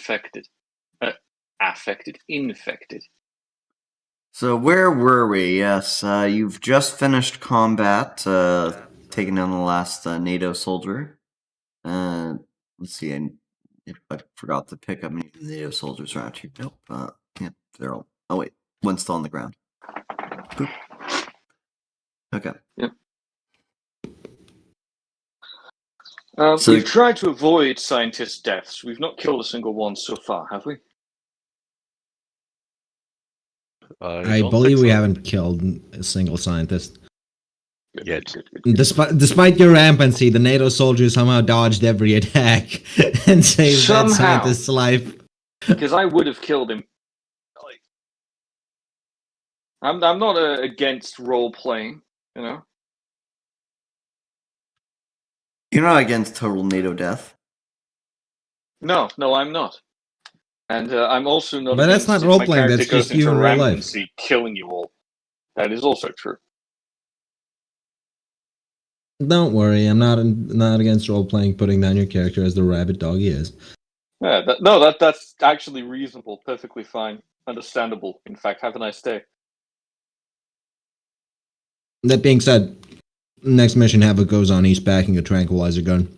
infected. Affected, infected. So where were we? Yes, you've just finished combat, taking down the last NATO soldier. Let's see, if I forgot to pick up any NATO soldiers around here. Nope. Yeah, they're all. Oh wait, one's still on the ground. Boop. Okay. Yep. So we've tried to avoid scientist deaths. We've not killed a single one so far, have we? I believe we haven't killed a single scientist. Yet. Despite your rampancy, the NATO soldiers somehow dodged every attack and saved that scientist's life. Because I would have killed him. I'm not against role playing, you know. You're not against total NATO death. No, I'm not. And I'm also not. But that's not role playing. That's just you in real life. Killing you all. That is also true. Don't worry, I'm not against role playing. Putting down your character as the rabid dog he is. Yeah, that's actually reasonable, perfectly fine, understandable. In fact, have a nice day. That being said, next mission Havoc goes on, he's packing a tranquilizer gun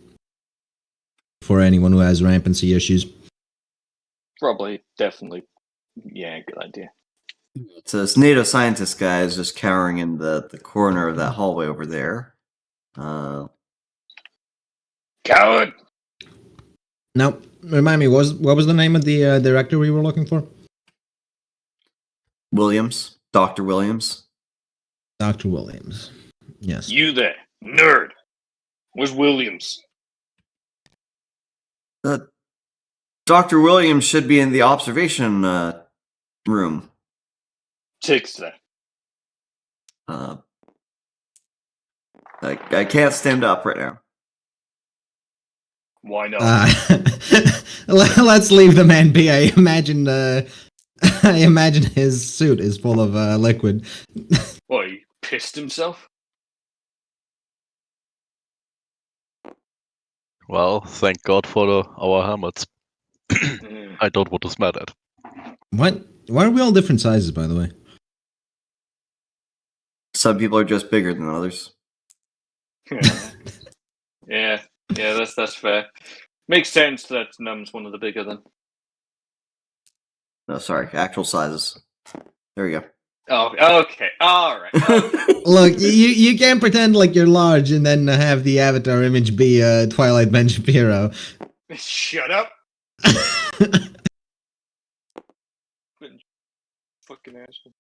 for anyone who has rampancy issues. Probably, definitely, yeah, good idea. So this NATO scientist guy is just cowering in the corner of that hallway over there. Coward. Now, remind me, what was the name of the director we were looking for? Williams, Dr. Williams. Dr. Williams. Yes. You there, nerd. Where's Williams? Dr. Williams should be in the observation room. Takes that. I can't stand up right now. Why not? Let's leave the man be. I imagine his suit is full of liquid. What, he pissed himself? Well, thank God for our helmets. I don't want to smell that. What? Why are we all different sizes, by the way? Some people are just bigger than others. Yeah, that's fair. Makes sense that Num's one of the bigger then. No, sorry, actual sizes. There you go. Oh, okay, all right. Okay. Look, you can't pretend like you're large and then have the avatar image be Twilight Ben Shapiro. Shut up. Fucking asshole.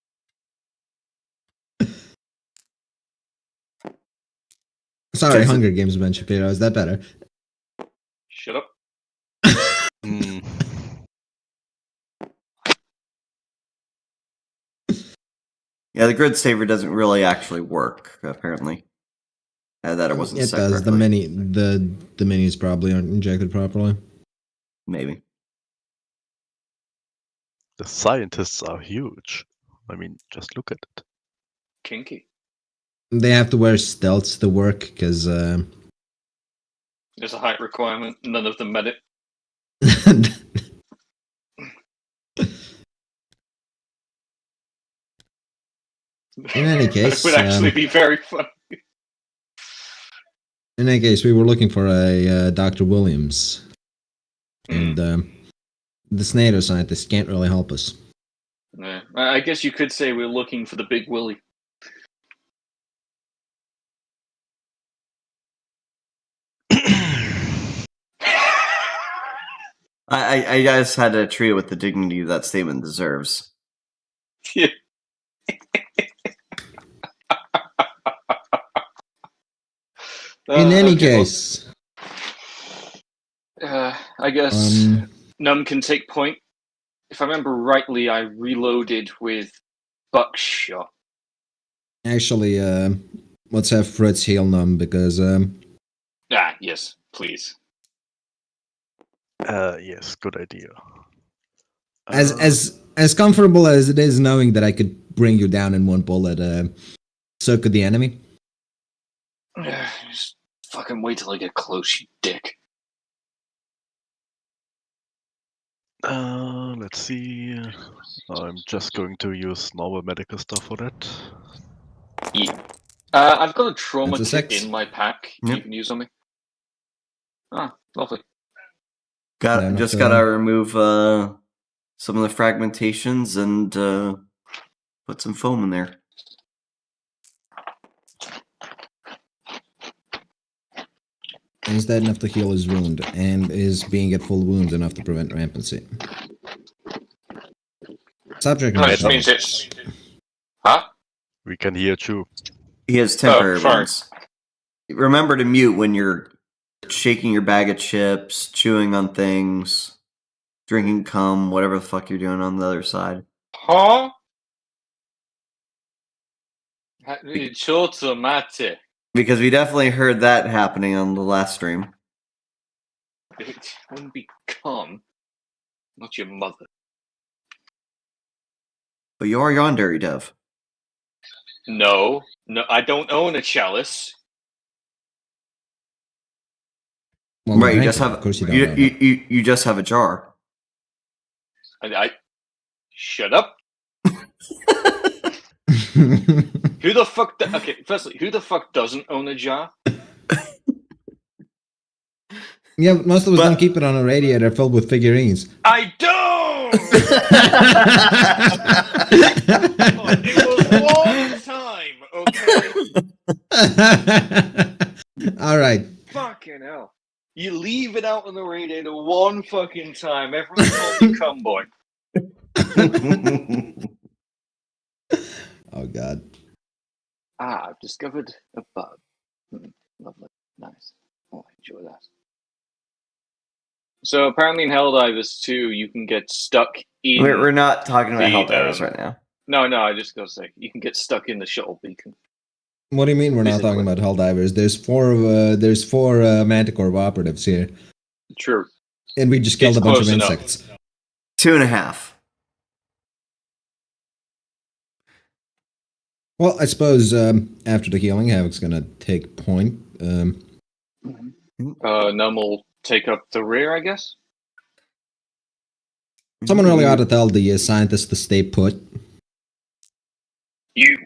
Sorry, Hunger Games Ben Shapiro. Is that better? Shut up. Yeah, the grid saver doesn't really actually work, apparently. That it wasn't set does. correctly. The minis probably aren't injected properly. Maybe. The scientists are huge. I mean, just look at it. Kinky. They have to wear stelts to work because there's a height requirement. None of them met it. In any case, it would actually be very funny. In any case, we were looking for a Dr. Williams, and this NATO scientist can't really help us. Yeah. I guess you could say we're looking for the Big Willie. I just had to treat it with the dignity that statement deserves. Yeah. In any case, I guess Num can take point. If I remember rightly, I reloaded with buckshot. Actually, let's have Fritz heal Num because yes, please. Yes, good idea. As comfortable as it is knowing that I could bring you down in one bullet, so could the enemy. Just fucking wait till I get close, you dick. Let's see. I'm just going to use normal medical stuff for that. Yeah. I've got a trauma That's a kit 6. in my pack. Yep. You can use on me. Ah, lovely. Enough Just to- gotta remove some of the fragmentations and put some foam in there. Is that enough to heal his wound? And is being at full wounds enough to prevent rampancy? Subject No, it matter. means it's... Huh? We can hear too. He has temporary sorry. wounds. Remember to mute when you're shaking your bag of chips, chewing on things, drinking cum, whatever the fuck you're doing on the other side. Huh? Shorter matter. Because we definitely heard that happening on the last stream. It won't be cum. Not your mother. But you are yandere, Dev. No, I don't own a chalice. Well, Right, you drank just it, have of course you don't know you just have a jar. I shut up. that. Who the fuck? Okay, firstly, who the fuck doesn't own a jar? Yeah, but most of us But- don't keep it on a radiator filled with figurines. I don't. It was one time, okay? All right. Fucking hell. You leave it out on the radiator one fucking time. Everyone calls me cum boy. Oh God. I've discovered a bug. Lovely. Nice. Oh, I enjoy that. So apparently in Helldivers 2, you can get stuck in... We're not talking about the, Helldivers right now. No, I just gotta say, you can get stuck in the shuttle beacon. What do you mean we're not Basically. talking about Helldivers? There's four Manticorp operatives here, True. and we just killed It's a bunch of close enough. insects. 2.5. Well, I suppose after the healing, Havoc's gonna take point. Num will take up the rear, I guess. Someone really ought to tell the scientists to stay put. You,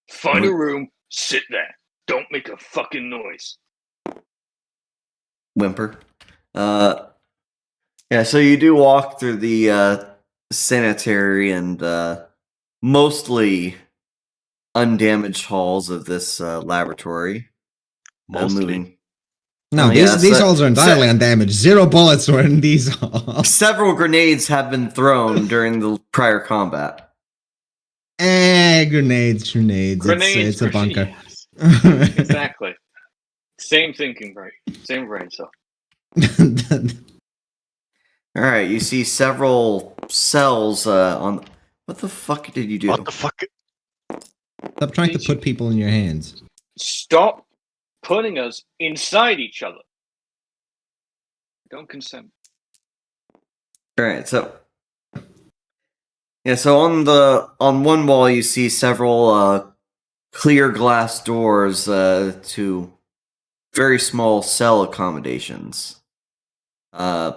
find a room, sit there. Don't make a fucking noise. Whimper. Yeah, so you do walk through the sanitary and mostly undamaged halls of this laboratory. Mostly. No, Oh, yeah, these halls are entirely undamaged. 0 bullets were in these halls. Several grenades have been thrown during the prior combat. Grenades. It's a bunker. Exactly. Same thinking brain. Same brain cell. All right, you see several cells on. What the fuck did you do? What the fuck? Stop trying to put people in your hands. Stop putting us inside each other. Don't consent. All right, so yeah, so on one wall you see several clear glass doors to very small cell accommodations. A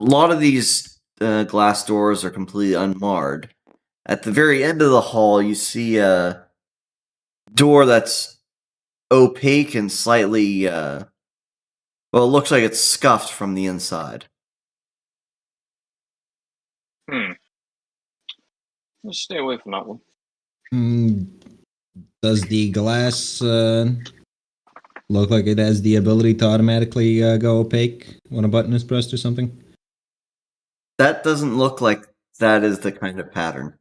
lot of these glass doors are completely unmarred. At the very end of the hall, you see a door that's opaque and slightly, well, it looks like it's scuffed from the inside. Let's stay away from that one. Does the glass look like it has the ability to automatically go opaque when a button is pressed or something? That doesn't look like that is the kind of pattern.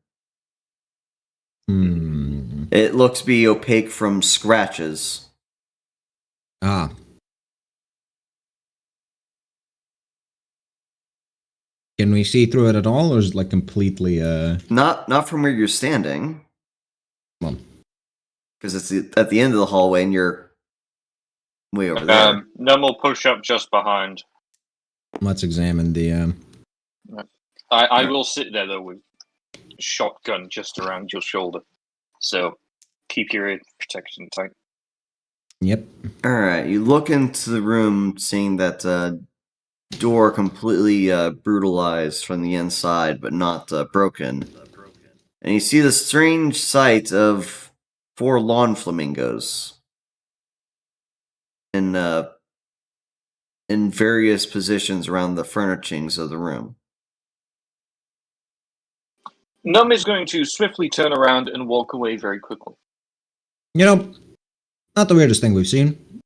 It looks to be opaque from scratches. Ah. Can we see through it at all, or is it like completely Not from where you're standing. Well. Because it's at the end of the hallway and you're way over there. Num will push up just behind. Let's examine the I will sit there though with shotgun just around your shoulder. So keep your ear protection tight. Yep. Alright, you look into the room seeing that door completely brutalized from the inside, but not broken. And you see the strange sight of 4 lawn flamingos in various positions around the furnishings of the room. Num is going to swiftly turn around and walk away very quickly. You know, not the weirdest thing we've seen.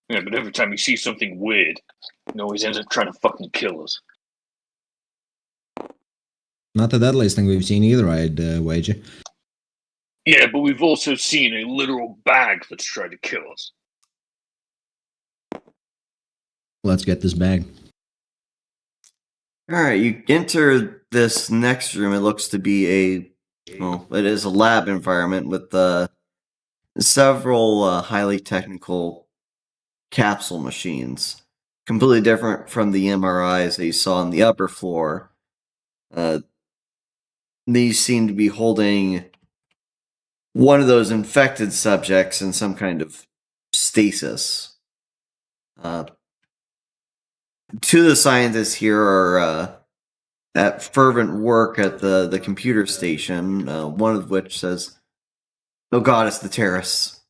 Yeah, but every time you see something weird, it always ends up trying to fucking kill us. Not the deadliest thing we've seen either, I'd wager. Yeah, but we've also seen a literal bag that's tried to kill us. Let's get this bag. Alright, you enter this next room. It looks to be it is a lab environment with several highly technical capsule machines. Completely different from the MRIs that you saw on the upper floor. These seem to be holding one of those infected subjects in some kind of stasis. Two of the scientists here are at fervent work at the computer station, one of which says, "Oh God, it's the terrorists,"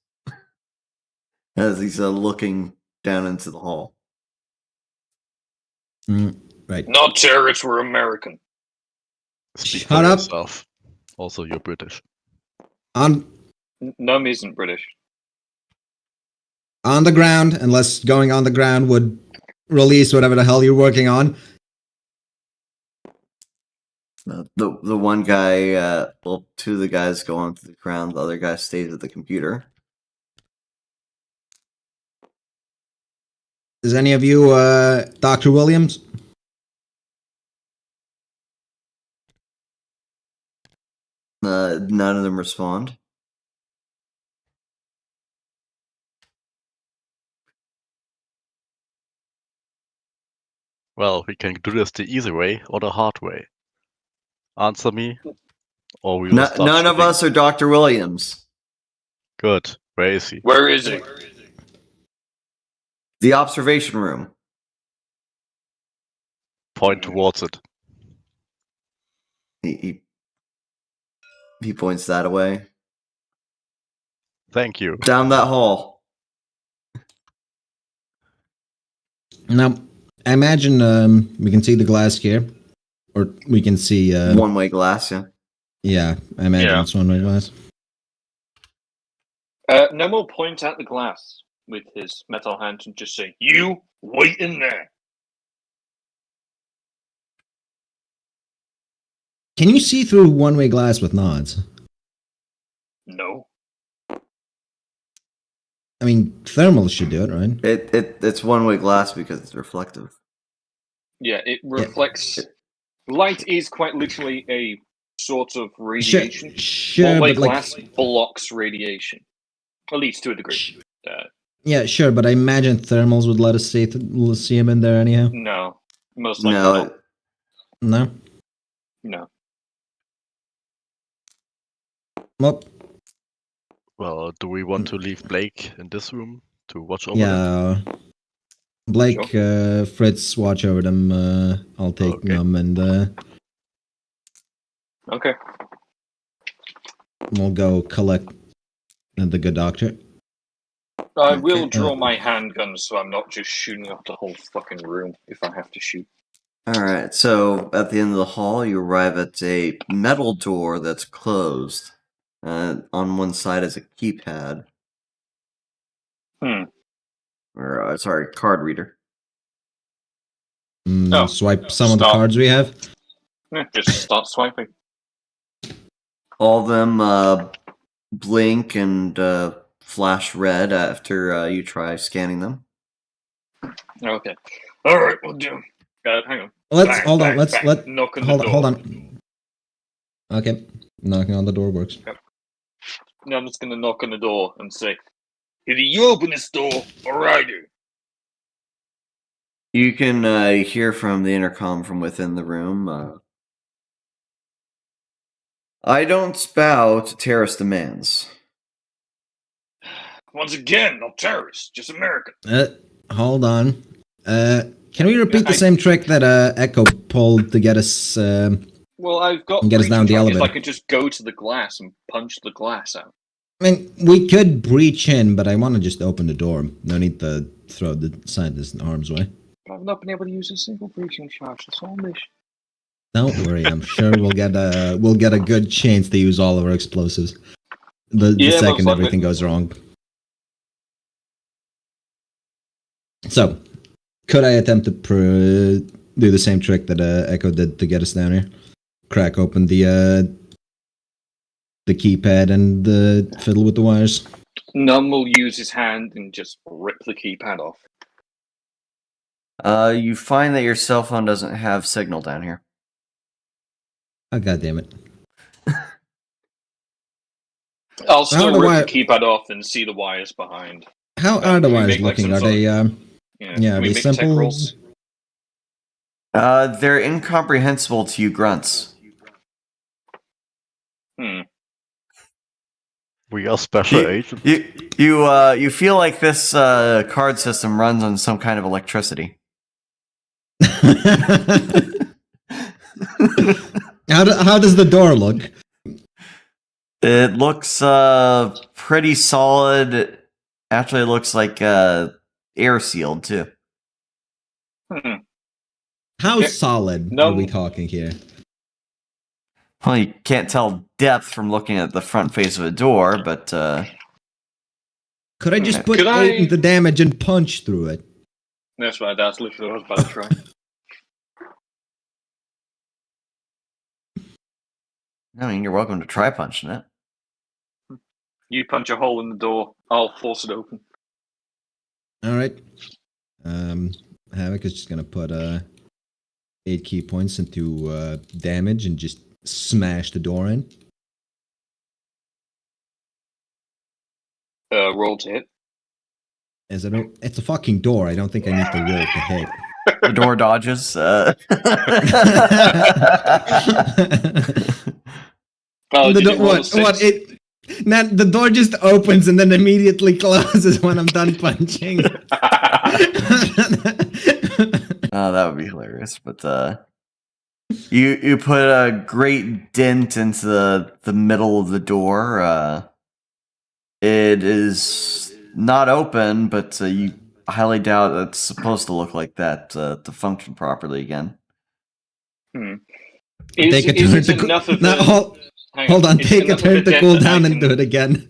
as he's looking down into the hall. Right. Not terrorists, we're American. Speak Shut for up. yourself. Also, you're British. On Num isn't British. the ground, unless going on the ground would release whatever the hell you're working on. The one guy, two of the guys go onto the ground. The other guy stays at the computer. Is any of you Dr. Williams? None of them respond. Well, we can do this the easy way or the hard way. Answer me, or we will start None of shooting. us are Dr. Williams. Good. Where is he? Where is he? The observation room. Point towards it. He points that away. Thank you. Down that hall. Now, I imagine we can see the glass here. Or we can see... One-way glass, yeah. Yeah, I imagine Yeah. it's one-way glass. Num will point at the glass with his metal hand and just say, "You wait in there." Can you see through one-way glass with nods? No. I mean, thermals should do it, right? It's one-way glass because it's reflective. Yeah, it reflects. Light is quite literally a sort of radiation. Sure, One-way but like... glass blocks radiation, at least to a degree. Yeah, sure, but I imagine thermals would let us see him in there anyhow. No, most likely No, not. No? No. Well, Well, do we want to leave Blake in this room to watch over them? yeah. Blake, Fritz, watch over them. I'll take Okay. them and Okay. we'll go collect the good doctor. I will Okay. draw my handgun so I'm not just shooting up the whole fucking room if I have to shoot. Alright, so at the end of the hall, you arrive at a metal door that's closed. On one side is a keypad. Or, sorry, card reader. Oh, Swipe some of the stop. cards we have. Yeah, just start swiping. All of them blink and flash red after you try scanning them. Okay. Alright, we'll do. Hang on. Let's Bang, hold bang, on. Let's bang. let Knock on hold the on. door. Hold on. Okay, knocking on the door works. Now I'm just gonna knock on the door and say, "Either you open this door or I do." You can hear from the intercom from within the room. I don't bow to terrorist demands. Once again, not terrorists, just American. Hold on. Can we repeat the same trick that Echo pulled to get us? Well, I've got And get us down the breaching charges. elevator. I could just go to the glass and punch the glass out. I mean, we could breach in, but I want to just open the door. No need to throw the scientist in harm's way. But I've not been able to use a single breaching charge this whole mission. Don't worry, I'm sure we'll get a good chance to use all of our explosives. The Yeah, most second likely. everything goes wrong. So, could I attempt to do the same trick that Echo did to get us down here? Crack open the keypad and fiddle with the wires. Num will use his hand and just rip the keypad off. You find that your cell phone doesn't have signal down here. Oh, God damn it. I'll still the rip the keypad off and see the wires behind. How are the can we wires make, like, looking? some Are sort they, of- yeah, Can are we they make tech simple? rolls? They're incomprehensible to you grunts. We are special agents. You feel like this card system runs on some kind of electricity. How does the door look? It looks pretty solid. Actually, it looks like air sealed too. How Yeah, solid no. are we talking here? Well, you can't tell depth from looking at the front face of a door, but Could I just put Could 8 I- into damage and punch through it? That's right, that's literally what I was about to try. I mean, you're welcome to try punching it. You punch a hole in the door, I'll force it open. Alright. Havoc is just gonna put 8 key points into damage and just smash the door in. Roll to hit. It's a fucking door. I don't think I need to roll to hit. The door dodges. Oh, The did door- you roll a what? six? What? The door just opens and then immediately closes when I'm done punching. Oh, that would be hilarious. But you put a great dent into the middle of the door. It is not open, but you highly doubt it's supposed to look like that to function properly again. Is, Take a is turn it to enough of no, a... hold on. Is it Take a enough of turn to dent cool that I down and can- do it again.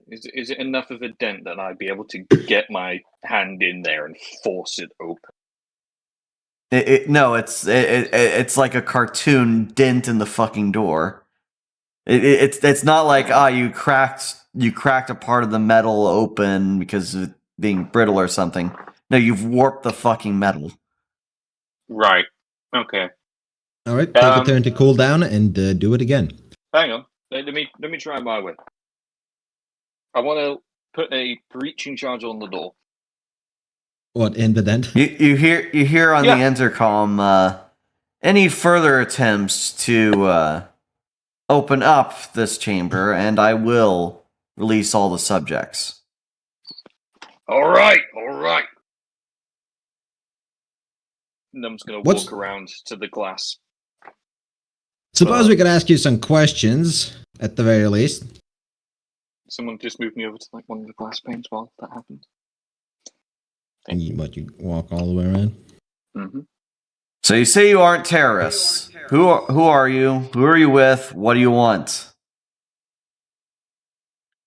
Is it enough of a dent that I'd be able to get my hand in there and force it open? No, it's like a cartoon dent in the fucking door. It's not like you cracked a part of the metal open because of it being brittle or something. No, you've warped the fucking metal. Right. Okay. All right. Take a turn to cool down and do it again. Hang on. Let me try my way. I want to put a breaching charge on the door. What, in the dent? You hear on Yeah. the intercom any further attempts to open up this chamber, and I will release all the subjects. All right. Num's going to What's- walk around to the glass. Suppose we could ask you some questions, at the very least. Someone just moved me over to like one of the glass panes while that happened. And you walk all the way around? Mm-hmm. So you say you aren't terrorists. Who are you? Who are you with? What do you want?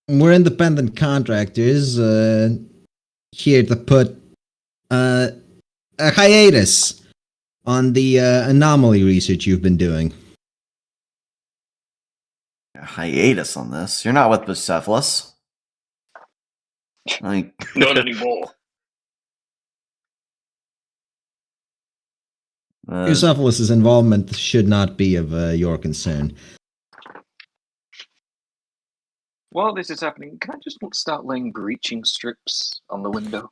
We're independent contractors here to put a hiatus on the anomaly research you've been doing. A hiatus on this. You're not with Bucephalus. Like, Not anymore. Bucephalus's involvement should not be of your concern. While this is happening, can I just start laying breaching strips on the window?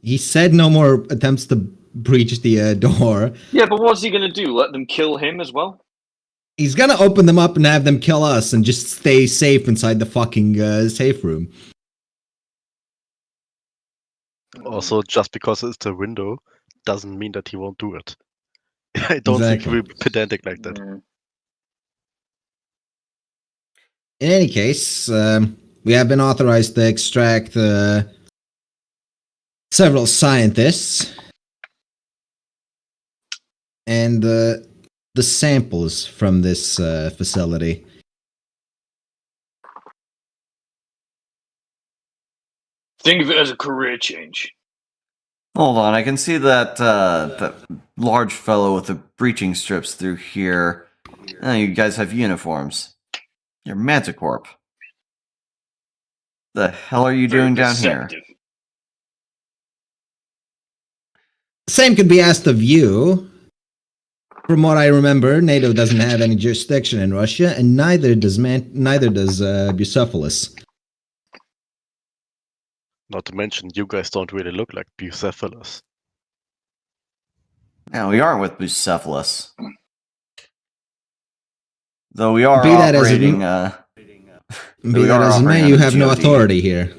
He said no more attempts to breach the door. Yeah, but what's he going to do? Let them kill him as well? He's gonna open them up and have them kill us and just stay safe inside the fucking safe room. Also, just because it's a window doesn't mean that he won't do it. I don't think he Exactly. will be pedantic like that. Mm. In any case, we have been authorized to extract several scientists and the samples from this facility. Think of it as a career change. Hold on, I can see that that large fellow with the breaching strips through here. You guys have uniforms. You're Manticorp. The hell are you Very doing down here? deceptive. Same could be asked of you. From what I remember, NATO doesn't have any jurisdiction in Russia, and neither does Bucephalus. Not to mention, you guys don't really look like Bucephalus. Yeah, we aren't with Bucephalus. Though we are Be that as it operating. Be that as it may, you have no authority here.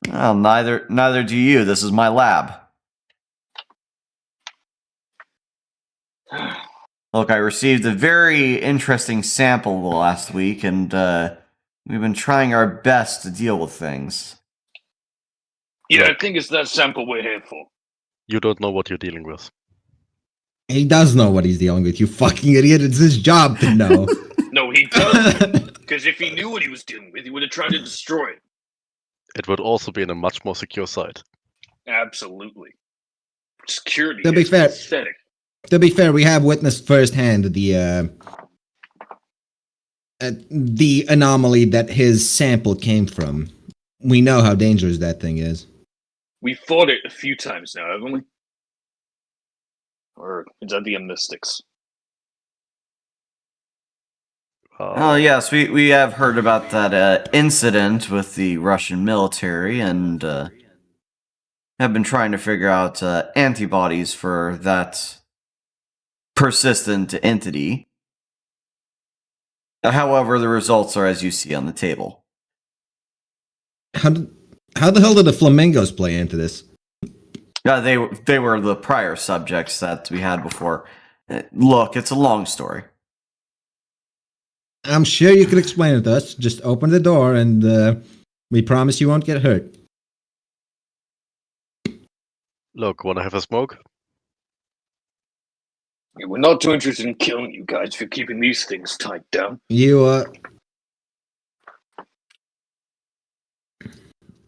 Well, neither do you. This is my lab. Look, I received a very interesting sample last week, and we've been trying our best to deal with things. Yeah, I think it's that sample we're here for. You don't know what you're dealing with. He does know what he's dealing with, you fucking idiot. It's his job to know. No, he doesn't. Because if he knew what he was dealing with, he would have tried to destroy it. It would also be in a much more secure site. Absolutely. Security To be is fair- pathetic. To be fair, we have witnessed firsthand the anomaly that his sample came from. We know how dangerous that thing is. We fought it a few times now, haven't we? Or is that the Mystics? Oh, yes, we have heard about that incident with the Russian military, and have been trying to figure out antibodies for that persistent entity. However, the results are as you see on the table. How the hell did the flamingos play into this? They were the prior subjects that we had before. Look, it's a long story. I'm sure you could explain it to us. Just open the door and we promise you won't get hurt. Look, wanna have a smoke? Yeah, we're not too interested in killing you guys for keeping these things tied down. You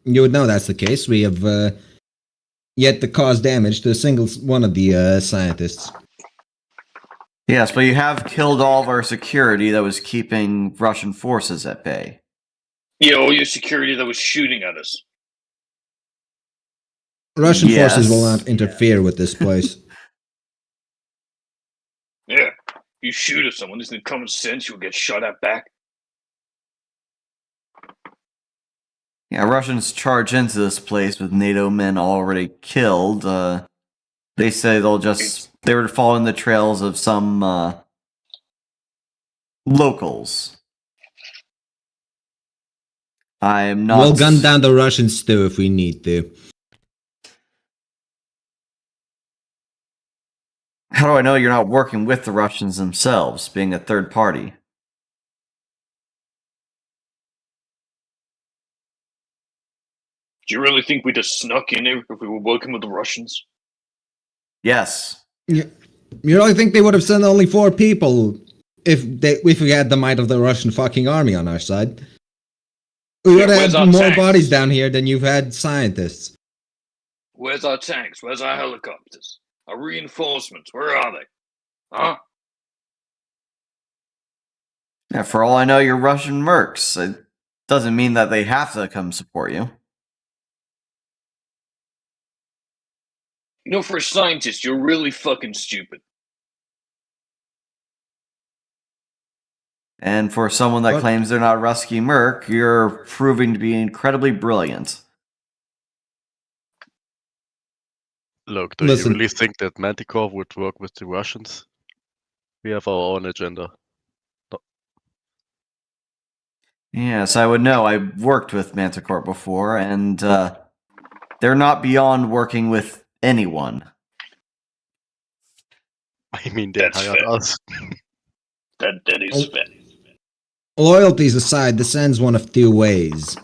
would know that's the case. We have yet to cause damage to a single one of the scientists. Yes, but you have killed all of our security that was keeping Russian forces at bay. Yeah, all your security that was shooting at us. Russian Yes. forces will not interfere with this place. Yeah. You shoot at someone, isn't it common sense you'll get shot at back? Yeah, Russians charge into this place with NATO men already killed. They say they would fall in the trails of some locals. I am not. We'll gun down the Russians too if we need to. How do I know you're not working with the Russians themselves, being a third party? Do you really think we just snuck in here if we were working with the Russians? Yes. You really think they would have sent only 4 people if we had the might of the Russian fucking army on our side? We would where's have our had more tanks? bodies down here than you've had scientists. Where's our tanks? Where's our helicopters? Our reinforcements? Where are they? Huh? Yeah, for all I know, you're Russian mercs. It doesn't mean that they have to come support you. You know, for a scientist, you're really fucking stupid. And for someone that What? claims they're not Rusky merc, you're proving to be incredibly brilliant. Look, do Listen. you really think that Manticorp would work with the Russians? We have our own agenda. Yes, I would know. I worked with Manticorp before, and They're not beyond working with anyone. I mean, they That's hired fair. us. That is fair. Loyalties aside, this ends one of two ways.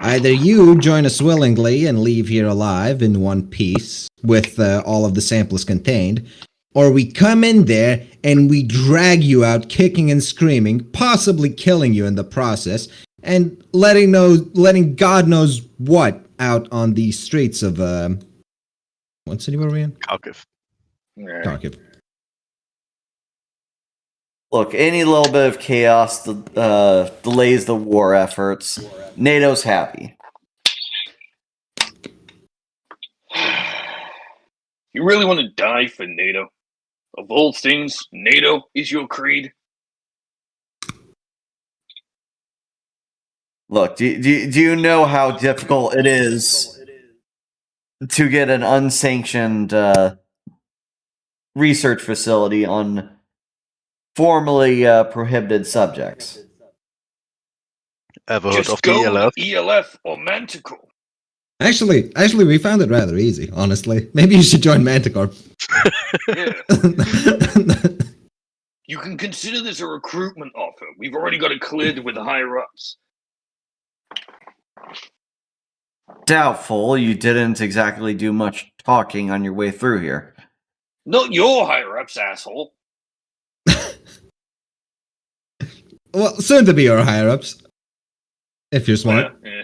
Either you join us willingly and leave here alive in one piece, with all of the samples contained, or we come in there and we drag you out kicking and screaming, possibly killing you in the process, and letting God knows what out on the streets of what city were we in? Kharkiv. Yeah. Kharkiv. Look, any little bit of chaos delays the war efforts. NATO's happy. You really want to die for NATO? Of all things, NATO is your creed? Look, do you know how difficult it is to get an unsanctioned research facility on formerly prohibited subjects? Ever heard Just of the go ELF? to ELF or Manticorp. Actually, we found it rather easy, honestly. Maybe you should join Manticorp. Yeah. You can consider this a recruitment offer. We've already got it cleared with the higher-ups. Doubtful. You didn't exactly do much talking on your way through here. Not your higher-ups, asshole. Well, soon to be your higher-ups. If you're smart. Yeah.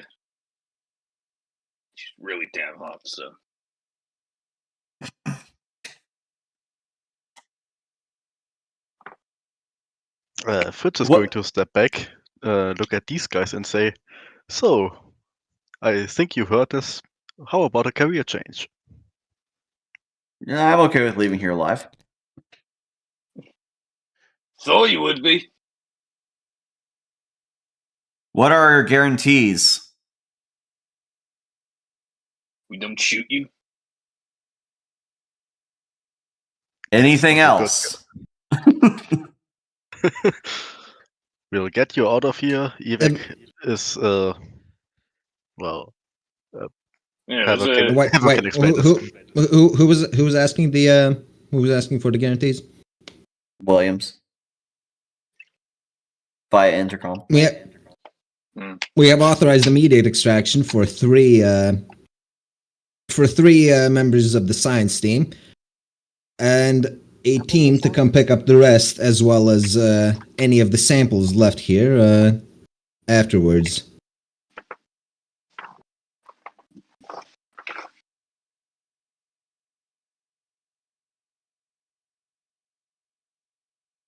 She's really damn hot, so. Fritz is What- going to step back, look at these guys and say, "So, I think you heard this. How about a career change?" Yeah, I'm okay with leaving here alive. Thought you would be. What are your guarantees? We don't shoot you. Anything Good. else? We'll get you out of here. Evac is, well, Yeah, Have there's a a- kid. Wait, Everyone wait. can explain Who was asking who was asking for the guarantees? Williams. Via intercom. We have authorized immediate extraction for three members of the science team, and a team to come pick up the rest, as well as any of the samples left here afterwards.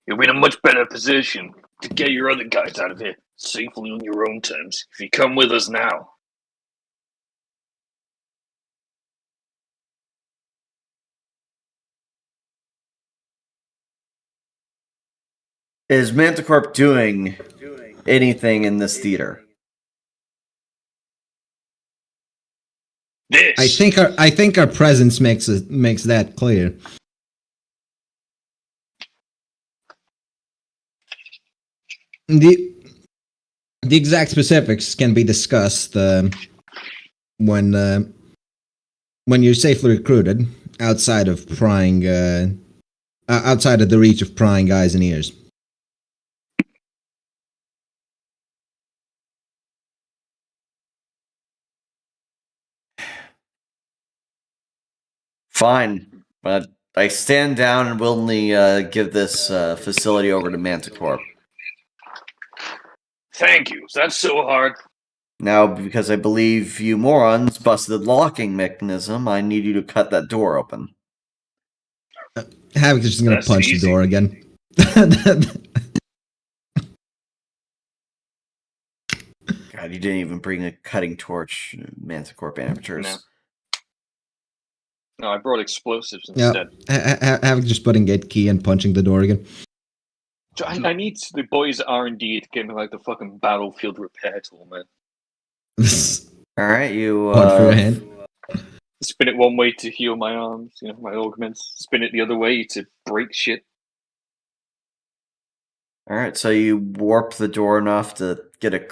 You'll be in a much better position to get your other guys out of here safely on your own terms if you come with us now. Is Manticorp doing anything in this theater? This. I think our presence makes that clear. The exact specifics can be discussed when you're safely recruited outside of prying outside of the reach of prying eyes and ears. Fine, but I stand down and willingly give this facility over to Manticorp. Thank you. That's so hard. Now, because I believe you morons busted the locking mechanism, I need you to cut that door open. Havoc's just gonna That's punch easy. the door again. God, you didn't even bring a cutting torch, Manticorp amateurs. No, I brought explosives Yeah, instead. Havoc just putting gate key and punching the door again. I need the boys at R&D to give me like the fucking battlefield repair tool, man. Alright, you... Punch for your hand. Spin it one way to heal my arms, my augments. Spin it the other way to break shit. Alright, so you warp the door enough to get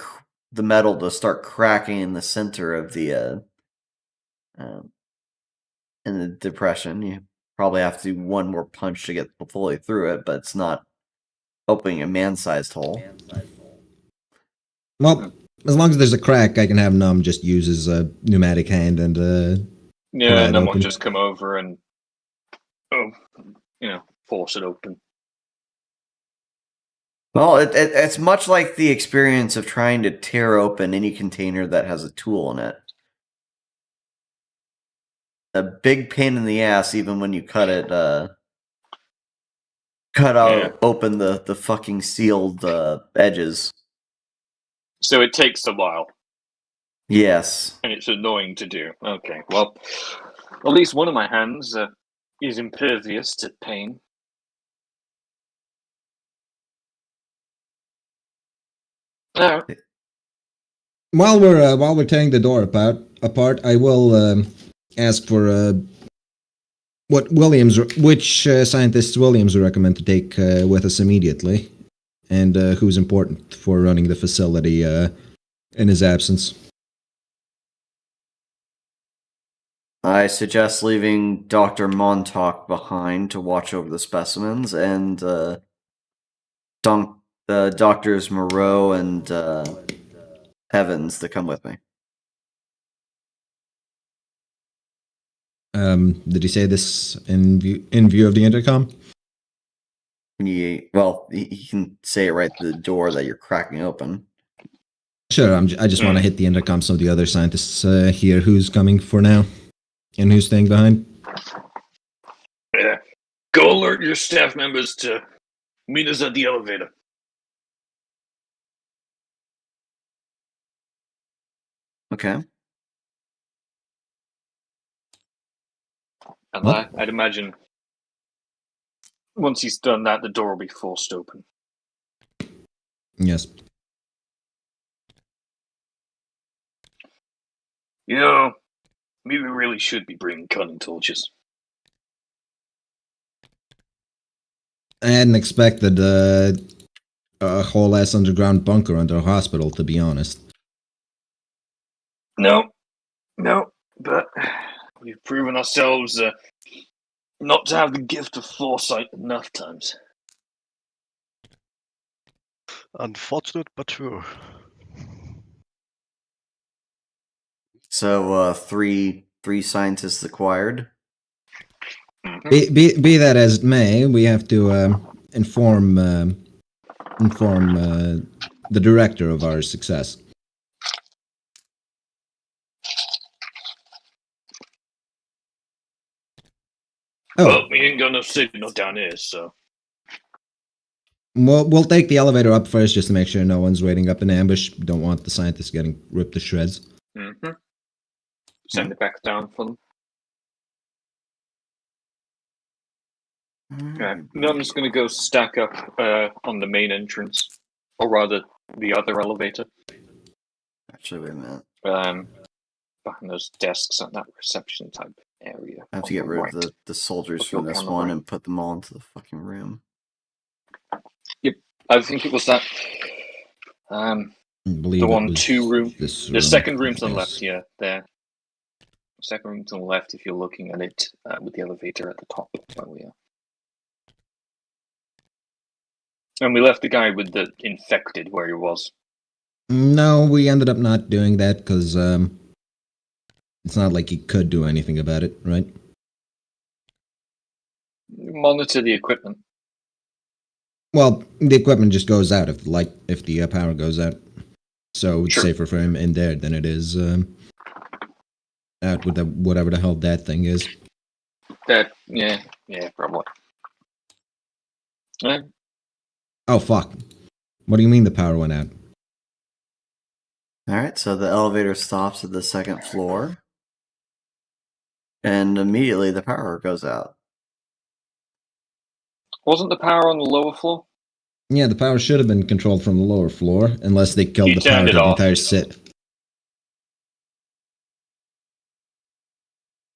the metal to start cracking in the center of the in the depression. You probably have to do one more punch to get fully through it, but it's not opening a man-sized hole. Well, as long as there's a crack, I can have Num just use his pneumatic hand and Yeah, pry it and then we'll open. just come over and, force it open. Well, it's much like the experience of trying to tear open any container that has a tool in it. A big pain in the ass, even when you cut it, open the fucking sealed edges. So it takes a while, Yes. and it's annoying to do. Okay, well, at least one of my hands is impervious to pain. While we're tearing the door apart, I will ask for which scientists Williams would recommend to take with us immediately, and who's important for running the facility in his absence. I suggest leaving Dr. Montauk behind to watch over the specimens, and Doctors Moreau and Evans to come with me. Did he say this in view of the intercom? He can say it right to the door that you're cracking open. Sure, I just want to hit the intercom so the other scientists hear who's coming for now and who's staying behind. Yeah. Go alert your staff members to meet us at the elevator. Okay. And What? I'd imagine once he's done that, the door will be forced open. Yes. You know, maybe we really should be bringing cutting torches. I hadn't expected a whole ass underground bunker under a hospital, to be honest. No, but we've proven ourselves not to have the gift of foresight enough times. Unfortunate, but true. So, three scientists acquired. Mm-hmm. Be that as it may, we have to inform the director of our success. Oh, Well, we ain't got no signal down here, so. we'll take the elevator up first just to make sure no one's waiting up in ambush. Don't want the scientists getting ripped to shreds. Mm-hmm. Send it back down for them. Okay. No, I'm just going to go stack up on the main entrance, or rather, the other elevator. Actually, wait a minute. Behind those desks at that reception type area. I have to get rid of the soldiers Look from your this camera one right. and put them all into the fucking room. I think it was that. I believe The it one was 2 room. this The second room to the yes. left, yeah, there. Second room to the left if you're looking at it with the elevator at the top where we are. And we left the guy with the infected where he was. No, we ended up not doing that because it's not like he could do anything about it, right? Monitor the equipment. Well, the equipment just goes out if the power goes out. So it's Sure. safer for him in there than it is out with whatever the hell that thing is. That, yeah, probably. Yeah. Oh fuck! What do you mean the power went out? Alright, so the elevator stops at the second floor. And immediately the power goes out. Wasn't the power on the lower floor? Yeah, the power should have been controlled from the lower floor, unless they killed He the power turned to it the off. entire sit.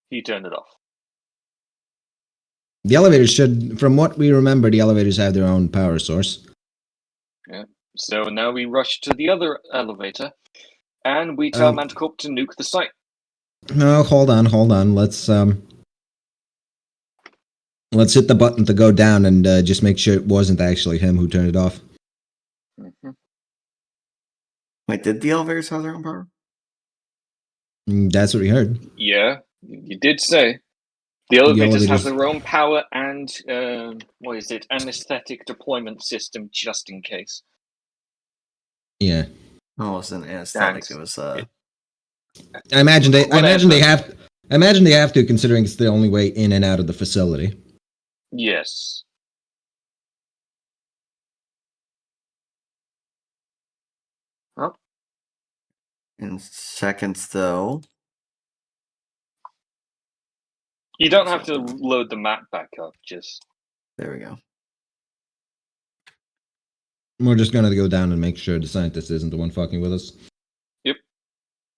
He turned it off. The elevators should, from what we remember, the elevators have their own power source. So now we rush to the other elevator, and we tell Manticorp to nuke the site. No, hold on. Let's hit the button to go down and just make sure it wasn't actually him who turned it off. Mhm. Wait, did the elevators have their own power? That's what we heard. Yeah, you did say. The elevators have elevators- their own power and, what is it, anesthetic deployment system just in case. Yeah, Oh, it wasn't anesthetic. Thanks. It was I imagine they have. I imagine they have to, considering it's the only way in and out of the facility. Yes. Oh, in seconds though. you don't have to load the map back up, just... There we go. We're just gonna go down and make sure the scientist isn't the one fucking with us.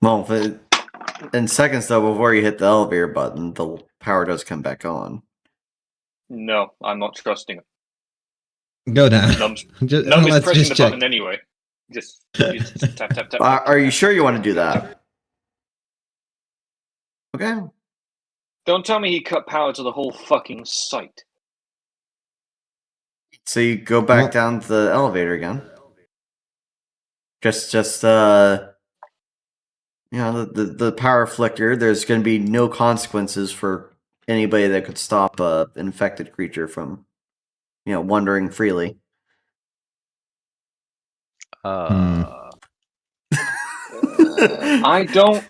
Well, in seconds though, before you hit the elevator button, the power does come back on. No, I'm not trusting it. Go down. Numb's Just, Num is let's pressing just the check. button anyway. Just tap, tap, tap. Are you sure you want to do that? Okay. Don't tell me he cut power to the whole fucking site. So you go back Well- down to the elevator again. Just the power flicker. There's going to be no consequences for anybody that could stop a infected creature from, wandering freely. I don't...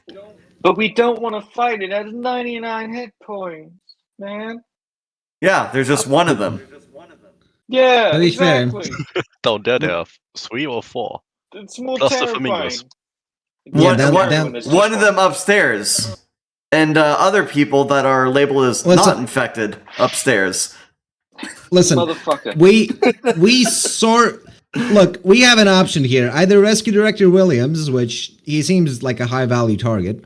But we don't want to fight it at 99 hit points, man. Yeah, there's just one of them. Yeah, To be fair. exactly. Down there, there are 3 or 4. It's more Plus the terrifying. flamingos. It's Yeah, One, down- one- down- when there's one just of them upstairs, and other people that are labeled as What's not up? infected upstairs. Listen, Motherfucker. we sort. Look, we have an option here: either rescue Director Williams, which he seems like a high value target,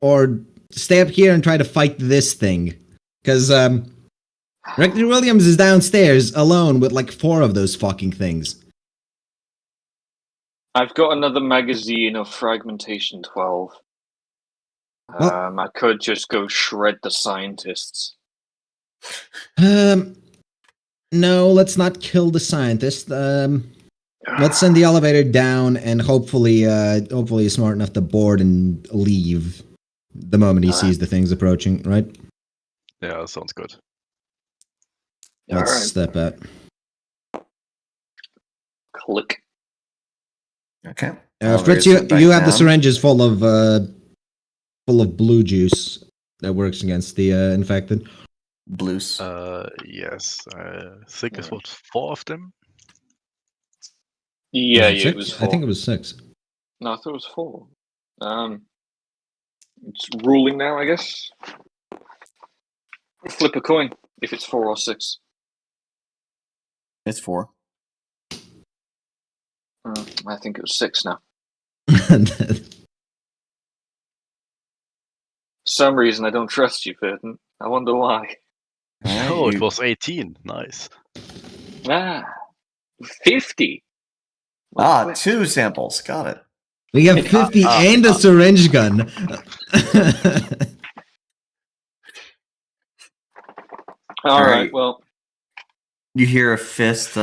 or stay up here and try to fight this thing. Because Director Williams is downstairs alone with like 4 of those fucking things. I've got another magazine of Fragmentation 12. Well- I could just go shred the scientists. No, let's not kill the scientist. Let's send the elevator down, and hopefully he's smart enough to board and leave the moment he sees the things approaching. Right? Yeah, that sounds good. Let's Alright. step out. Click. Okay. Fritz, you have the syringes full of blue juice that works against the infected. Blues. Yes, I think it was 4 of them. Yeah, Was it yeah, it 6? was 4. I think it was 6. No, I thought it was 4. It's ruling now, I guess. Flip a coin if it's 4 or 6. It's 4. I think it was 6 now. some reason I don't trust you, Verdant. I wonder why. Oh, it was 18. Nice. 50. Ah, 2 samples. Got it. We have 50 and a syringe gun. All right, Alright. well, You hear a fist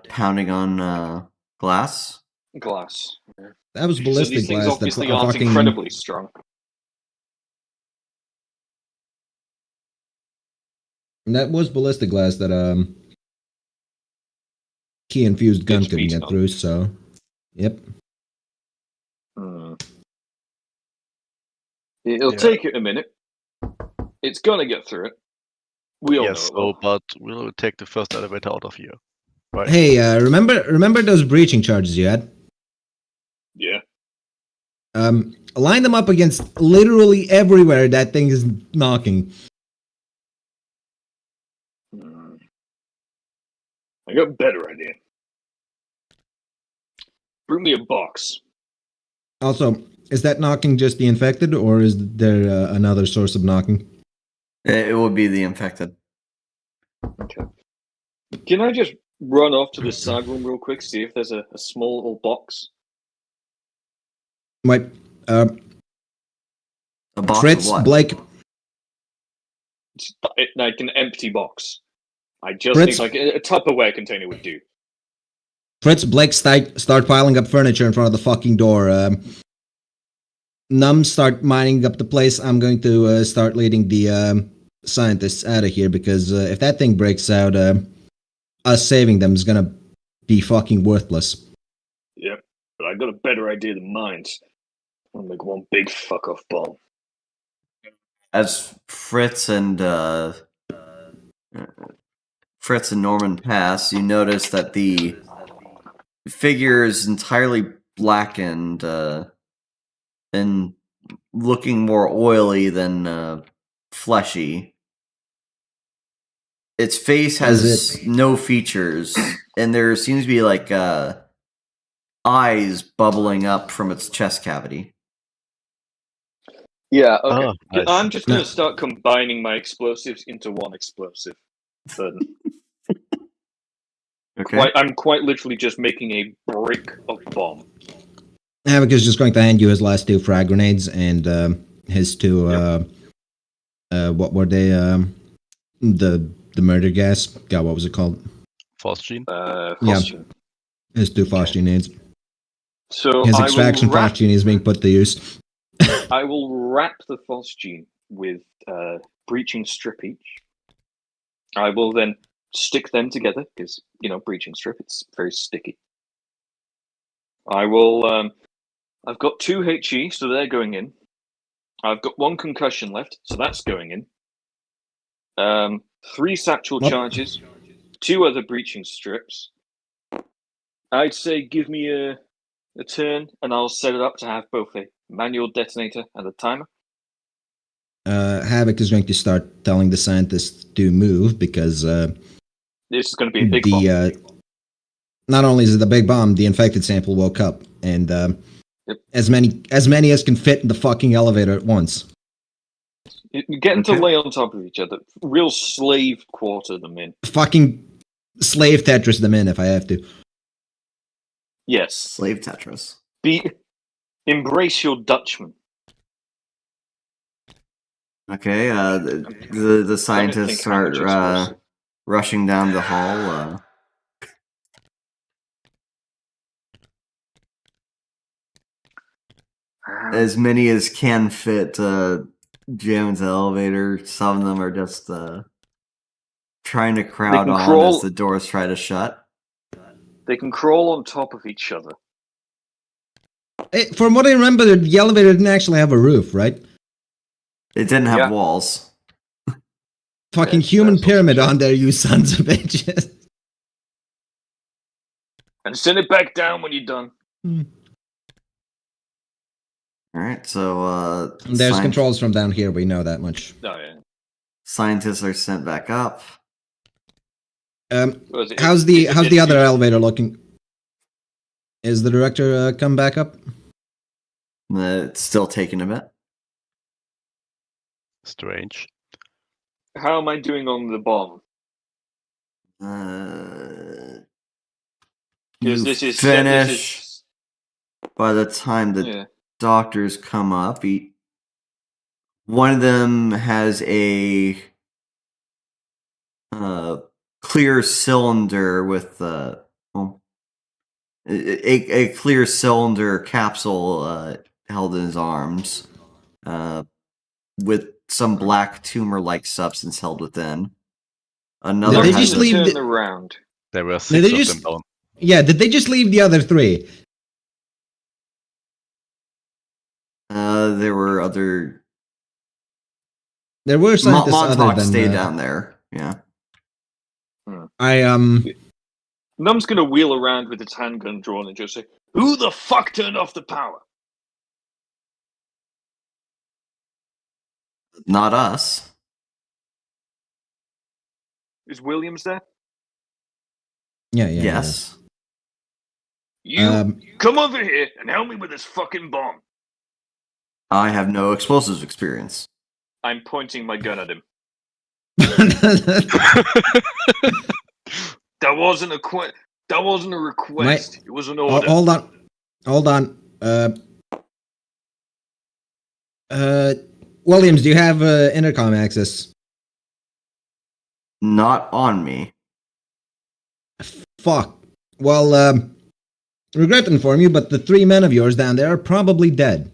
pounding on glass. glass. That was So ballistic these things glass. obviously aren't fucking, incredibly strong. that was ballistic glass that key infused gun It's couldn't beat get up. through. So, yep. It'll Yeah. take it a minute. It's gonna get through it. We all Yes, know. so, but we'll take the first elevator out of here. Right. Hey, remember those breaching charges you had? Yeah. Line them up against literally everywhere that thing is knocking. I got a better idea. Bring me a box. Also, is that knocking just the infected, or is there another source of knocking? It would be the infected. Okay. Can I just run off to the side room real quick, see if there's a small little box? Wait, A box Fritz, of what? Blake, It's like an empty box. I just Fritz- think like a Tupperware container would do. Fritz, Blake, start piling up furniture in front of the fucking door. Num, start mining up the place. I'm going to start leading the scientists out of here because if that thing breaks out, us saving them is gonna be fucking worthless. Yep, but I got a better idea than mine. I'll make one big fuck off bomb. As Fritz and Norman pass, you notice that the figure is entirely blackened and looking more oily than fleshy. Its face has no features, and there seems to be like eyes bubbling up from its chest cavity. Yeah, okay. Oh, nice. I'm just going to start combining my explosives into one explosive. But Okay. I'm quite literally just making a brick of bomb. Havoc is just going to hand you his last 2 frag grenades and his 2 what were they? The murder gas. God, what was it called? Phosgene. Phosgene. His 2 phosgene nades. So His I extraction will wrap, phosgene is being put to use. I will wrap the phosgene with breaching strip each. I will then stick them together because breaching strip, it's very sticky. I will. I've got 2 HE, so they're going in. I've got 1 concussion left, so that's going in. 3 satchel What? charges, 2 other breaching strips. I'd say give me a turn, and I'll set it up to have both a manual detonator and a timer. Havoc is going to start telling the scientists to move because This is going to be a big bomb. Not only is it a big bomb, the infected sample woke up, and Yep. as many as can fit in the fucking elevator at once. You get them to Okay. lay on top of each other. Real slave quarter them in. Fucking slave Tetris them in if I have to. Yes. Slave Tetris. Embrace your Dutchman. Okay, the scientists think how much start explosive. rushing down the hall. As many as can fit jam into the elevator. Some of them are just trying to crowd can on crawl- as the doors try to shut. They can crawl on top of each other. From what I remember, the elevator didn't actually have a roof, right? It didn't have Yeah. walls. Fucking Yes, human that's also pyramid true. on there, you sons of bitches. And send it back down when you're done. Alright, so There's controls from down here, we know that much. Oh, yeah. scientists are sent back up. Was it- How's it- the it- other elevator looking? Is the director come back up? It's still taking a bit. Strange. How am I doing on the bomb? Because You this is finish by the time the yeah. doctors come up. One of them has a clear cylinder with a clear cylinder capsule held in his arms, with some black tumor-like substance held within. Another Did they has just a- leave turn the- around. There were Did 6 they of just- them down. Yeah, did they just leave the other 3? There were other. There were scientists other Montauk than stayed down there. Yeah. Num's gonna wheel around with its handgun drawn and just say, "Who the fuck turned off the power?" Not us. Is Williams there? Yeah. Yes. You come over here and help me with this fucking bomb. I have no explosives experience. I'm pointing my gun at him. That wasn't a That wasn't a request. It was an order. Hold on. Williams, do you have intercom access? Not on me. Fuck. Well, regret to inform you, but the 3 men of yours down there are probably dead.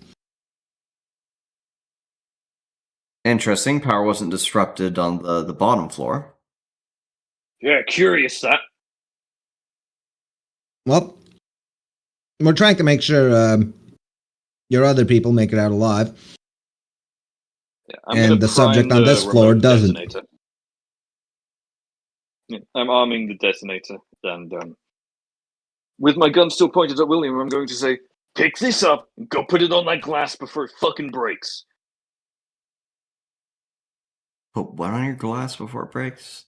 Interesting. Power wasn't disrupted on the bottom floor. Yeah, curious that. Well, we're trying to make sure your other people make it out alive. Yeah, I'm And gonna the prime subject on the this floor remote doesn't. detonator. Yeah, I'm arming the detonator, and with my gun still pointed at William, I'm going to say, pick this up and go put it on that glass before it fucking breaks. Put what on your glass before it breaks?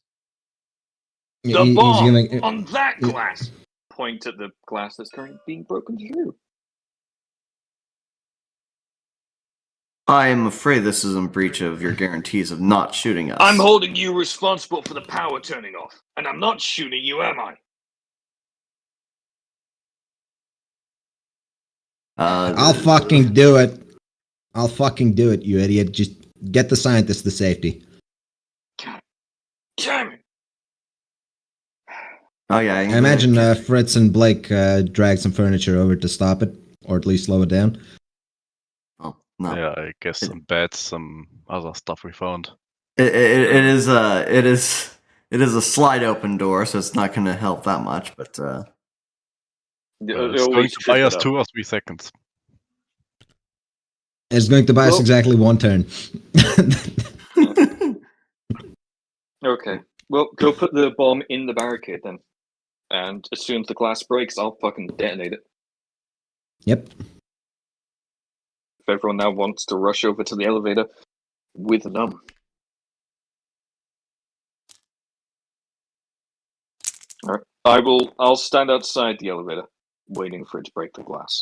The He's bomb gonna- on that glass! Point at the glass that's currently being broken through. I am afraid this is in breach of your guarantees of not shooting us. I'm holding you responsible for the power turning off, and I'm not shooting you, am I? I'll fucking do it. I'll fucking do it, you idiot. Just get the scientist to safety. God damn it! Oh yeah, I imagine Fritz and Blake dragged some furniture over to stop it, or at least slow it down. Oh, no. Yeah, I guess some beds, some other stuff we found. It is a slide open door, so it's not going to help that much. But It's going to buy us 2 or 3 seconds. It's going to buy us Well- exactly 1 turn. Okay, well, go put the bomb in the barricade then. And as soon as the glass breaks, I'll fucking detonate it. Yep. If everyone now wants to rush over to the elevator with them. Alright. I'll stand outside the elevator, waiting for it to break the glass.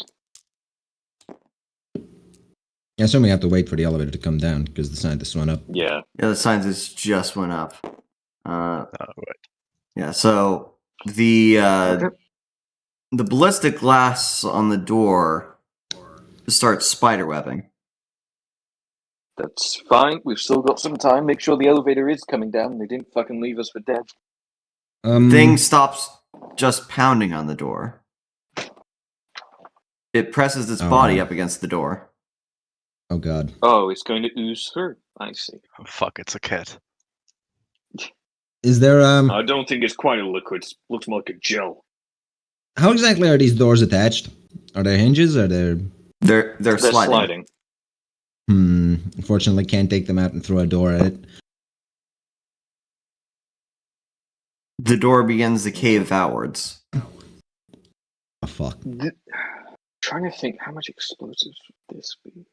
I assume we have to wait for the elevator to come down, because the scientists went up. Yeah. yeah, the scientist just went up. Right. Yeah, so the Okay. the ballistic glass on the door starts spiderwebbing. That's fine. We've still got some time. Make sure the elevator is coming down. They didn't fucking leave us for dead. Thing stops just pounding on the door. It presses its body up against the door. Oh god. Oh, it's going to ooze through. I see. Oh, fuck, it's a cat. Is there I don't think it's quite a liquid. It looks more like a gel. how exactly are these doors attached? Are there hinges? Are there They're They're sliding. Unfortunately can't take them out and throw a door at it. The door begins to cave outwards. Oh fuck. Trying to think, how much explosives would this be?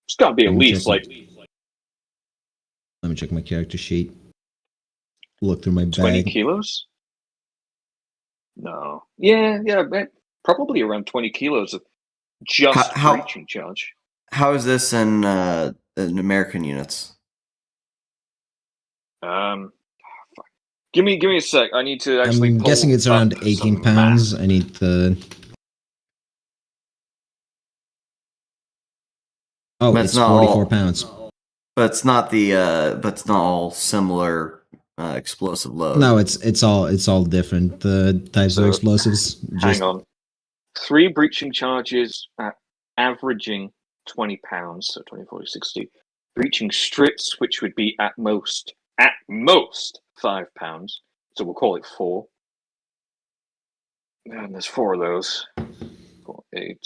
It's got to be at Let me least check like Let me check my character sheet. Look through my 20 bag. kilos? No. Yeah, probably around 20 kilos of just How- breaching charge. How is this in American units? Fuck. Give me a sec. I need to actually. I'm pull guessing it's around up 18 some pounds. math. I need to. Oh, But it's it's not 44 all- pounds. But it's not but it's not all similar explosive load. No, it's all different types of So, explosives. Hang on. 3 breaching charges at averaging 20 pounds, so 20, 40, 60. Breaching strips, which would be at most 5 pounds. So we'll call it 4. And there's 4 of those. 4, 8,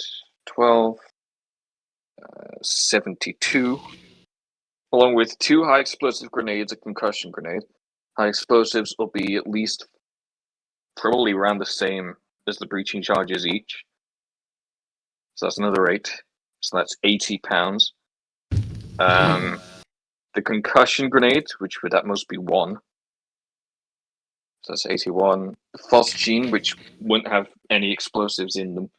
12, 72. Along with 2 high explosive grenades, a concussion grenade. High explosives will be at least probably around the same as the breaching charges each. So that's another 8. So that's 80 pounds. The concussion grenade, which would at most be 1. So that's 81. The phosgene, which wouldn't have any explosives in them,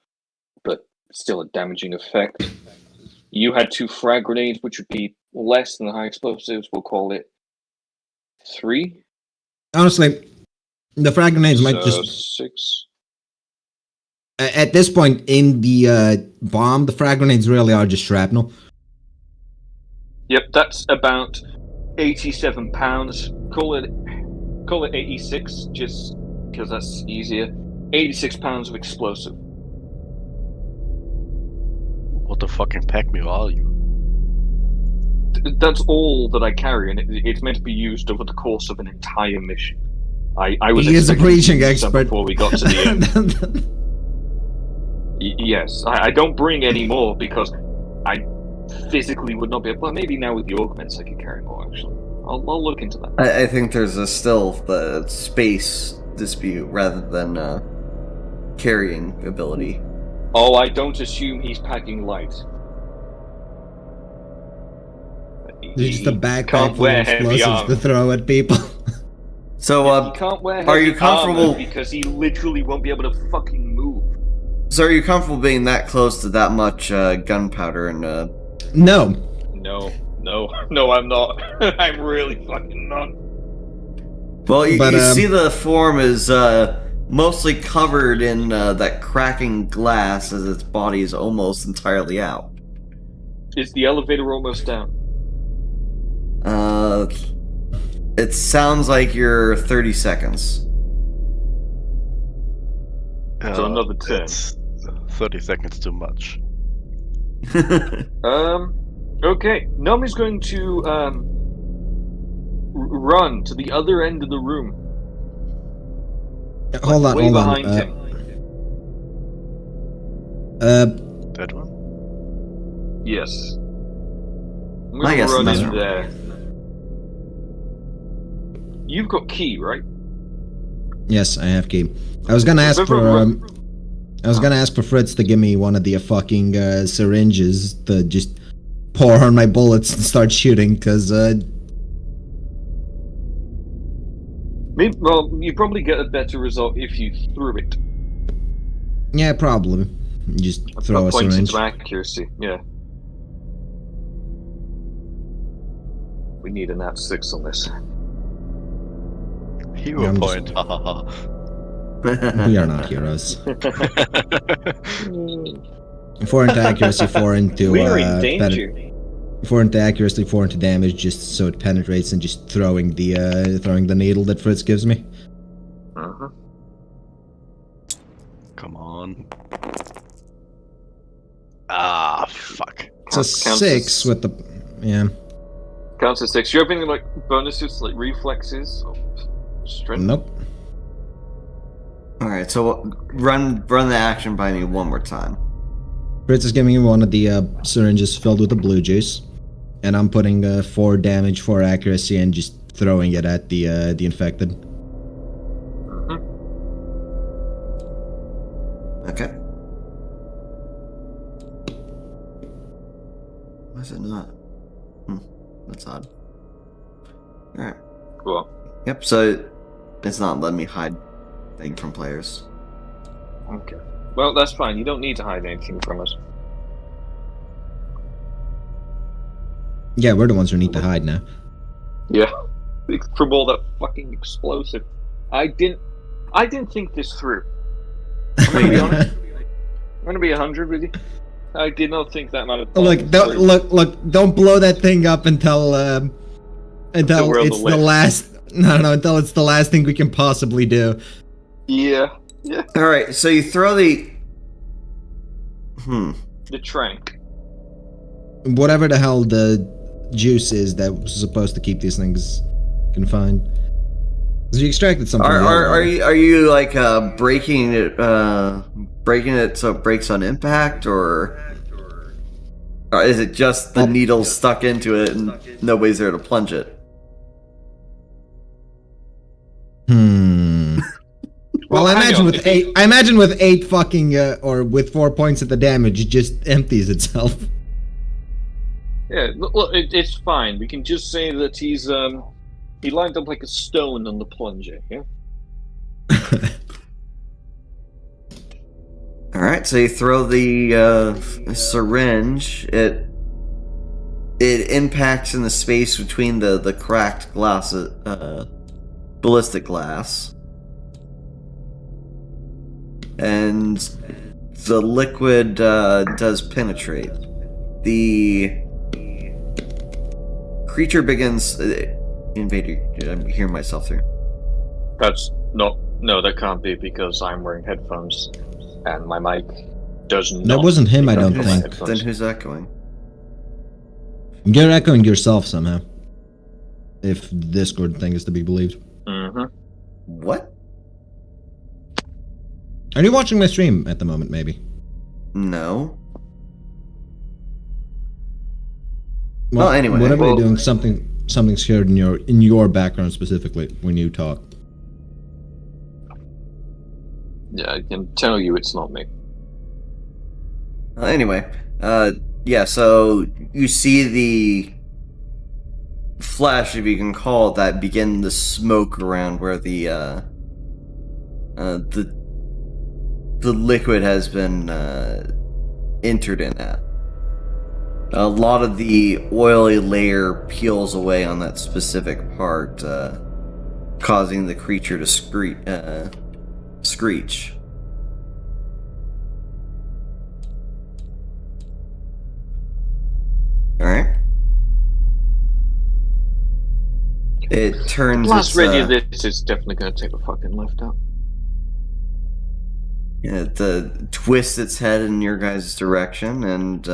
but still a damaging effect. You had 2 frag grenades, which would be less than the high explosives. We'll call it 3. Honestly, the frag grenades might So just 6. at this point in the bomb. The frag grenades really are just shrapnel. Yep, that's about 87 pounds. Call it 86, just because that's easier. 86 pounds of explosive. What the fucking pack mule are you? That's all that I carry, and it's meant to be used over the course of an entire mission. I was He is a expecting to breaching use some expert. before we got to the end. Yes, I don't bring any more because I physically would not be able. Well, maybe now with the augments I could carry more. Actually, I'll look into that. I think there's still the space dispute rather than carrying ability. Oh, I don't assume he's packing light. There's just a backpack can't full of wear heavy explosives to armor. throw at people. So, He can't wear are you heavy comfortable? armor because he literally won't be able to fucking move. So, are you comfortable being that close to that much gunpowder and? No. No, I'm not. I'm really fucking not. Well, you But, see the form is mostly covered in that cracking glass as its body is almost entirely out. Is the elevator almost down? It sounds like you're 30 seconds. So another 10. It's 30 seconds too much. Okay. Nomi's going to run to the other end of the room. Hold on, way hold behind on. him. That one? Yes. I'm I gonna guess run not. in there. You've got key, right? Yes, I have key. I was gonna ask for Fritz to give me one of the fucking syringes to just pour on my bullets and start shooting, because Well, you probably get a better result if you threw it. yeah, probably. Just throw a Points syringe. into accuracy, yeah. We need an @6 on this. Hero Yeah, I'm just- point. Ha ha ha. We are not heroes. 4 into accuracy, 4 into We're in danger. 4 into accuracy, 4 into damage, just so it penetrates, and just throwing the needle that Fritz gives me. Uh-huh. Come on. Ah, fuck. It's a Counts 6 as- with the Counts as 6. You have any like bonuses, like reflexes or strength? Nope. Alright, so run the action by me one more time. Fritz is giving me one of the syringes filled with the blue juice, and I'm putting 4 damage, 4 accuracy, and just throwing it at the infected. Mhm. Okay. Why is it not? That's odd. Alright. Cool. Yep, so it's not letting me hide thing from players. Okay. Well, that's fine. You don't need to hide anything from us. Yeah, we're the ones who need to hide now. Yeah. From all that fucking explosive. I didn't think this through. I'm gonna be honest. I'm gonna be 100 with you. I did not think that might have. Look, don't blow that thing up until we're on it's the the list. last. No, until it's the last thing we can possibly do. Yeah. Yeah. Alright, so you throw the... The trank. Whatever the hell the juice is that was supposed to keep these things confined. Because you extracted something. Are you like breaking it so it breaks on impact, or is it just the needle stuck into it and nobody's there to plunge it? Well, I hang imagine on, with 8. I imagine with 8 fucking or with 4 points of the damage, it just empties itself. Yeah. Look, it's fine. We can just say that he lined up like a stone on the plunger. Yeah. Alright, so you throw the syringe, it impacts in the space between the cracked glass, ballistic glass. And the liquid does penetrate. The creature begins. Invader, I'm hearing myself through. That's not. No, that can't be because I'm wearing headphones, and my mic does not. That wasn't him, I pick up don't from my think. headphones. Then who's echoing? You're echoing yourself somehow. If the Discord thing is to be believed. Mm-hmm. What? Are you watching my stream at the moment, maybe? No. Well, anyway. Whatever Well- you're doing, something's heard in your background specifically when you talk. Yeah, I can tell you it's not me. Anyway, yeah, so you see the flash, if you can call it that, begin to smoke around where the liquid has been entered in at. A lot of the oily layer peels away on that specific part, causing the creature to screech. Alright. It turns Blast its, radio, this is definitely going to take a fucking left out. it twists its head in your guys' direction and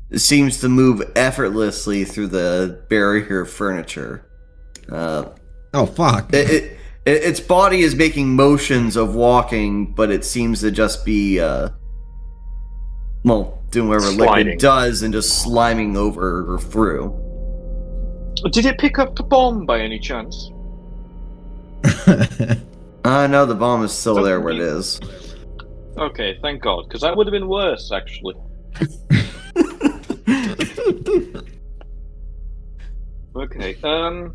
it seems to move effortlessly through the barrier furniture. Oh, fuck. Its body is making motions of walking, but it seems to just be, doing whatever liquid Sliding. does and just sliming over or through. Did it pick up the bomb by any chance? No, the bomb is still So there where it we- is. Okay, thank God, because that would have been worse, actually. Okay, how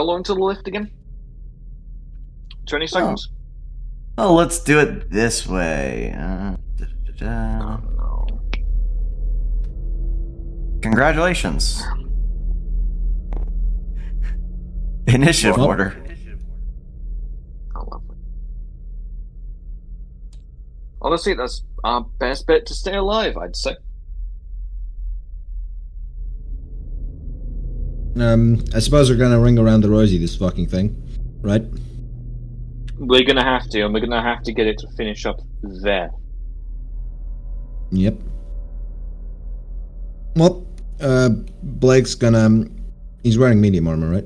long till the lift again? 20 seconds? Oh, let's do it this way. Oh, no. Congratulations. Initiative Well- order. Oh, lovely. Honestly, that's our best bet to stay alive, I'd say. I suppose we're gonna ring around the rosy this fucking thing, right? We're gonna have to, and we're gonna have to get it to finish up there. Yep. Well, Blake's gonna... He's wearing medium armor, right?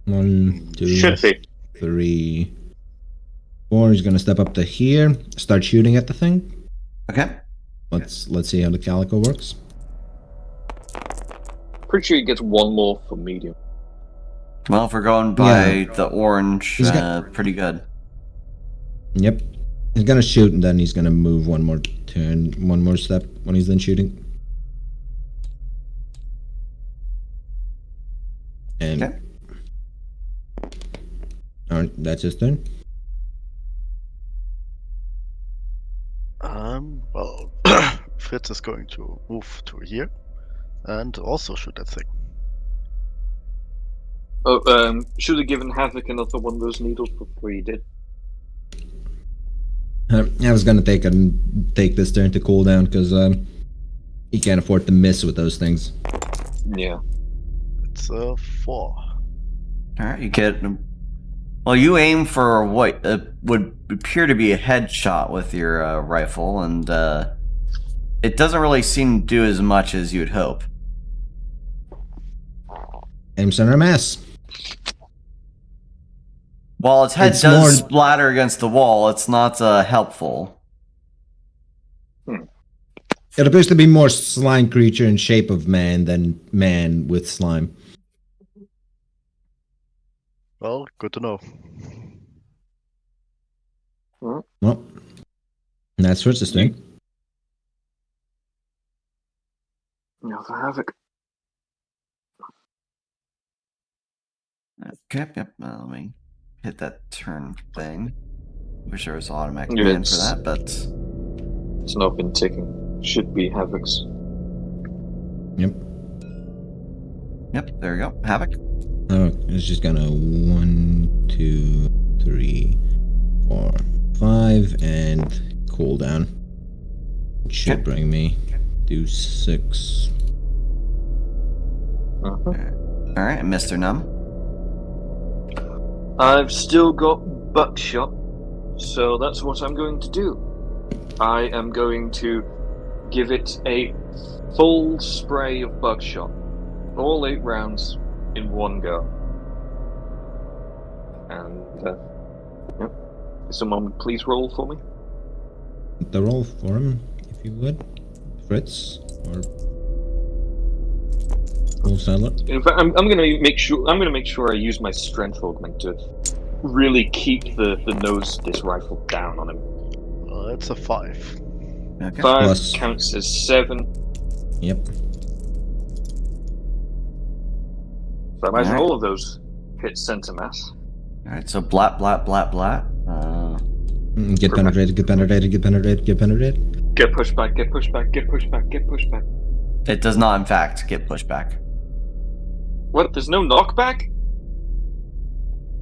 1, 2, Should be. 3, 4. He's gonna step up to here, start shooting at the thing. Okay. Let's see how the calico works. Pretty sure he gets one more for medium. Well, if we're going by Yeah. the orange, He's got- pretty good. Yep. He's gonna shoot and then he's gonna move one more turn, one more step when he's done shooting. And Okay. alright, that's his turn. Well, Fritz is going to move to here and also shoot that thing. Oh, should have given Havoc another one of those needles before he did. I was gonna take this turn to cool down because he can't afford to miss with those things. Yeah. It's a 4. Alright, you get... Well, you aim for what would appear to be a headshot with your rifle, and it doesn't really seem to do as much as you'd hope. Aim center mass. While its head It's does more- splatter against the wall, it's not helpful. It appears to be more slime creature in shape of man than man with slime. Well, good to know. Well, that's Fritz's turn. Now for Havoc. Okay, yep, let me hit that turn thing. Wish there was automatic Yeah, command for it's- that, but... It's not been ticking. Should be Havoc's. Yep. Yep, there we go. Havoc. Oh, it's just gonna 1, 2, 3, 4, 5, and cool down. Which should bring me to 6. Alright, Mr. Numb. I've still got buckshot, so that's what I'm going to do. I am going to give it a full spray of buckshot. All 8 rounds in one go. And, yep. Someone please roll for me? The roll for him, if you would. Fritz, or... Full Sadler. In fact, I'm gonna make sure I use my strength augment to really keep the nose of this rifle down on him. It's a 5. Okay. 5 Plus. counts as 7. Yep. So I imagine Alright. all of those hit center mass. Alright, so blat, blat, blat, blat. Get penetrated, get penetrated, get penetrated, get penetrated. Get pushed back, get pushed back, get pushed back, get pushed back. It does not, in fact, get pushed back. What? There's no knockback?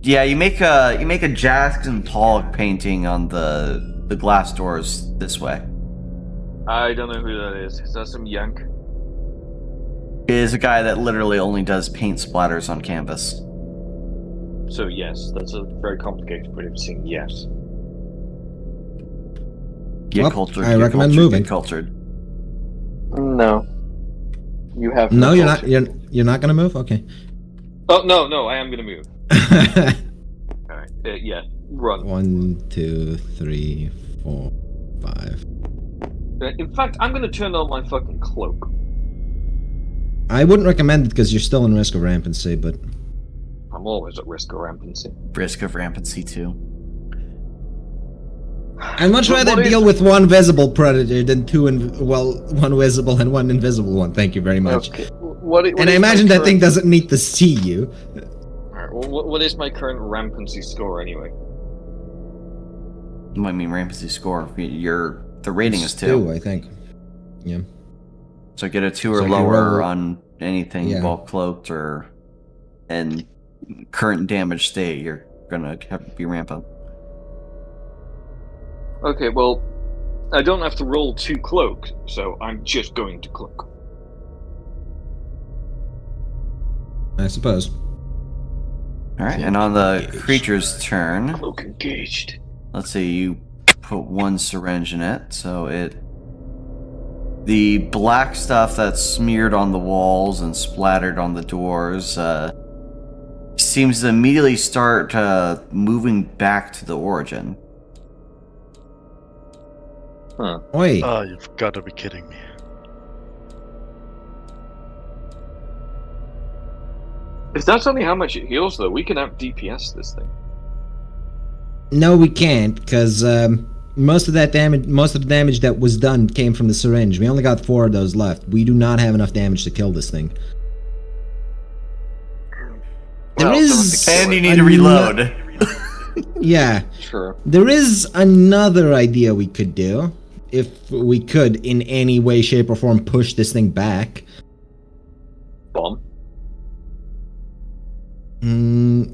Yeah, you make a Jackson Pollock painting on the glass doors this way. I don't know who that is. Is that some yank? It is a guy that literally only does paint splatters on canvas. So yes, that's a very complicated way of saying yes. Get Well, cultured. I get recommend cultured, moving. Get cultured. No. You have No, you're not. culture. You're not gonna move. Okay. Oh no, I am gonna move. Alright, yeah, run. 1, 2, 3, 4, 5. In fact, I'm gonna turn on my fucking cloak. I wouldn't recommend it because you're still in risk of rampancy, but I'm always at risk of rampancy. Risk of rampancy too. I'd much But rather what is- deal with one visible predator than one visible and one invisible one. Thank you very much. Okay. And I imagine that thing doesn't need to see you. Alright, well, what is my current rampancy score anyway? I mean, rampancy score. The rating is It's 2. I think. Yeah. So get a 2 So or if you lower roll- on anything Yeah. while cloaked or in current damage state. You're gonna have to be ramp up. Okay, well, I don't have to roll 2 cloak, so I'm just going to cloak. I suppose. All right, and on the creature's turn, Cloak engaged. let's see, you put 1 syringe in it, so the black stuff that's smeared on the walls and splattered on the doors seems to immediately start moving back to the origin. Huh. Oi. You've got to be kidding me. If that's only how much it heals, though, we can out DPS this thing. No, we can't, because most of the damage that was done came from the syringe. We only got 4 of those left. We do not have enough damage to kill this thing. There is, And you need to reload. Yeah, Sure. there is another idea we could do if we could, in any way, shape, or form, push this thing back. Bomb.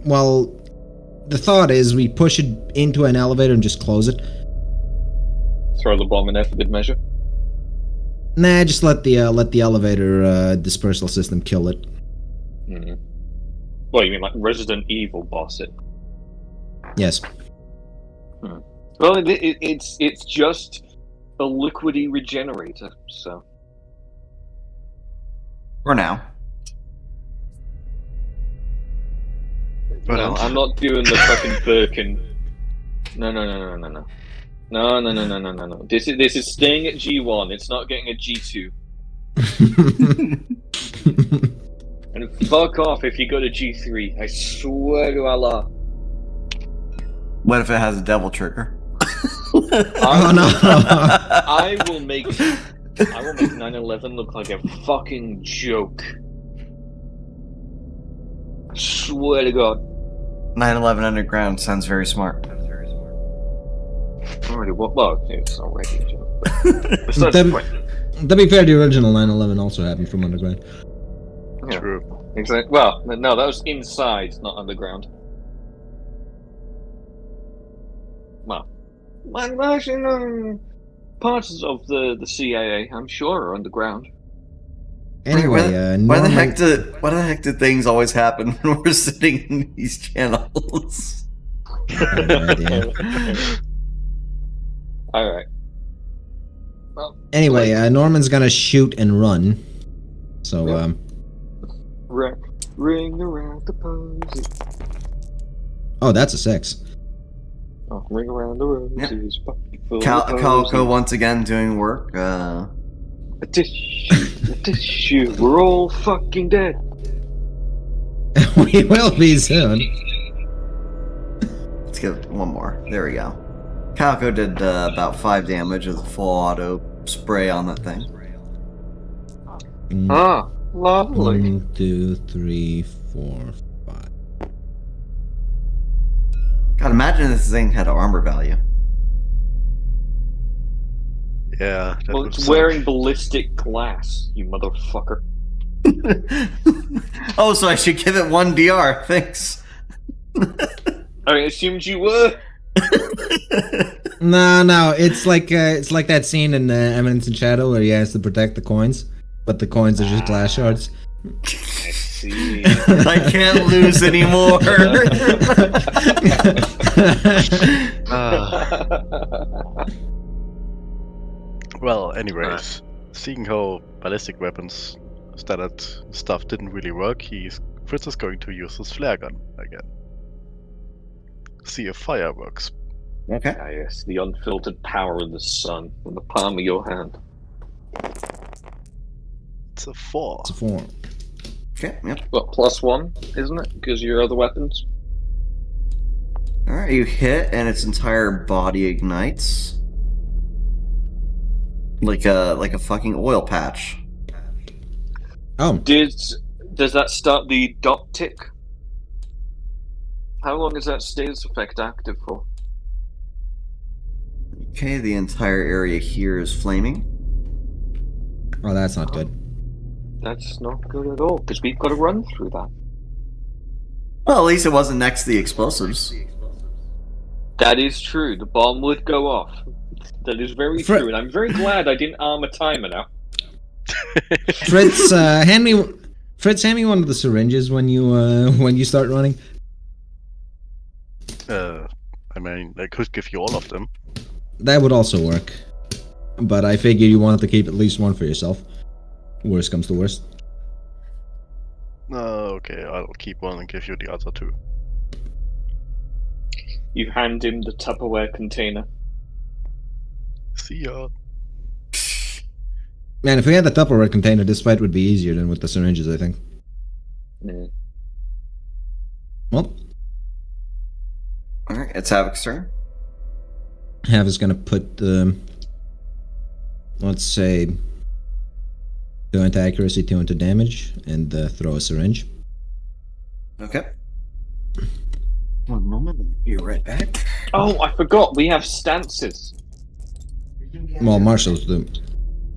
Well, the thought is we push it into an elevator and just close it. Throw the bomb in there for good measure. Nah, just let the elevator dispersal system kill it. Mm-hmm. Well, you mean like Resident Evil boss it? Yes. Well, it's just a liquidy regenerator, so. For now. No, I'm not doing the fucking Birkin. No. No. This is staying at G1. It's not getting a G2. And fuck off if you go to G3. I swear to Allah. What if it has a devil trigger? Oh no! I will make 9/11 look like a fucking joke. I swear to God. 9/11 Underground sounds very smart. Already, well, it's already a joke. But besides the point. To be fair, the original 9/11 also happened from underground. Yeah, True. exactly. Well, no, that was inside, not underground. Well, Parts of the CIA, I'm sure, are underground. Anyway, why the Norman. heck do things always happen when we're sitting in these channels? No idea. All right. Well, Anyway, like, Norman's gonna shoot and run. So, Yep. Ring around the posy. Oh, that's a 6. Oh, ring around the roses. Calico once again doing work. A tissue. We're all fucking dead. We will be soon. Let's get one more. There we go. Calico did about 5 damage with a full auto spray on that thing. Ah, lovely. 1, 2, 3, 4, 5. God, imagine this thing had armor value. Yeah. That Well, would it's suck. wearing ballistic glass, you motherfucker. Oh, so I should give it 1 DR. Thanks. I assumed you were. No, it's like that scene in Eminence and Shadow where he has to protect the coins, but the coins are just glass shards. I see. I can't lose anymore. Well, anyways, seeing how ballistic weapons standard stuff didn't really work, Fritz is going to use his flare gun again. See if fire works. Okay. Ah, yes, the unfiltered power of the sun in the palm of your hand. It's a 4. It's a 4. Okay, yep. Well, +1, isn't it? Because of your other weapons. Alright, you hit and its entire body ignites. Like a fucking oil patch. Oh, Does that start the dot tick? How long is that status effect active for? Okay, the entire area here is flaming. oh, that's not good. That's not good at all, because we've got to run through that. Well, at least it wasn't next to the explosives. That is true. The bomb would go off. That is very true, and I'm very glad I didn't arm a timer now. Fritz, hand me one of the syringes when you start running. I mean, I could give you all of them. That would also work, but I figured you wanted to keep at least one for yourself. Worst comes to worst. Okay, I'll keep one and give you the other 2. You hand him the Tupperware container. See ya. Man, if we had the Tupperware container, this fight would be easier than with the syringes, I think. Mm. Well, Alright, it's Havoc's turn. Hav is gonna put let's say 2 into accuracy, 2 into damage, and throw a syringe. Okay. One moment, I'll be right back. Oh, I forgot. We have stances. Well, Marshall's do.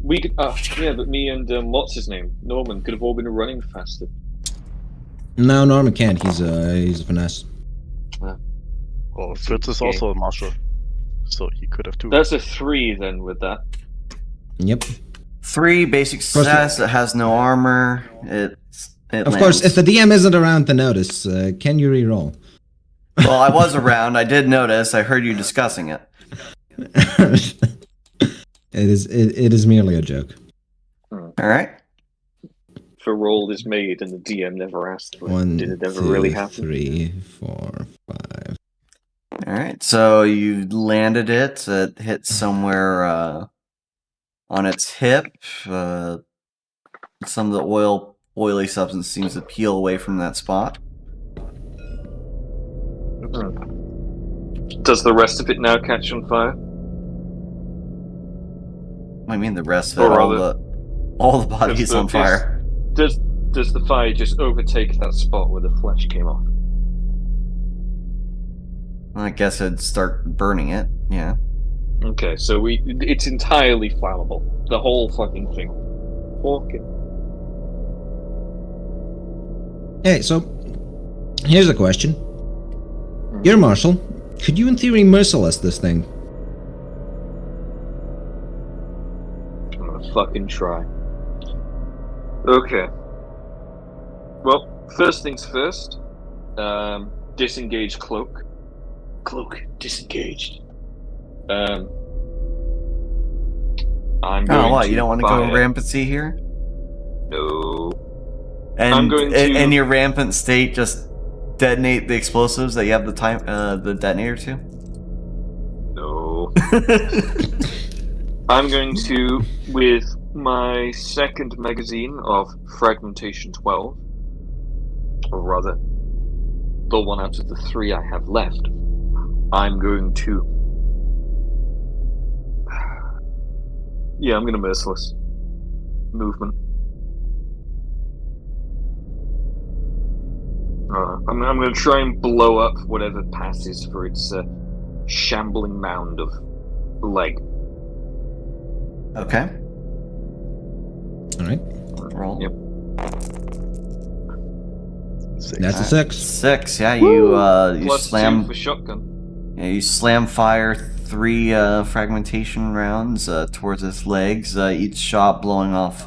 We could, yeah, but me and what's his name, Norman, could have all been running faster. No, Norman can't. He's a finesse. Well, Fritz is also a marshal, so he could have 2. That's a 3 then with that. Yep. 3 basic success. It has no armor. It Of course, if the DM isn't around to notice, can you re-roll? Well, I was around. I did notice. I heard you discussing it. It is merely a joke. All right. If a roll is made and the DM never asked for it, 1, did it ever 2, really happen? 3, 4, 5. All right. So you landed it. It hit somewhere on its hip. Some of the oily substance seems to peel away from that spot. Does the rest of it now catch on fire? I mean, the rest of it, Or all the body's on fire. Does the fire just overtake that spot where the flesh came off? I guess it'd start burning it. Yeah. Okay, so it's entirely flammable. The whole fucking thing. Okay. Hey, so here's a question. You're Marshall. Could you, in theory, merciless this thing? fucking try. Okay. Well, first things first. Disengage cloak. Cloak disengaged. I'm going what? to You don't want to fire. go rampancy here? No. And I'm going to- in your rampant state, just detonate the explosives that you have the detonator to? No. I'm going to, with my second magazine of Fragmentation 12, or rather, the one out of the 3 I have left, I'm going to... Yeah, I'm going to Merciless. Movement. I'm going to try and blow up whatever passes for its shambling mound of leg. Okay. Alright. Roll. Yep. 6. That's a 6. 6, yeah, Woo! you Plus slam... 2 for shotgun. Yeah, you slam fire 3 fragmentation rounds towards its legs, each shot blowing off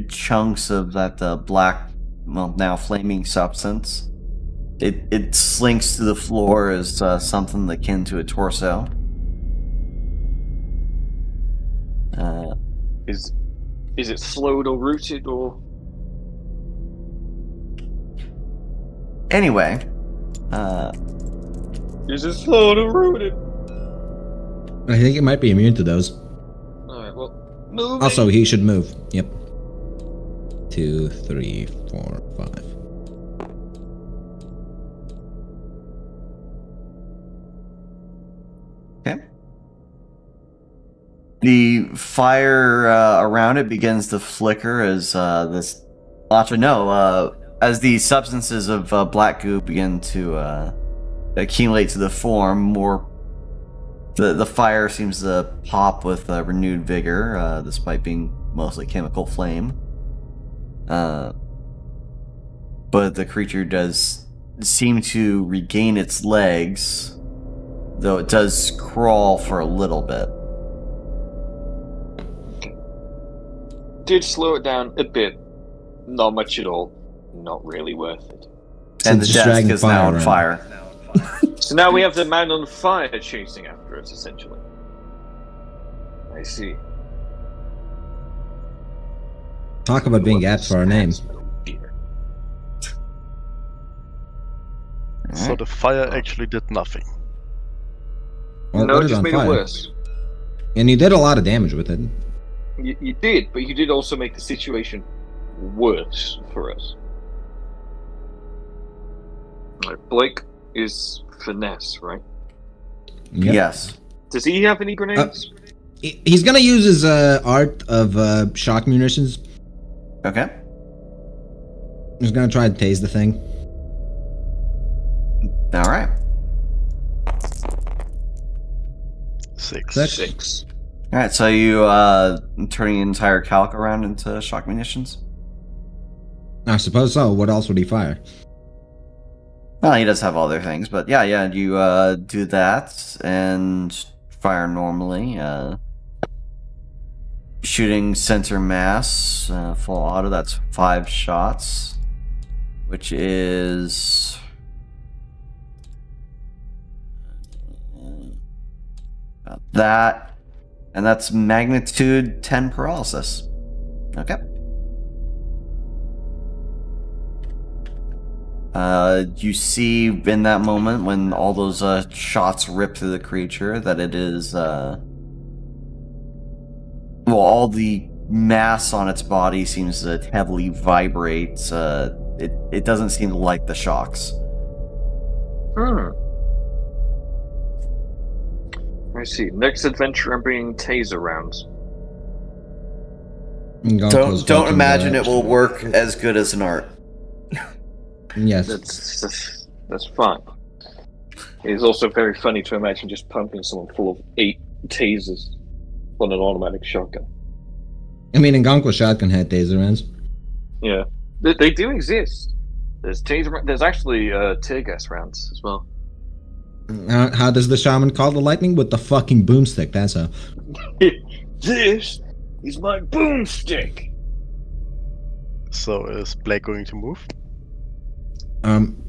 chunks of that black, well, now flaming substance. It slinks to the floor as something akin to a torso. Is it slowed or rooted or? Anyway, Is it slowed or rooted? I think it might be immune to those. Alright, well, move. Also, he should move. Yep. 2, 3, 4, 5. okay. The fire around it begins to flicker as this... Well, actually, no. As the substances of black goo begin to accumulate to the form, more... The fire seems to pop with renewed vigor, despite being mostly chemical flame. But the creature does seem to regain its legs, though it does crawl for a little bit. Did slow it down a bit. Not much at all. Not really worth it. And the just desk dragging is now fire on around. fire. So now we have the man on fire chasing after us, essentially. I see. Talk about being apt for our name. So the fire actually did nothing. Well, No, lit it just on made it fire. worse. And you did a lot of damage with it. You did, but you did also make the situation worse for us. Right, Blake is finesse, right? Yep. Yes. Does he have any grenades? He's gonna use his art of shock munitions. Okay. He's gonna try to tase the thing. All right. 6. 6. All right. So you turning the entire calc around into shock munitions? I suppose so. What else would he fire? Well, he does have other things, but yeah. You do that and fire normally. Shooting center mass, full auto. That's 5 shots, which is about that, and that's magnitude 10 paralysis. Okay. You see in that moment when all those shots rip through the creature that it is, all the mass on its body seems to heavily vibrate. It doesn't seem to like the shocks. I see. Next adventure, I'm bringing taser rounds. Don't imagine it will work as good as an art. Yes. That's fine. It's also very funny to imagine just pumping someone full of 8 tasers on an automatic shotgun. I mean, Nganqua's shotgun had taser rounds. Yeah, they do exist. There's taser. There's actually tear gas rounds as well. How does the shaman call the lightning? With the fucking boomstick, that's how. This He's my boomstick! So is Blake going to move?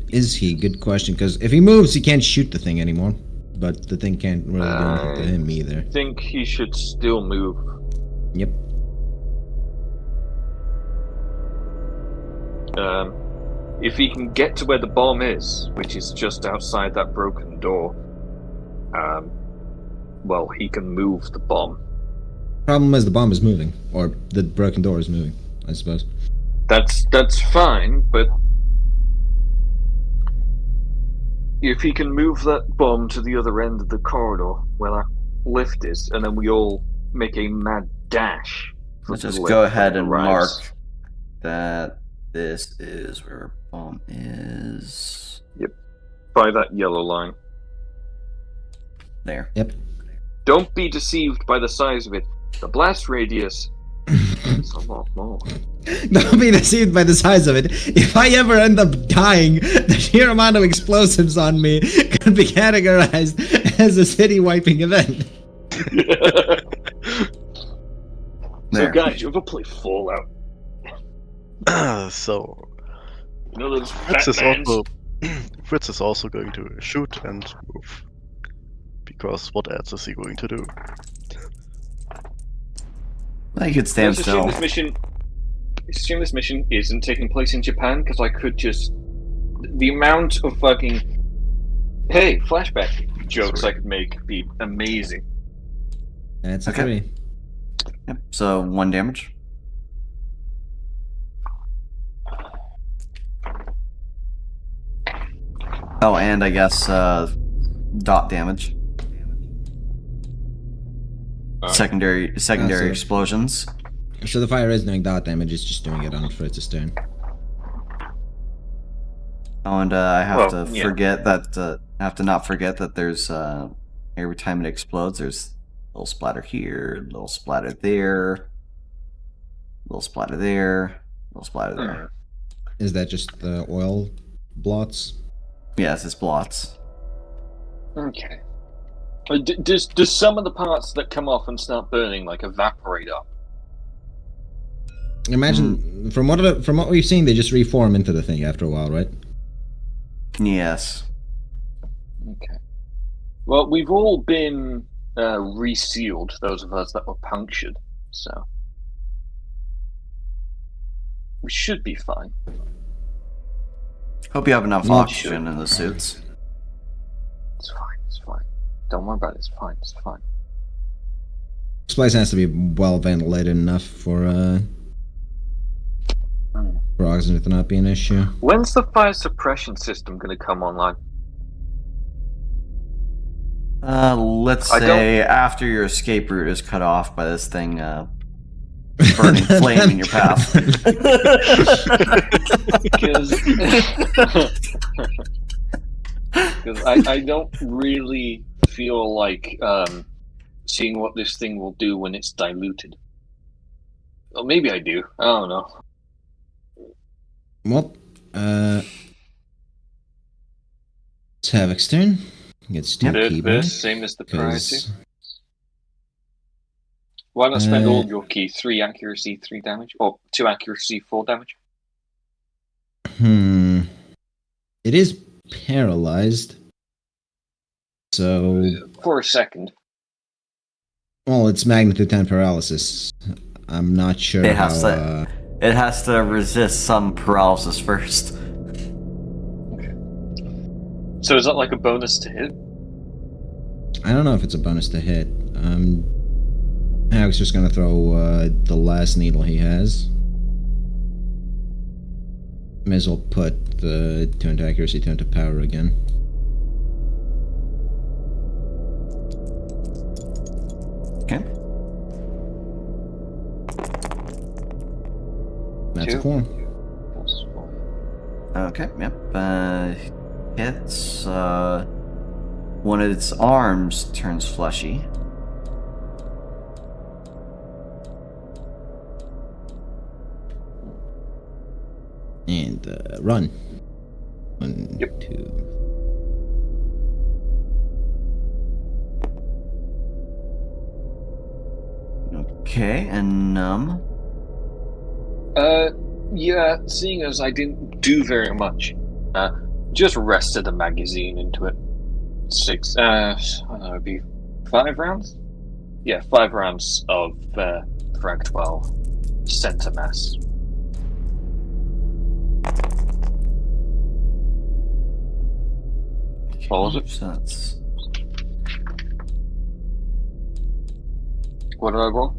Is he? Good question, because if he moves, he can't shoot the thing anymore. But the thing can't really do anything to him either. I think he should still move. Yep. If he can get to where the bomb is, which is just outside that broken door, well, he can move the bomb. Problem is the bomb is moving, or the broken door is moving, I suppose. That's fine, but if he can move that bomb to the other end of the corridor where that lift is, and then we all make a mad dash. Let's just go ahead and mark that this is where our bomb is. Yep. By that yellow line. There. Yep. Don't be deceived by the size of it. The blast radius is a lot more. Don't be deceived by the size of it. If I ever end up dying, the sheer amount of explosives on me could be categorized as a city-wiping event. So guys, you ever play Fallout? So You know those Fritz is Batmans? also Fritz is also going to shoot and move. Because what else is he going to do? I could stand Let's still. assume this mission isn't taking place in Japan, because I could just... The amount of fucking... Hey, flashback jokes I could make be amazing. That's Okay. okay. Yep. So 1 damage. Oh, and I guess dot damage. Secondary so- explosions. So the fire is doing dot damage, it's just doing it on Fritz's turn. Oh, and I have Well, to yeah. forget that. I have to not forget that there's every time it explodes, there's a little splatter here, a little splatter there, a little splatter there, a little splatter there. Is that just the oil blots? Yes, it's blots. Okay. Does some of the parts that come off and start burning like evaporate up? Imagine, from what we've seen, they just reform into the thing after a while, right? Yes. Okay. Well, we've all been resealed, those of us that were punctured, so we should be fine. Hope you have enough Yeah, oxygen in the suits. It's fine. It's fine. Don't worry about it. It's fine. It's fine. This place has to be well ventilated enough for oxygen to not be an issue. When's the fire suppression system going to come online? Let's I say after your escape route is cut off by this thing burning flame in your path. Because I don't really feel like seeing what this thing will do when it's diluted. Well, maybe I do. I don't know. Well, it's Havoc's turn. Gets 2 key back. Same as the prior two. 'Cause Why not spend all of your key? 3 accuracy, 3 damage? Or 2 accuracy, 4 damage? it is paralyzed. So, For a second. well, it's magnitude 10 paralysis. I'm not sure It has how. It has to resist some paralysis first. So is that like a bonus to hit? I don't know if it's a bonus to hit. Havoc's just gonna throw the last needle he has. May as well put the 2 into accuracy, 2 into power again. Okay. That's 2. a 4. Plus 4. Okay, yep. Hits. One of its arms turns fleshy. And run. 1, Yep. 2. Okay, and Yeah, seeing as I didn't do very much, just rested a magazine into it. I don't know, it'd be 5 rounds? Yeah, 5 rounds of Frag 12 center mass. What was it? So that's What did I roll?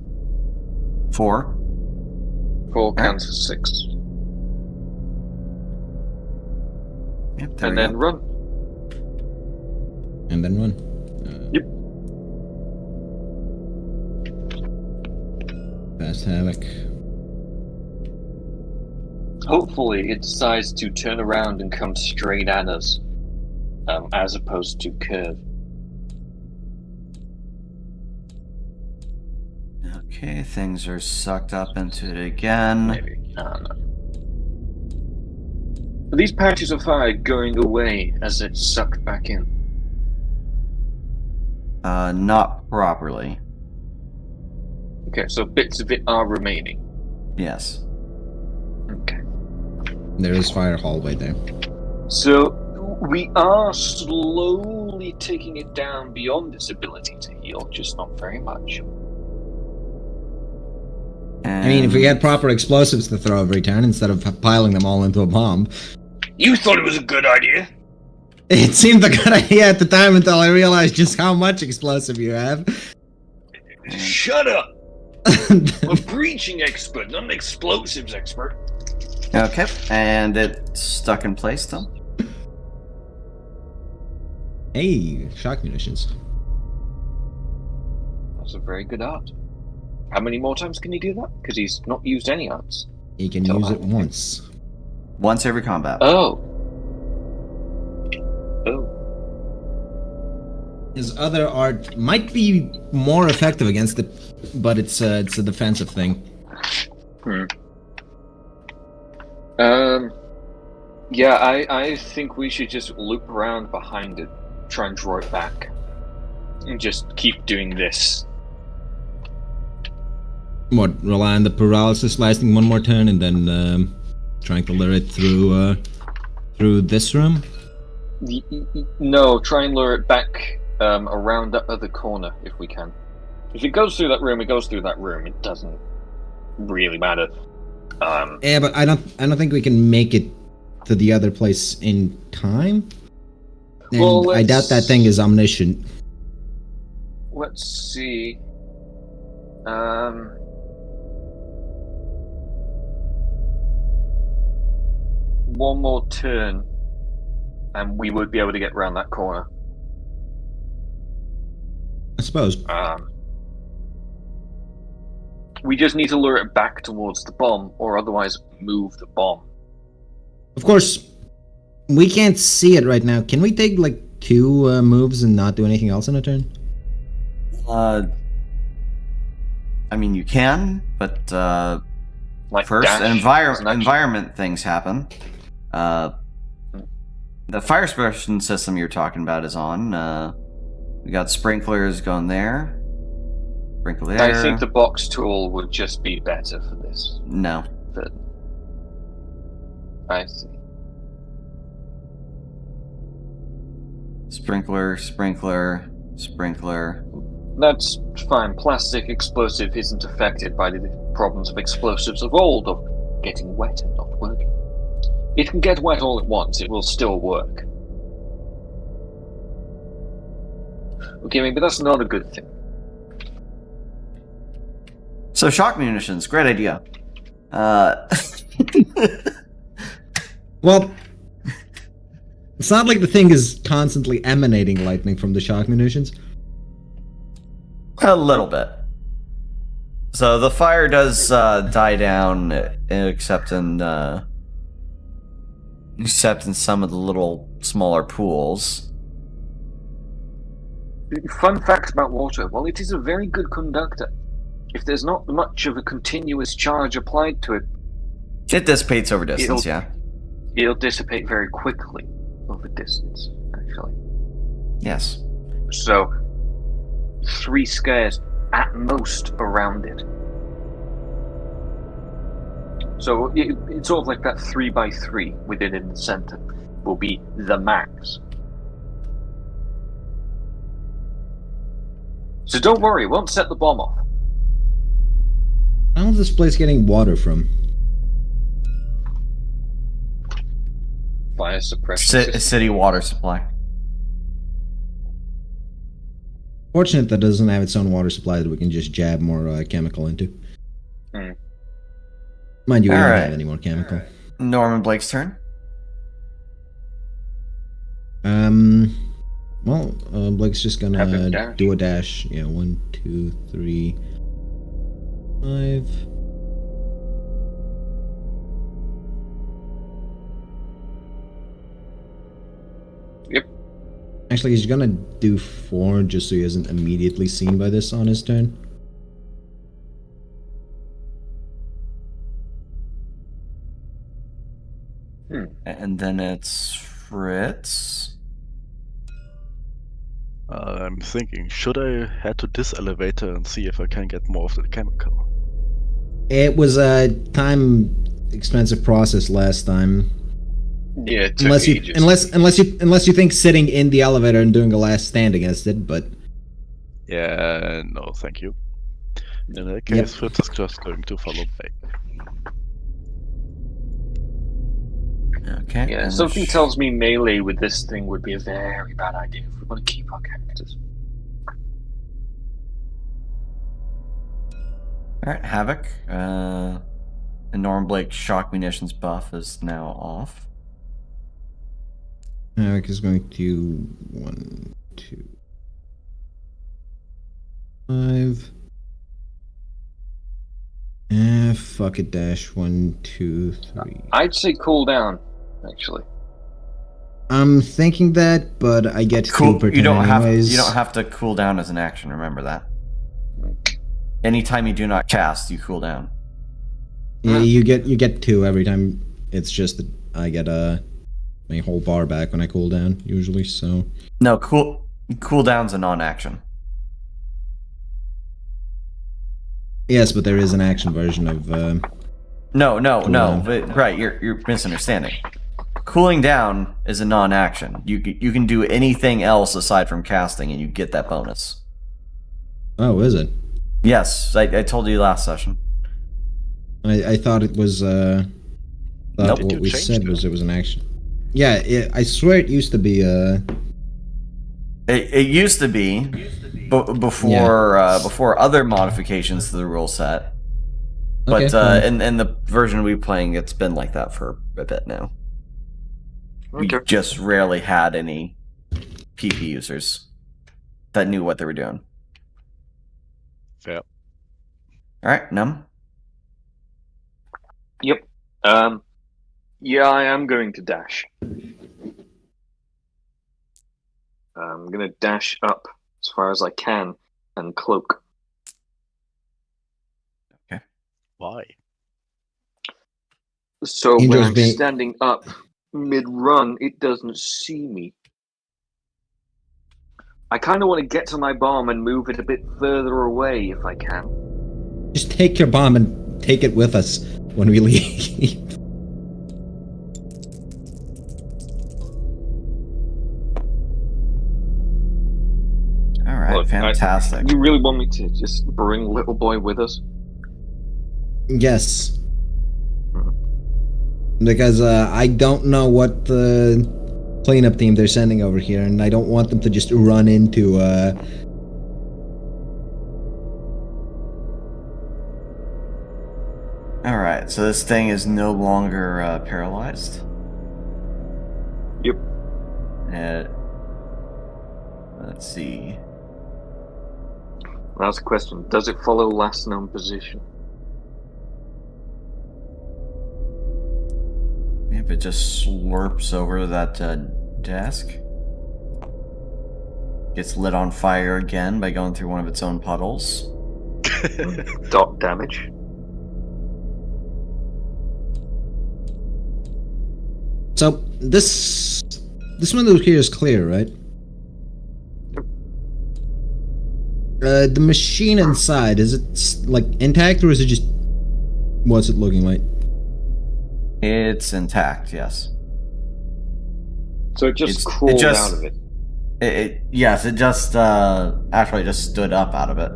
4. 4 counts as 6. Yep, there And we then go. run. And then run. Yep. Fast Havoc. Hopefully it decides to turn around and come straight at us, as opposed to curve. Okay, things are sucked up into it again. Maybe. I don't know. Are these patches of fire going away as it's sucked back in? Not properly. Okay, so bits of it are remaining. Yes. Okay. There is fire hallway there. So we are slowly taking it down beyond its ability to heal, just not very much. I mean, if we had proper explosives to throw every turn instead of piling them all into a bomb. You thought it was a good idea? It seemed a good idea at the time until I realized just how much explosive you have. Shut up! I'm a breaching expert, not an explosives expert. Okay, and it's stuck in place still. Hey, shock munitions. That's a very good art. How many more times can he do that? Because he's not used any arts. You can Tell use me. it once. Once every combat. Oh. Oh. His other art might be more effective against it, but it's a defensive thing. Yeah, I think we should just loop around behind it, try and draw it back, and just keep doing this. What, rely on the paralysis lasting one more turn and then trying to lure it through this room? No, try and lure it back around that other corner if we can. If it goes through that room, it goes through that room. It doesn't really matter. Yeah, but I don't think we can make it to the other place in time. And Well, I doubt that thing is omniscient. Let's see. One more turn, and we would be able to get around that corner. I suppose. We just need to lure it back towards the bomb, or otherwise move the bomb. Of course, we can't see it right now. Can we take like 2 moves and not do anything else in a turn? I mean, you can, but Like first, dash, isn't that- environment things happen. The fire suppression system you're talking about is on. We got sprinklers going there. Sprinkle there. I think the box tool would just be better for this. No. But I see. Sprinkler, sprinkler, sprinkler. That's fine. Plastic explosive isn't affected by the problems of explosives of old, of getting wet and not working. It can get wet all at once, it will still work. Okay, maybe that's not a good thing. So shock munitions, great idea. Well, it's not like the thing is constantly emanating lightning from the shock munitions. A little bit. So the fire does die down, except in some of the little smaller pools. Fun fact about water, while it is a very good conductor, if there's not much of a continuous charge applied to it, It dissipates over distance, yeah. it'll dissipate very quickly over distance, actually. Yes. So, 3 squares at most around it. So it's sort of like that 3x3 within in the center will be the max. So don't worry, it won't set the bomb off. How's this place getting water from? Fire suppression system. City water supply. Fortunate that doesn't have its own water supply that we can just jab more chemical into. Mind you, we don't have any more chemical. Norman Blake's turn. Well, Blake's just Have him gonna dash. do a dash. Yeah, 1, 2, 3, 5. Yep. Actually, he's gonna do 4 just so he isn't immediately seen by this on his turn. And then it's Fritz. I'm thinking, should I head to this elevator and see if I can get more of the chemical? It was a time-expensive process last time. Yeah, it took Unless you, ages. unless you think sitting in the elevator and doing a last stand against it, but Yeah, no, thank you. In that case, Fritz is just going to follow back. Okay. Yeah, and something tells me melee with this thing would be a very bad idea if we want to keep our characters. Alright, Havoc. And Norman Blake's shock munitions buff is now off. Eric is going to 1, 2, 5. Fuck it, dash 1, 2, 3. I'd say cool down, actually. I'm thinking that, but I get Cool. 2 per turn You don't anyways. have to cool down as an action. Remember that. Anytime you do not cast, you cool down. Yeah, you get 2 every time. It's just that I get my whole bar back when I cool down usually. So No, cool down's a non-action. yes, but there is an action version of. No. down. But, right, you're misunderstanding. Cooling down is a non-action. You can do anything else aside from casting, and you get that bonus. Oh, is it? Yes, I told you last session. I thought it was. Nope. What Did you we change said that? was it was an action. Yeah, I swear it used to be. It used to be before other modifications to the rule set. But Okay, in the version we're playing, it's been like that for a bit now. We Okay. just rarely had any PP users that knew what they were doing. Fair. Alright, Num? Yep. Yeah, I am going to dash. I'm going to dash up as far as I can and cloak. Why? So He when just I'm being- standing up mid-run, it doesn't see me. I kind of want to get to my bomb and move it a bit further away if I can. just take your bomb and take it with us when we leave. Alright, Look, fantastic. You really want me to just bring little boy with us? Yes. Because I don't know what the cleanup team they're sending over here, and I don't want them to just run into. Alright, so this thing is no longer paralyzed. Yep. Let's see. That's the question. Does it follow last known position? If it just slurps over that desk. Gets lit on fire again by going through one of its own puddles. Dot damage. So this window here is clear, right? The machine inside, is it like intact or is it just what's it looking like? It's intact, yes. So it just crawled out of it. Yes, it just actually just stood up out of it.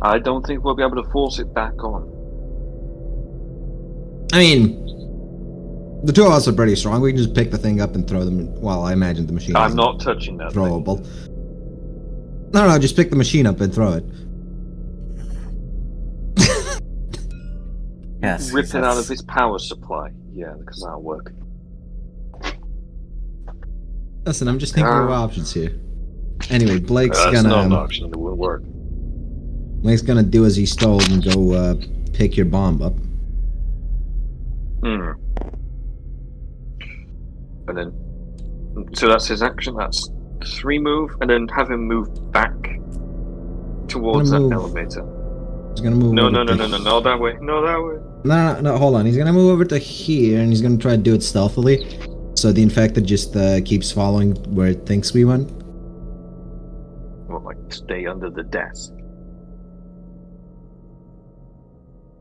I don't think we'll be able to force it back on. I mean, the two of us are pretty strong. We can just pick the thing up and throw them. Well, I imagine the machine. I'm not touching that throwable. No, just pick the machine up and throw it. Yes. Rip it out of its power supply. Yeah, because that'll work. Listen, I'm just thinking of options here. Anyway, Blake's That's gonna. not an option that will work. Blake's gonna do as he's told and go pick your bomb up. And then, so that's his action. That's 3 move, and then have him move back towards that elevator. He's gonna move. No, not that way. No, that way. No, hold on. He's gonna move over to here, and he's gonna try to do it stealthily. So the infected just keeps following where it thinks we went. Well, like stay under the desk.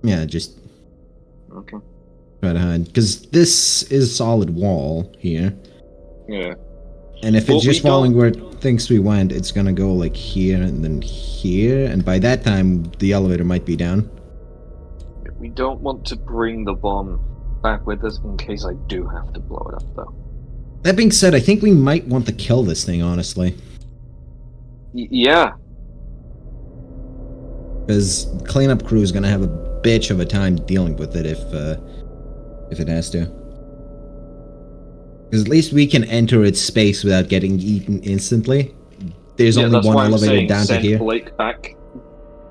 Yeah, just Okay. try to hide. Because this is solid wall here. Yeah. And if it's just following where it thinks we went, it's gonna go like here and then here. And by that time, the elevator might be down. We don't want to bring the bomb back with us in case I do have to blow it up, though. That being said, I think we might want to kill this thing, honestly. Yeah. Because cleanup crew is gonna have a bitch of a time dealing with it if it has to. Because at least we can enter its space without getting eaten instantly. There's only one elevator down to here.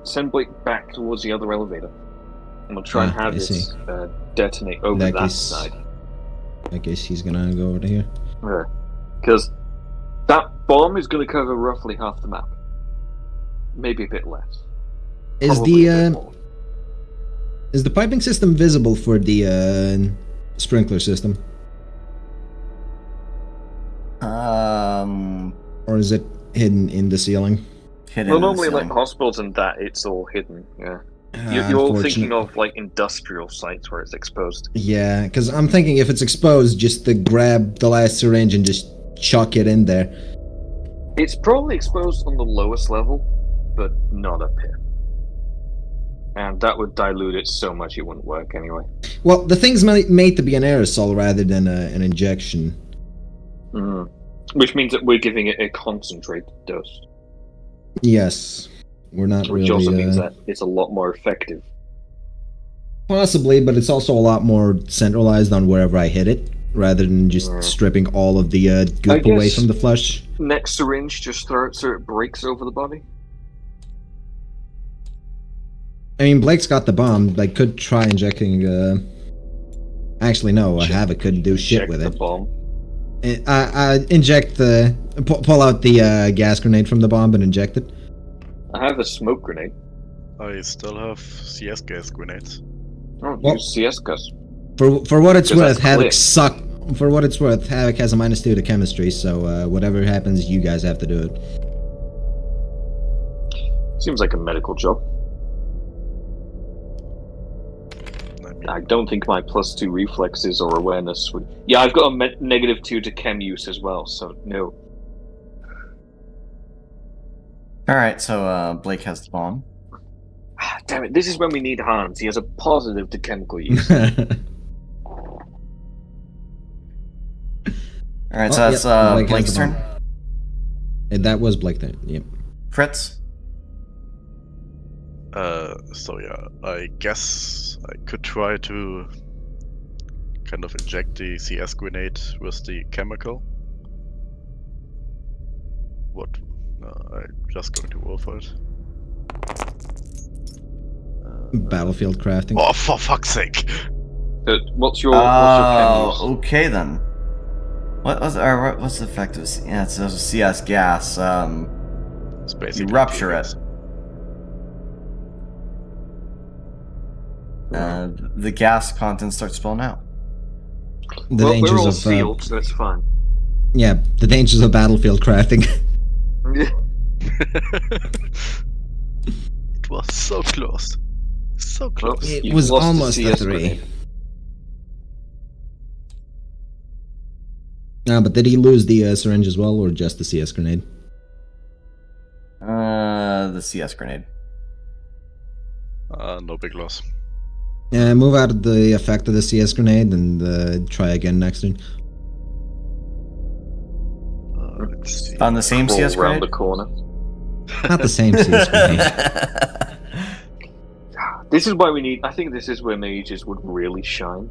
Send Blake back towards the other elevator. And we'll try and have it detonate over that side. I guess he's gonna go over to here. Yeah. Because that bomb is gonna cover roughly half the map. Maybe a bit less. Is the piping system visible for the sprinkler system? Or is it hidden in the ceiling? Well, normally like hospitals and that, it's all hidden, yeah. You're all thinking of like industrial sites where it's exposed. Yeah, because I'm thinking if it's exposed, just to grab the last syringe and just chuck it in there. It's probably exposed on the lowest level, but not up here. And that would dilute it so much it wouldn't work anyway. Well, the thing's made to be an aerosol rather than an injection. Which means that we're giving it a concentrated dose. Yes. We're not Which really, also means that it's a lot more effective. Possibly, but it's also a lot more centralized on wherever I hit it, rather than just stripping all of the goop away from the flesh. Next syringe, just throw it so it breaks over the body. I mean, Blake's got the bomb. I could try injecting. Actually, no. Havoc couldn't do shit with it. Bomb. Inject the. Pull out the gas grenade from the bomb and inject it. I have a smoke grenade. I still have CS gas grenades. Oh, use CS gas. For what it's worth, Havoc suck. For what it's worth, Havoc has a -2 to chemistry, so whatever happens, you guys have to do it. Seems like a medical job. I don't think my +2 reflexes or awareness would... Yeah, I've got a -2 to chem use as well, so no. Alright, so Blake has the bomb. Damn it, this is when we need Hans. He has a positive to chemical use. Alright, so that's Blake's turn. That was Blake then, yep. Fritz? So yeah, I guess I could try to kind of inject the CS grenade with the chemical. What? No, I'm just going to roll for it. Battlefield crafting. Oh, for fuck's sake! What's your chem use? Okay then. What's the effect of... Yeah, it's a CS gas. It's basically you rupture it. The gas content starts spilling out. We're all sealed, so it's fine. Yeah, the dangers of battlefield crafting. It was so close. So Well, close. It you've was lost almost a CS 3. grenade. But did he lose the syringe as well, or just the CS grenade? The CS grenade. No big loss. Move out of the effect of the CS grenade and try again next turn. Let's see. On the same Crawl CS around grenade? the corner. Not the same CS grenade. This is why we need. I think this is where mages would really shine.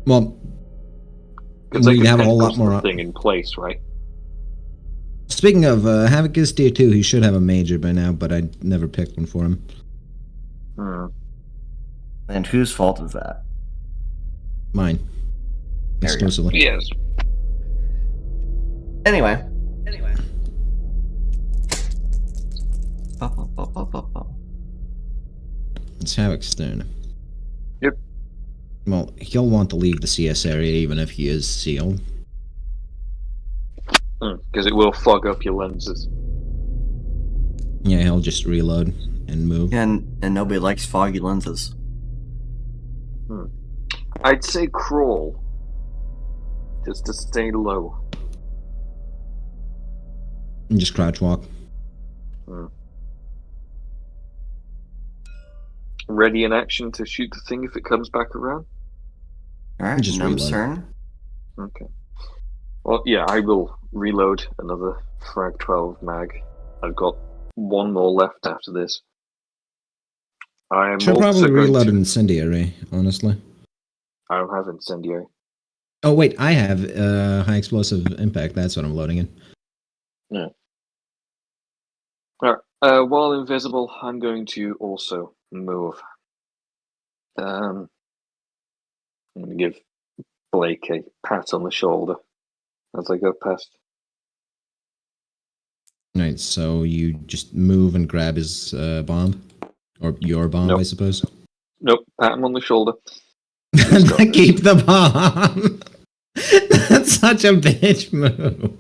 Well, Because they we'd can have a whole push lot more. the thing in place, right? Speaking of, Havoc is tier 2. He should have a major by now, but I never picked one for him. Hmm. And whose fault is that? Mine. There you go. Exclusively. Yes. Anyway. Pop. It's Havoc's turn. Yep. Well, he'll want to leave the CS area even if he is sealed. Because it will fog up your lenses. Yeah, he'll just reload and move. And nobody likes foggy lenses. I'd say crawl. Just to stay low. And just crouch walk. Ready in action to shoot the thing if it comes back around? Alright, Just Num's reload. turn. Okay. Well, yeah, I will reload another Frag 12 mag. I've got one more left after this. I am Should also probably going reload to... an incendiary, honestly. I don't have incendiary. Oh wait, I have high explosive impact. That's what I'm loading in. Alright, while invisible, I'm going to also move. I'm going to give Blake a pat on the shoulder as I go past. Right, so you just move and grab his bomb, or your bomb, Nope. I suppose. Nope, pat him on the shoulder. Keep the bomb. That's such a bitch move.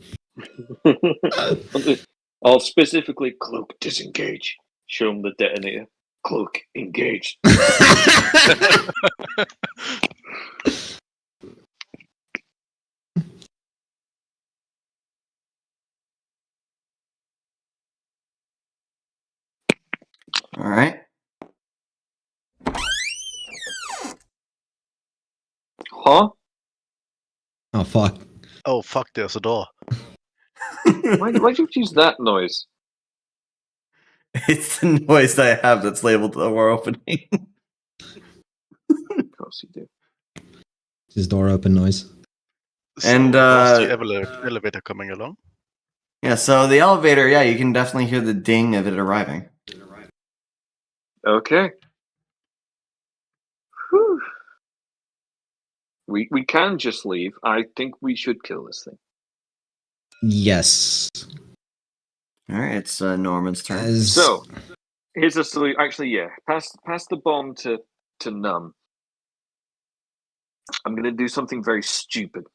I'll specifically cloak disengage. Show him the detonator. Cloak engaged. Alright. Huh? Oh fuck. Oh fuck, there's a door. Why'd you use that noise? It's the noise that I have that's labeled the door opening. Of course you do. His door open noise. And, how's the elevator coming along? Yeah, so the elevator, yeah, you can definitely hear the ding of it arriving. Okay. Whew. We can just leave. I think we should kill this thing. Yes. Alright, it's Norman's turn. As... So, here's a solution. Actually, yeah. Pass the bomb to Num. I'm going to do something very stupid.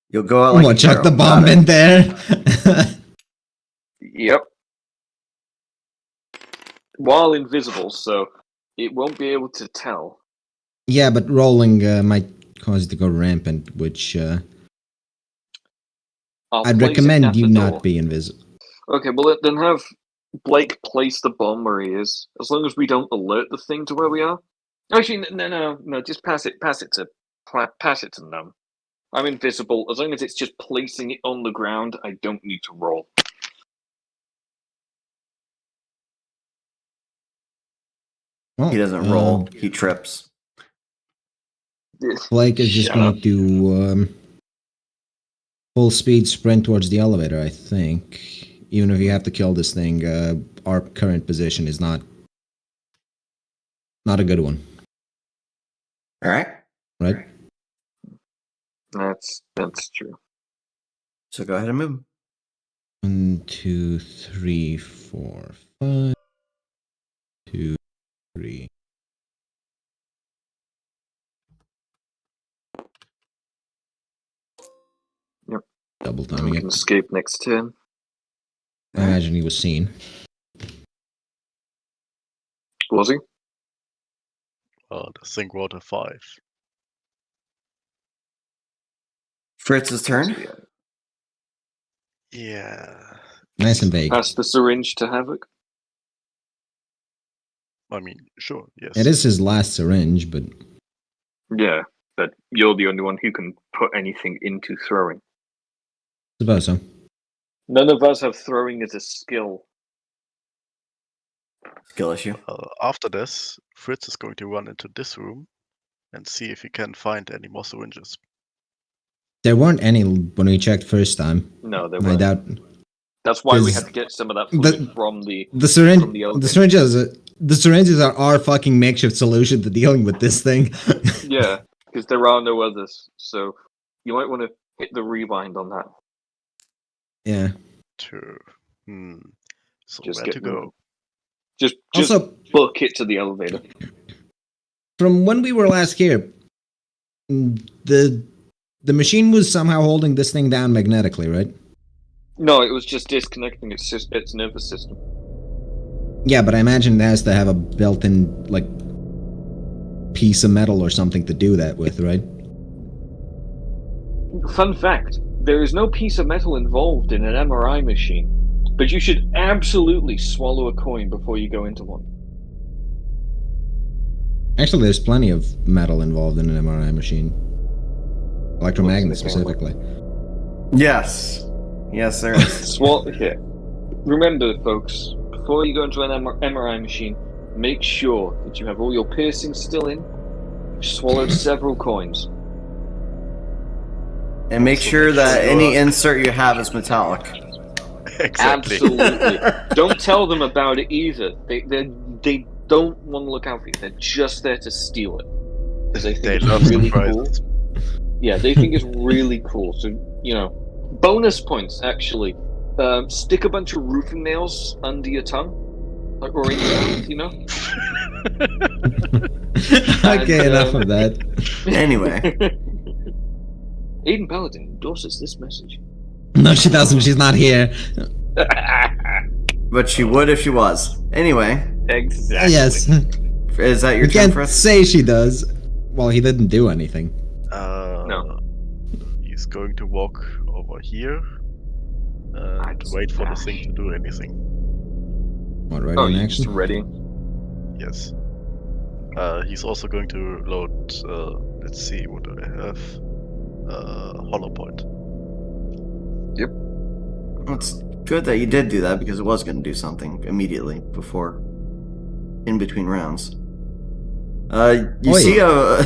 You'll go out like what, a chuck hero. the bomb Got it. in there? Yep. While invisible, so it won't be able to tell. Yeah, but rolling might cause you to go rampant, which I'll I'd place it recommend at you the not door. be invisible. Okay, well then have Blake place the bomb where he is. As long as we don't alert the thing to where we are. Actually, no. Just pass it to Num. I'm invisible. As long as it's just placing it on the ground, I don't need to roll. Well, He doesn't roll, he trips. Blake is just Shut going up. to do full speed sprint towards the elevator, I think. Even if you have to kill this thing, our current position is not a good one. Alright, Right? That's true. so go ahead and move. 1, 2, 3, 4, 5. 2, 3. Yep. Double We timing can it. escape next turn. I imagine he was seen. Was he? The thing wrote a 5. Fritz's turn. So, yeah. Yeah. Nice and vague. Pass the syringe to Havoc. I mean, sure, yes. It is his last syringe, but Yeah, but you're the only one who can put anything into throwing. suppose so. None of us have throwing as a skill. Skill issue. After this, Fritz is going to run into this room and see if he can find any more syringes. There weren't any when we checked first time. No, there I weren't. doubt. That's why we Because had to get some of that fluid from the The syringe, from the elevator. the syringes are our fucking makeshift solution to dealing with this thing. Yeah, because there are no others. So you might want to hit the rewind on that. Yeah. So Just where get to go? Just Also, book it to the elevator. from when we were last here, the machine was somehow holding this thing down magnetically, right? No, it was just disconnecting its nervous system. Yeah, but I imagine it has to have a built-in like piece of metal or something to do that with, right? Fun fact, there is no piece of metal involved in an MRI machine, but you should absolutely swallow a coin before you go into one. Actually, there's plenty of metal involved in an MRI machine. Electromagnet specifically. Yes. Yes, there is. Here. Remember, folks, before you go into an MRI machine, make sure that you have all your piercings still in. You've swallowed several coins. And make sure that any insert you have is metallic. Exactly. Absolutely. Don't tell them about it either. They don't want to look out for you. They're just there to steal it. Because they think They it's love really cool. surprises. Yeah, they think it's really cool. So, bonus points, actually. Stick a bunch of roofing nails under your tongue. Or in your mouth, Okay, And, enough of that. Anyway. Aiden Paladin endorses this message. No, she doesn't. She's not here. But she would if she was. Anyway. Exactly. Yes. Is that your You turn, can't Fritz? say she does. Well, he didn't do anything. No. He's going to walk over here and wait for the thing to do anything. What, right Oh, in you're action? just ready. Yes. He's also going to load, let's see, what do I have? Hollow point. Well, it's good that you did do that because it was going to do something immediately before, in between rounds. You see a...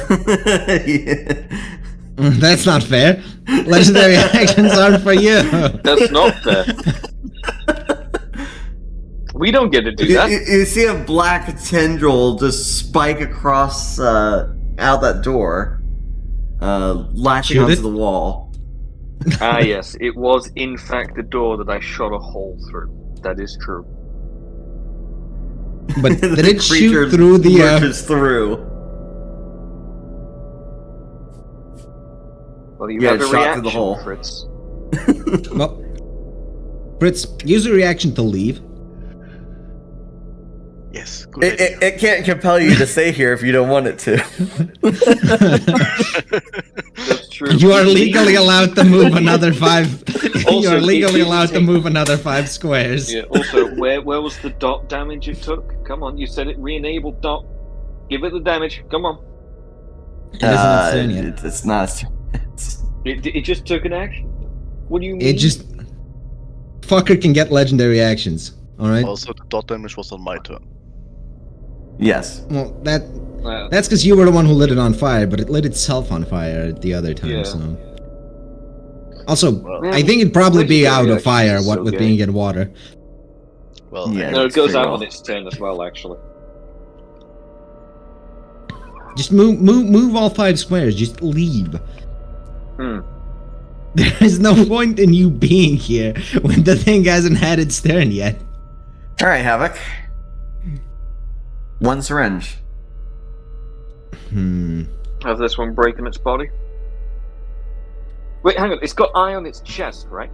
That's not fair. Legendary actions aren't for you. That's not fair. We don't get to do that. You see a black tendril just spike across out that door, latching Shoot onto it? the wall. Ah, yes, it was in fact the door that I shot a hole through. That is true. But The did it shoot creature through the? lurches through. Well, you Yeah, have it a shot reaction, through the hole. Fritz. Well, Fritz, use a reaction to leave. Yes, good idea. It can't compel you to stay here if you don't want it to. That's true. You are legally allowed to move another 5. You Also, are legally it allowed to take- move another 5 squares. Yeah. Also, where was the dot damage it took? Come on, you said it re-enabled dot. Give it the damage. Come on. It isn't its turn yet. It's not. It just took an action. What do you mean? It just fucker can get legendary actions. All right. Also, the dot damage was on my turn. Yes. Well, that's Well, because you were the one who lit it on fire, but it lit itself on fire at the other time. Yeah. So. Also, Well, I think it'd probably be out legendary of fire. actions is What so with gay. being in water. well, Yeah. no, it it's goes pretty out well. on its turn as well, actually. Just move all 5 squares. Just leave. There is no point in you being here when the thing hasn't had its turn yet. All right, Havoc. 1 syringe. Have this one break in its body. Wait, hang on. It's got eye on its chest, right?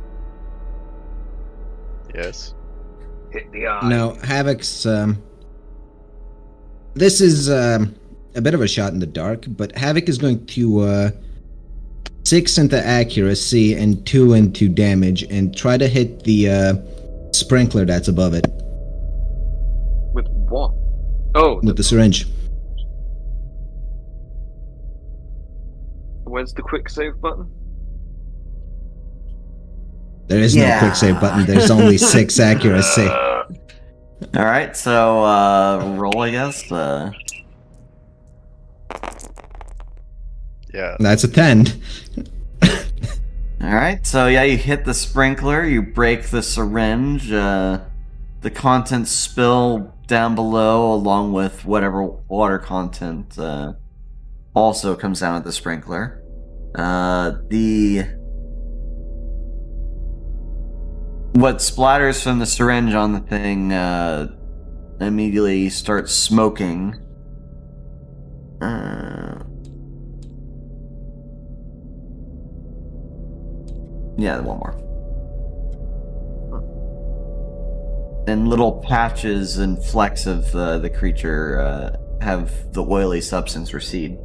yes. Hit the eye. No, Havoc's This is a bit of a shot in the dark, but Havoc is going to 6 into accuracy and 2 into damage and try to hit the sprinkler that's above it. With what? Oh, With the syringe. where's the quick save button? There is no quick save button. There's only 6 accuracy. All right, so roll, I guess. Yeah. That's a 10. All right, so yeah, you hit the sprinkler, you break the syringe, the contents spill down below along with whatever water content also comes down at the sprinkler. What splatters from the syringe on the thing immediately starts smoking. Yeah, one more. And little patches and flecks of the creature have the oily substance recede.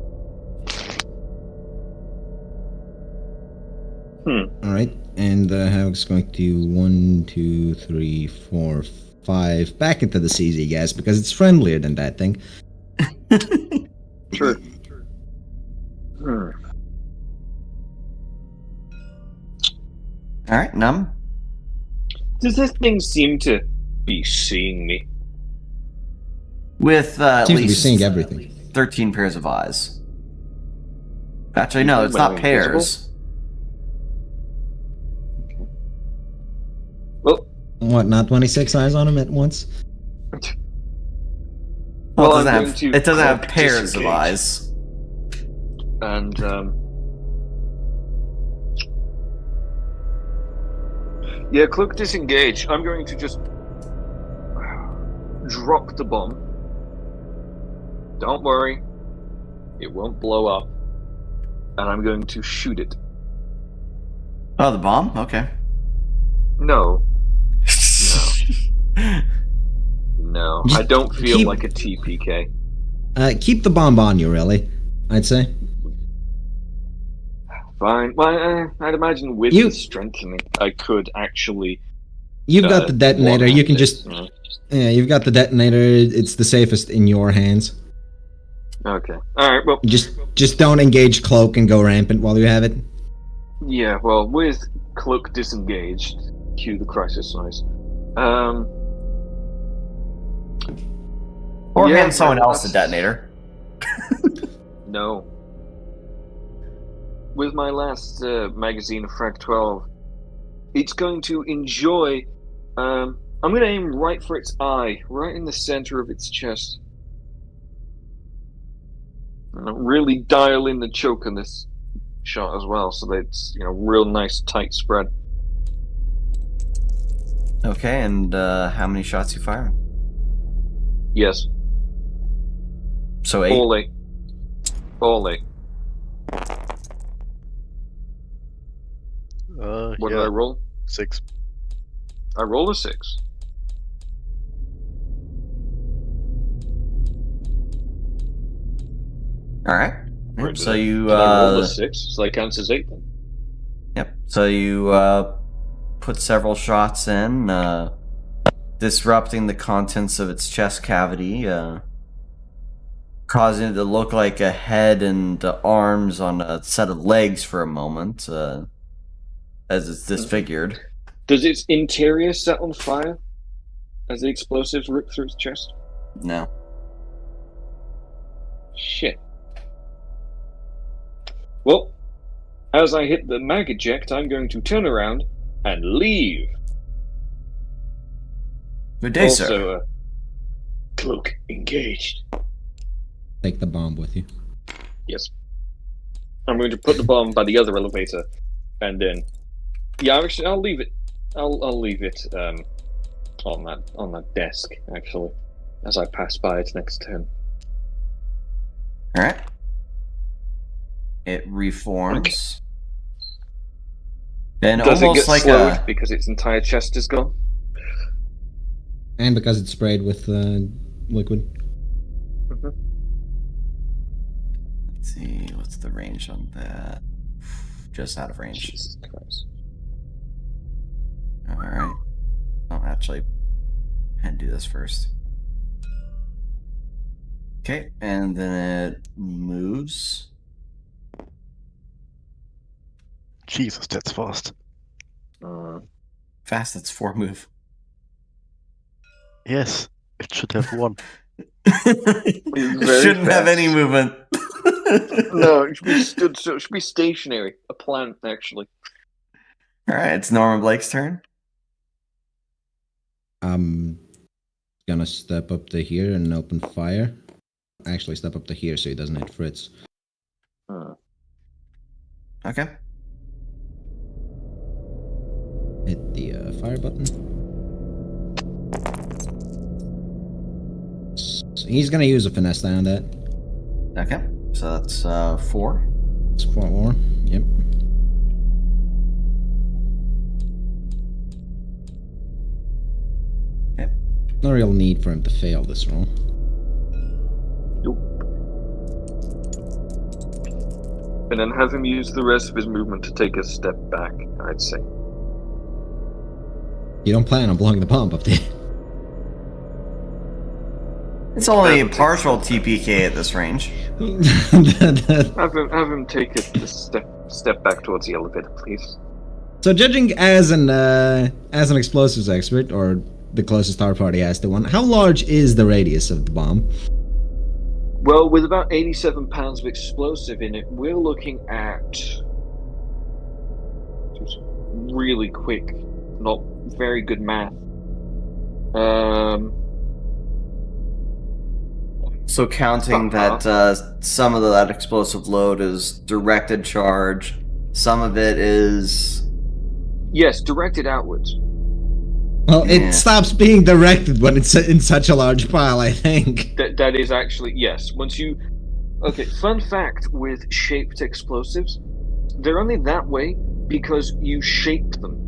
Alright, and Havoc's going to do 1, 2, 3, 4, 5 back into the CZ gas because it's friendlier than that thing. Sure. Alright, Num. Does this thing seem to be seeing me? With at Seems to be least seeing everything. 13 pairs of eyes. Actually, no, it's not pairs. Well, What, not 26 eyes on him at once? Well, I'm it going doesn't to have, cloak pairs of disengage. eyes. And yeah, cloak disengage. I'm going to just drop the bomb. Don't worry, it won't blow up. And I'm going to shoot it. Oh, the bomb? Okay. No. No, I don't feel keep- like a TPK. Keep the bomb on you, really, I'd say. Fine. Well, I'd imagine with You- the strengthening, I could actually. You've got the detonator, you can just... Yeah. Yeah, you've got the detonator, it's the safest in your hands. Okay. Alright, well. Just don't engage cloak and go rampant while you have it. Yeah, well, with cloak disengaged, cue the crisis noise. Or yeah, hand someone else the that's- detonator. No. With my last magazine of Frag 12, it's going to enjoy. I'm going to aim right for its eye, right in the center of its chest. And really dial in the choke on this shot as well, so that it's real nice tight spread. Okay, and how many shots you fire? Yes, So 8. all 8. All 8. What did I roll? 6. I rolled a 6. Alright. Right, So you Did I roll a 6, so that counts as 8 then. Yep. So you put several shots in, disrupting the contents of its chest cavity, causing it to look like a head and arms on a set of legs for a moment, as it's disfigured. Does its interior set on fire as the explosives rip through its chest? No. Shit. Well, as I hit the mag eject, I'm going to turn around and leave. Good day, sir. Also, cloak engaged. Take the bomb with you. Yes. I'm going to put the bomb by the other elevator, and then, yeah, actually, I'll leave it. I'll leave it on that desk actually, as I pass by its next turn. All right. It reforms. And Does it almost get like slowed a because its entire chest is gone? And because it's sprayed with liquid. Let's see, what's the range on that? Just out of range. Jesus Christ. Alright. I'll actually and do this first. Okay, and then it moves. Jesus, that's fast. Fast, that's 4 move. Yes, it should have 1. It shouldn't have any movement. No, it should be stood. So it should be stationary. A plant, actually. Alright, it's Norman Blake's turn. I'm gonna step up to here and open fire. Actually, step up to here so he doesn't hit Fritz. Okay. Hit the fire button. So he's gonna use a finesse die on that. Okay, so that's 4. It's 4 more. Yep. Okay. No real need for him to fail this roll. Nope. And then have him use the rest of his movement to take a step back, I'd say. You don't plan on blowing the bomb up there. It's only a partial TPK at this range. Have him take a step back towards the elevator, please. So, judging as an explosives expert, or the closest our party has to one, how large is the radius of the bomb? Well, with about 87 pounds of explosive in it, we're looking at just really quick, not very good math. So counting that some of that explosive load is directed charge, some of it is... Yes, directed outwards. Well, Yeah. it stops being directed when it's in such a large pile, I think. That is actually, yes. Once you... Okay, fun fact with shaped explosives, they're only that way because you shaped them.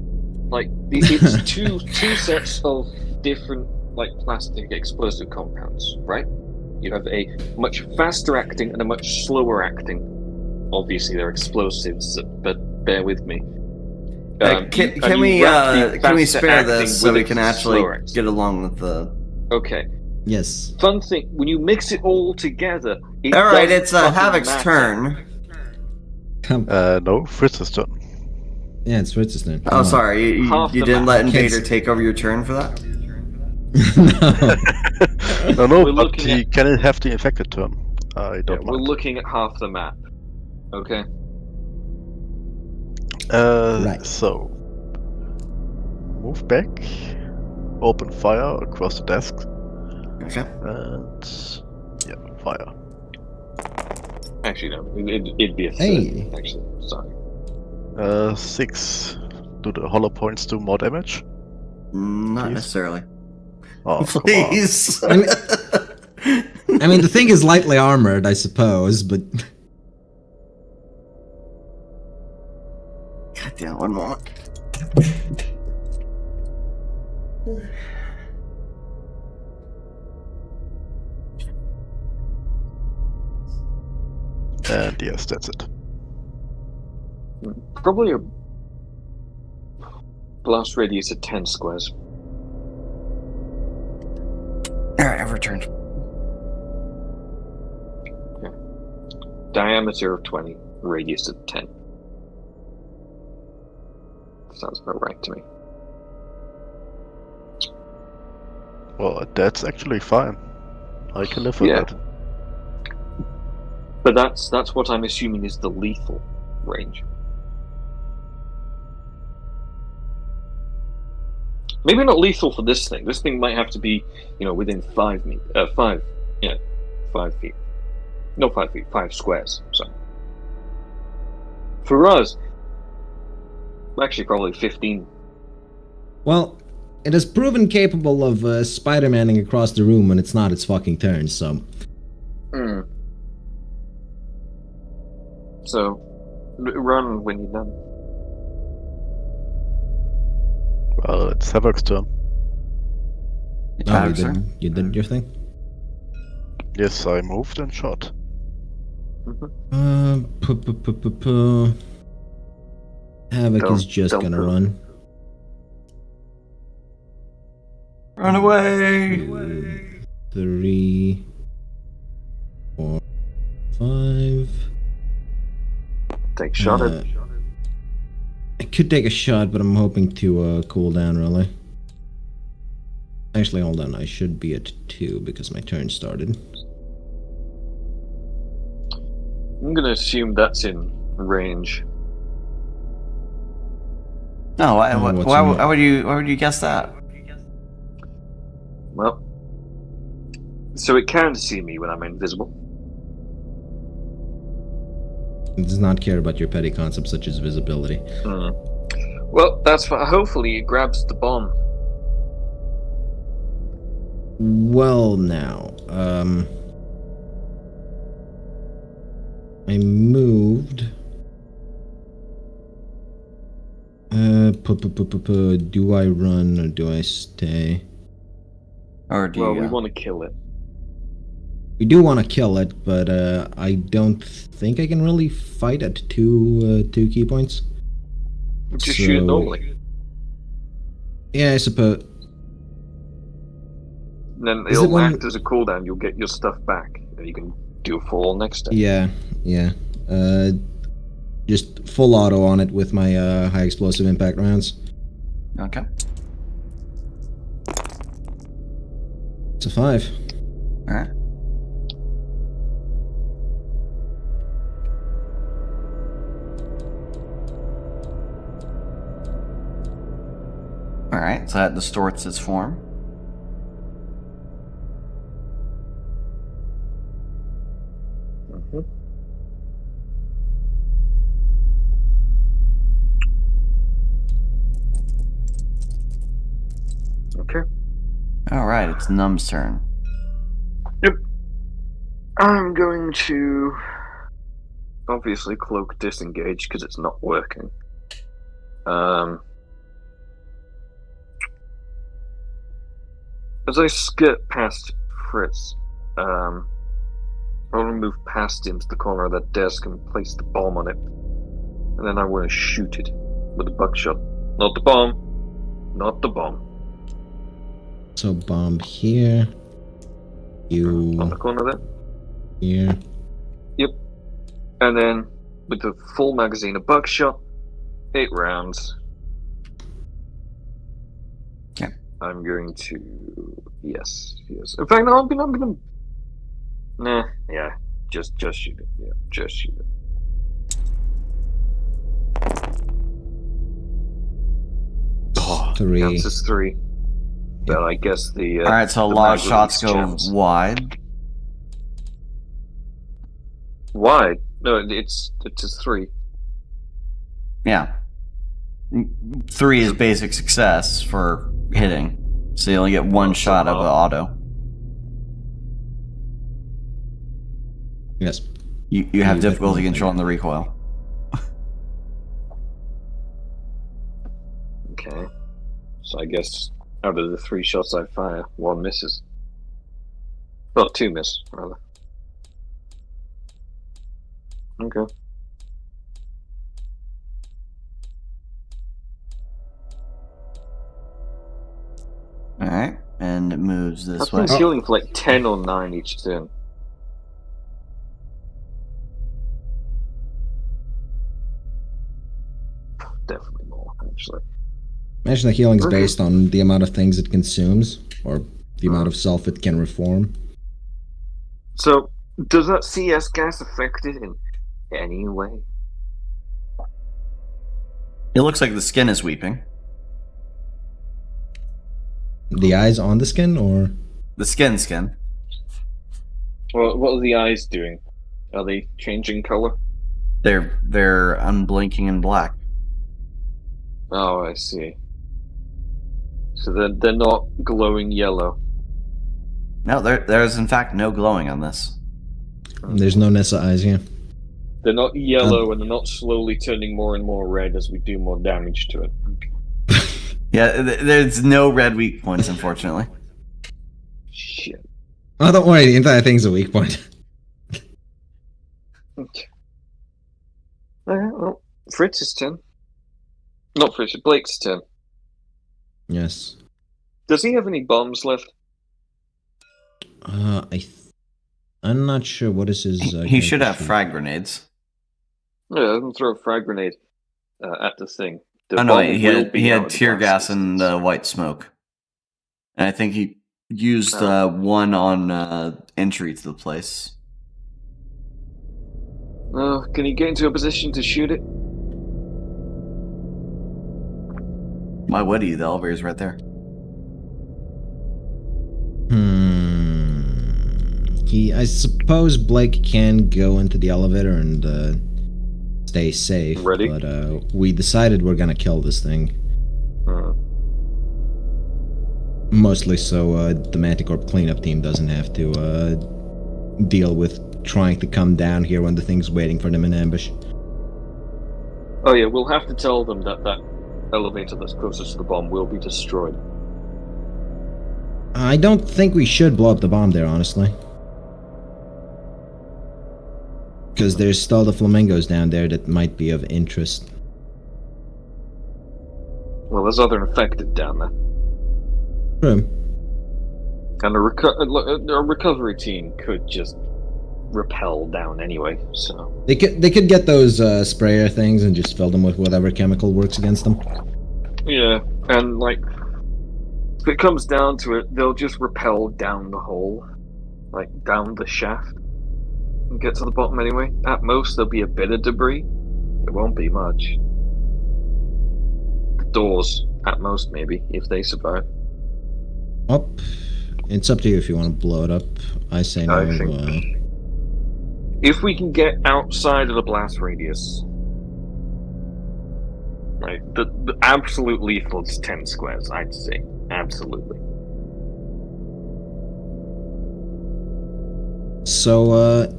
Like, it's two sets of different, like, plastic explosive compounds, right? You have a much faster acting and a much slower acting. Obviously, they're explosives, but bear with me. Can we spare this so we can actually get along with the... Okay. Yes. Fun thing, when you mix it all together... Alright, it's Havoc's turn. No, Fritz's turn. Yeah, it's Fritz's turn. Oh, sorry, you didn't let Invader Can't- take over your turn for that? No. No, We're but looking he at- can have the infected turn. I don't We're mind. looking at half the map. Okay? Right. So, move back, open fire across the desk, Okay. and yeah, fire. Actually, no. It'd be a third, Hey. actually. Sorry. 6. Do the hollow points do more damage? Not Please? necessarily. Oh, come on. Please. I mean, the thing is lightly armored, I suppose, but... God damn, one moment. And yes, that's it. Probably a blast radius of 10 squares. Alright, I've returned. Diameter of 20, radius of 10. Sounds about right to me. Well, that's actually fine. I can live with Yeah. that. But that's what I'm assuming is the lethal range. Maybe not lethal for this thing. This thing might have to be, within 5 feet. No, 5 feet, 5 squares. So for us, actually probably 15. Well, it has proven capable of Spider-Manning across the room when it's not its fucking turn, so... So, run when you're done. Well, it's Havoc's turn. Oh, you did your thing? Yes, I moved and shot. Havoc is just Don't gonna move. run. Run away! 3, 4, 5. Take shot at. I could take a shot, but I'm hoping to cool down, really. Actually, hold on. I should be at 2 because my turn started. I'm gonna assume that's in range. No, why what's would you guess that? Well, so it can see me when I'm invisible. It does not care about your petty concepts such as visibility. Well, that's fine. Hopefully it grabs the bomb. Well, now, I moved. Do I run or do I stay? Or do Well, you? we want to kill it. We do want to kill it, but I don't think I can really fight at two key points. Just shoot it normally. Yeah, I suppose. And then Is it it'll when- act as a cooldown. You'll get your stuff back, and you can do a fall next time. Yeah. Just full auto on it with my high explosive impact rounds. Okay. It's a 5. All right. All right. So that distorts its form. Okay. All right. It's Numb's turn. Yep. I'm going to obviously cloak disengage because it's not working. As I skirt past Fritz, I want to move past him to the corner of that desk and place the bomb on it. And then I want to shoot it with a buckshot. Not the bomb. Not the bomb. So bomb here. On the You corner there. here. Yep. And then with the full magazine of buckshot, 8 rounds. Okay. I'm going to yes. In fact, no, I'm gonna. Nah, yeah. Just shoot it. Yeah, just shoot it. Oh, 3. Counts as 3. But I guess the. All right. So a the lot of mag shots release go channels. wide. Wide? No, it's a 3. Yeah. 3 is basic success for hitting. So you only get one shot of the auto. Yes. You have You difficulty definitely- controlling the recoil. Okay. So I guess out of the 3 shots I fire, 1 misses. Well, 2 miss, rather. Okay. Alright. And it moves this That way. thing's healing for like 10 or 9 each turn. Definitely more, actually. Imagine the healing's Okay. based on the amount of things it consumes, or the amount of self it can reform. So, does that CS gas affect it in any way? It looks like the skin is weeping. The eyes on the skin, or The skin. Well, what are the eyes doing? Are they changing color? They're unblinking and black. Oh, I see. So they're not glowing yellow. No, there's in fact no glowing on this. there's no Nessa eyes here. They're not yellow and they're not slowly turning more and more red as we do more damage to it. Yeah, there's no red weak points, unfortunately. Shit. Oh, don't worry, the entire thing's a weak point. Okay. Well, Fritz's turn. Not Fritz, Blake's turn. Yes. Does he have any bombs left? I'm not sure what is his. He should have character sheet. frag grenades. Yeah, I can throw a frag grenade at the thing. The Oh no, bomb he will had be out of the tear blast gas and distance. white smoke. And I think he used Oh. one on entry to the place. Oh, can he get into a position to shoot it? Why would he? The elevator's right there. I suppose Blake can go into the elevator and stay safe. Ready? But we decided we're gonna kill this thing. Mostly so the Manticorp cleanup team doesn't have to deal with trying to come down here when the thing's waiting for them in ambush. Oh yeah, we'll have to tell them that that elevator that's closest to the bomb will be destroyed. I don't think we should blow up the bomb there, honestly. Because there's still the flamingos down there that might be of interest. Well, there's other infected down there. True. And a recovery team could just rappel down anyway, so... They could get those sprayer things and just fill them with whatever chemical works against them. Yeah, and like... if it comes down to it, they'll just rappel down the hole. Like, down the shaft. And get to the bottom anyway. At most, there'll be a bit of debris. It won't be much. The doors, at most, maybe, if they survive. Up. It's up to you if you want to blow it up. I say no. I think... if we can get outside of the blast radius... Like, the absolute lethal is 10 squares, I'd say. Absolutely. So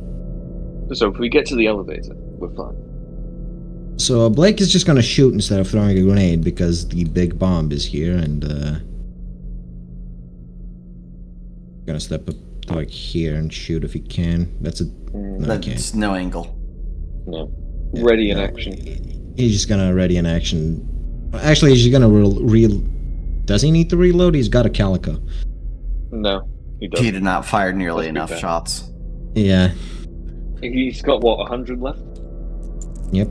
if we get to the elevator, we're fine. So Blake is just gonna shoot instead of throwing a grenade because the big bomb is here and gonna step up to like here and shoot if he can. That's a no, That's no angle. No. Yeah, Ready in no. action. He's just gonna ready in action. Actually, he's just gonna does he need to reload? He's got a calico. No, he doesn't. He did not fire nearly Let's be enough fair. shots. Yeah. He's got, what, 100 left? Yep.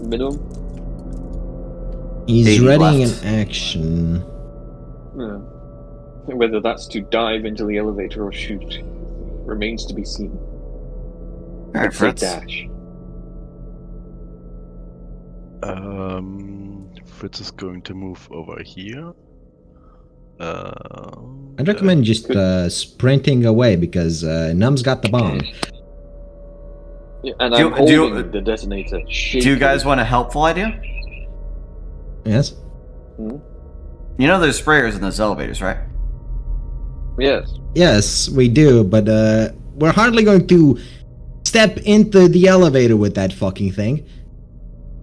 Minimum? He's 80 readying left. in action. Yeah. Whether that's to dive into the elevator or shoot remains to be seen. Alright, It's a Fritz. dash. Fritz is going to move over here. I'd recommend just sprinting away because Num's got the bomb. Yeah, and Do- I'm holding do- the detonator. Do you guys want a helpful idea? Yes? Hmm? You know there's sprayers in those elevators, right? Yes. Yes, we do, but we're hardly going to step into the elevator with that fucking thing.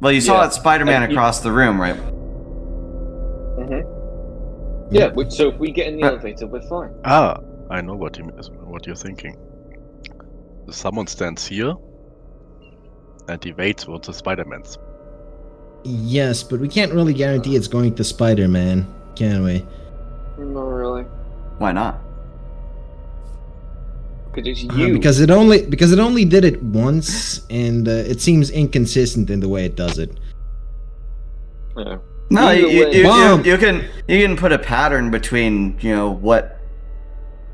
Well, you saw Yeah. that Spider-Man And across the room, right? Mm-hmm. Yeah, so if we get in the elevator, we're fine. I know what you're thinking. Someone stands here and he waits towards the Spider-Man's. Yes, but we can't really guarantee it's going to Spider-Man, can we? Not really. Why not? Because it's you. Because it only did it once, and it seems inconsistent in the way it does it. Yeah. No, Either way- Bomb. you can put a pattern between what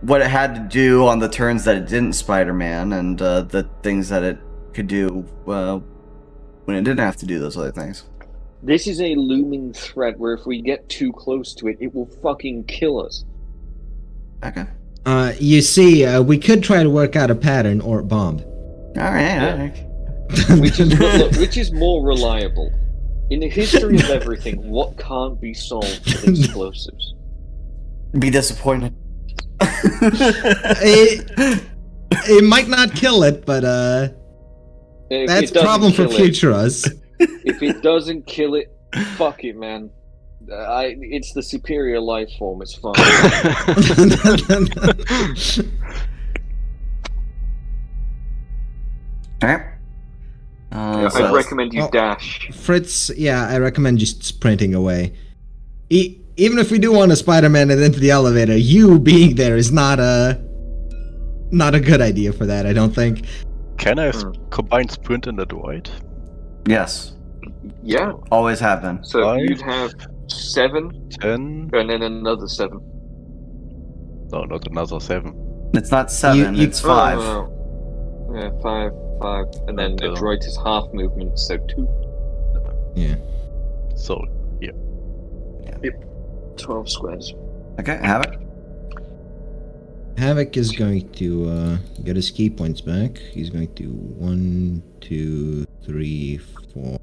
it had to do on the turns that it didn't Spider-Man and the things that it could do when it didn't have to do those other things. This is a looming threat where if we get too close to it, it will fucking kill us. Okay. You see, we could try to work out a pattern or bomb. All right. Which is more reliable? In the history of everything, what can't be solved with explosives? Be disappointed. It might not kill it, but If that's it a doesn't problem for kill it- future us. If it doesn't kill it, fuck it, man. It's the superior life form. It's fine. Okay. I'd recommend you dash. Fritz, yeah, I recommend just sprinting away. Even if we do want to Spider-Man it into the elevator, you being there is not a good idea for that, I don't think. Can I combine sprint and avoid? Yes. Yeah. Always have been. So 5, you'd have 7, 10. and then another 7. No, not another 7. It's not 7, You- it's 5. Oh, yeah, 5, and then the droid is half movement, so 2. Yeah. So, yeah. 12 squares. Okay, Havoc. Havoc is going to get his key points back. He's going to 1, 2, 3, 4,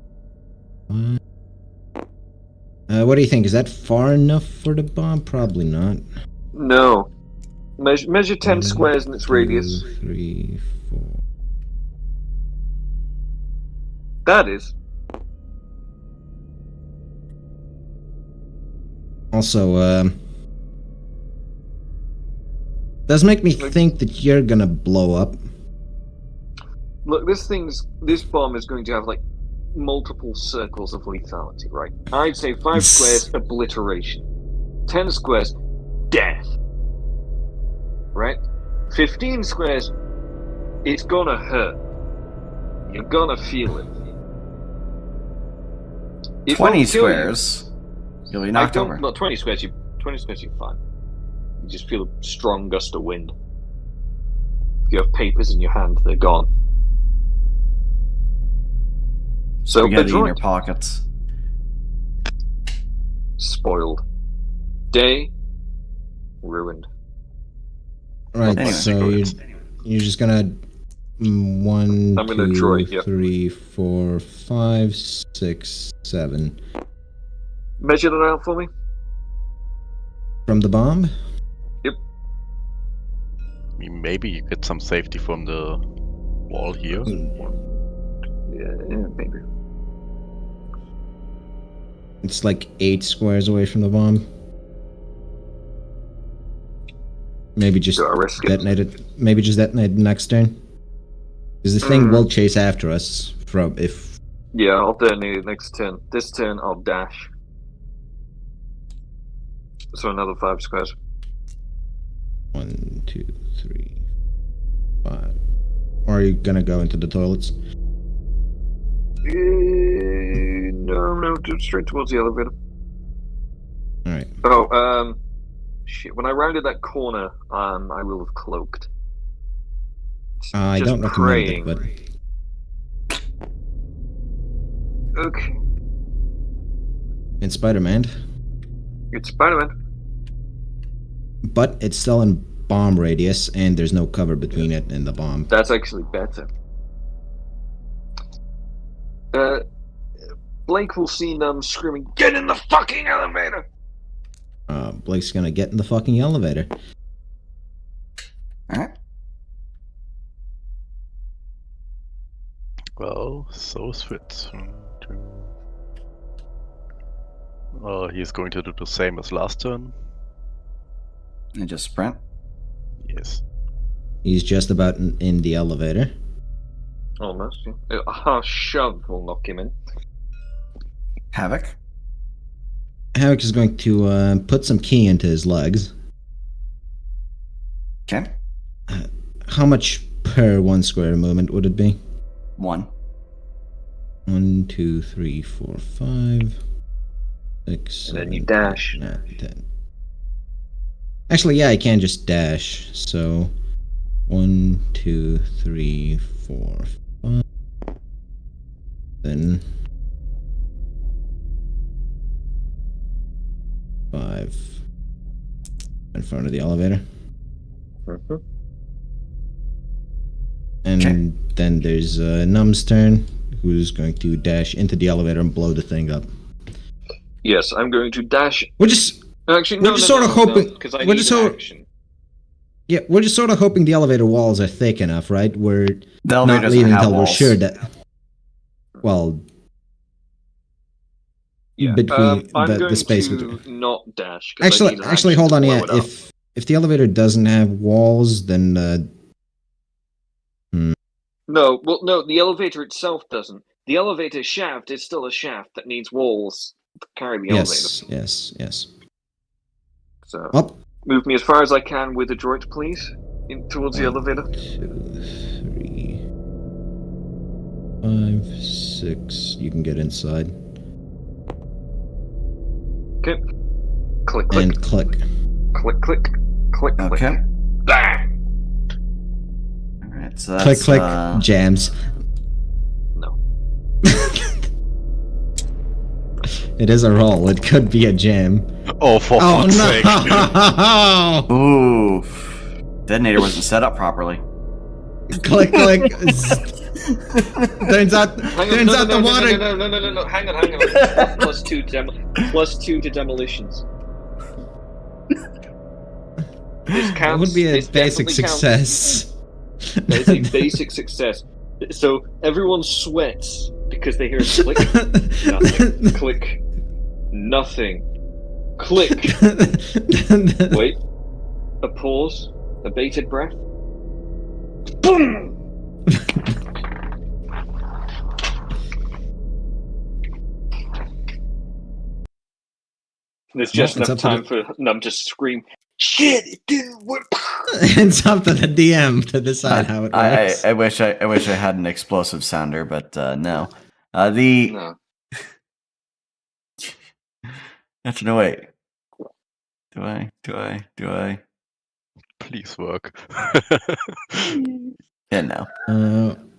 5. What do you think? Is that far enough for the bomb? Probably not. No. Measure 10 squares in its 2, radius. 3, 4. That is. Also, does make me think that you're gonna blow up. Look, this bomb is going to have like multiple circles of lethality, right? I'd say 5 squares, obliteration. 10 squares, death. Right? 15 squares, it's gonna hurt. You're gonna feel it. It 20 won't kill you. squares. You'll be knocked over. Well, 20 squares, you're fine. You just feel a strong gust of wind. If you have papers in your hand, they're gone. So, Spaghetti in droid, your pockets. spoiled. Day, ruined. Right, Anyway. so you're just gonna 1, I'm gonna 2, droid, yep. 3, 4, 5, 6, 7. Measure that out for me. From the bomb? Yep. I mean, maybe you get some safety from the wall here. Yeah, maybe. It's like 8 squares away from the bomb. Maybe just Do I risk it? detonate it. Maybe just detonate it next turn. Because the thing will chase after us from if. Yeah, I'll detonate it next turn. This turn, I'll dash. So another 5 squares. 1, 2, 3, 5. Or are you gonna go into the toilets? No, straight towards the elevator. Alright. Oh, shit. When I rounded that corner, I will have cloaked. I Just don't recommend praying. it, but Okay. it's Spider-Man. It's Spider-Man. But it's still in bomb radius, and there's no cover between it and the bomb. That's actually better. Blake will see Num screaming, "Get in the fucking elevator!" Blake's gonna get in the fucking elevator. Alright. Well, so is Fritz. 1, 2. He's going to do the same as last turn. And just sprint. Yes. He's just about in the elevator. Almost, yeah. A harsh shove will knock him in. Havoc. Havoc is going to put some key into his legs. Okay. How much per 1 square movement would it be? 1. 1, 2, 3, 4, 5, 6, And then you 7, dash. 8, 9, 10. Actually, yeah, I can just dash. So 1, 2, 3, 4, 5. Then 5 in front of the elevator. Mhm. And Okay. then there's Num's turn, who's going to dash into the elevator and blow the thing up. Yes, I'm going to dash. We're just Actually, We're no, just no, sort of no, hoping- because I we're need just an sort of- action. yeah, we're just sort of hoping the elevator walls are thick enough, right? We're The elevator not doesn't leaving have until we're walls. sure that. Well, Yeah. between I'm the going space to between. not dash. 'Cause I need an Actually, action hold to on. blow Yeah, it up. if the elevator doesn't have walls, then No, well, no, the elevator itself doesn't. The elevator shaft is still a shaft that needs walls to carry the elevator. Yes. So, Up. move me as far as I can with the droid, please, towards the 1, elevator. 2, 3, 5, 6. You can get inside. Okay. Click, click, And click. click, click, click, click. Okay. Bang! Alright, so Click, that's click, jams. No. It is a roll. It could be a jam. Oh, for fuck's sake. No! Ooh. Detonator wasn't set up properly. Click, click. Turns out the water. No. Hang on. plus two to demolitions. This counts. That would be a this basic definitely counts. success. That is a basic success. So everyone sweats because they hear a click. Nothing. Click. Nothing. Click. Wait. A pause. A bated breath. Boom! There's just enough time for them to scream, "Shit, it didn't work!" It's up to the DM to decide how it works. I wish I had an explosive sounder, but no. No. Actually, no, wait. Do I? Please work. Yeah, no.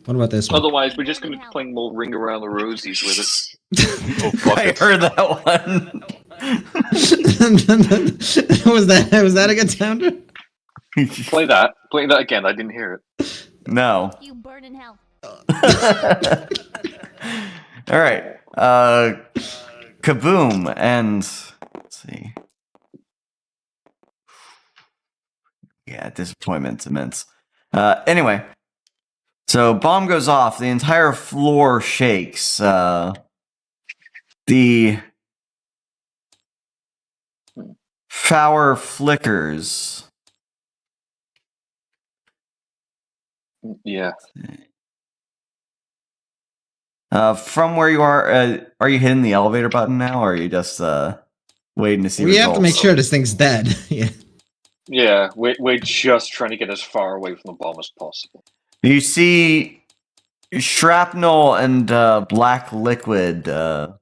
What about this one? Otherwise, we're just going to be playing more Ring Around the Rosies with us. Oh, fuck I it. heard that one. was that a good sounder? Play that again. I didn't hear it. No. You burn in hell. All right. Kaboom, and let's see. Yeah, disappointment's immense. Anyway, so bomb goes off. The entire floor shakes. The power flickers. Yeah. From where you are you hitting the elevator button now, or are you just waiting to see We results? have to make sure this thing's dead. Yeah. Yeah, we're just trying to get as far away from the bomb as possible. You see shrapnel and black liquid all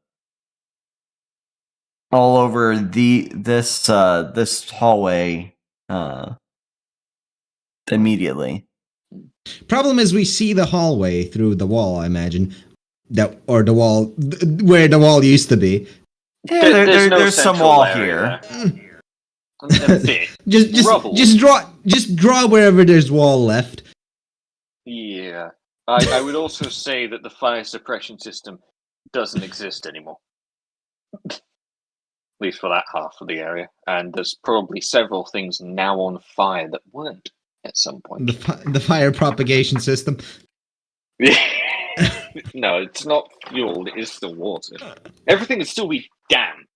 over this hallway immediately. Problem is, we see the hallway through the wall. I imagine or the wall where the wall used to be. Yeah, There's no there's some central wall area here. there. A bit. Rubble. just draw wherever there's wall left. Yeah. I would also say that the fire suppression system doesn't exist anymore. At least for that half of the area. And there's probably several things now on fire that weren't at some point. The fire propagation system. No, it's not fuel, it is still water. Everything would still be damp,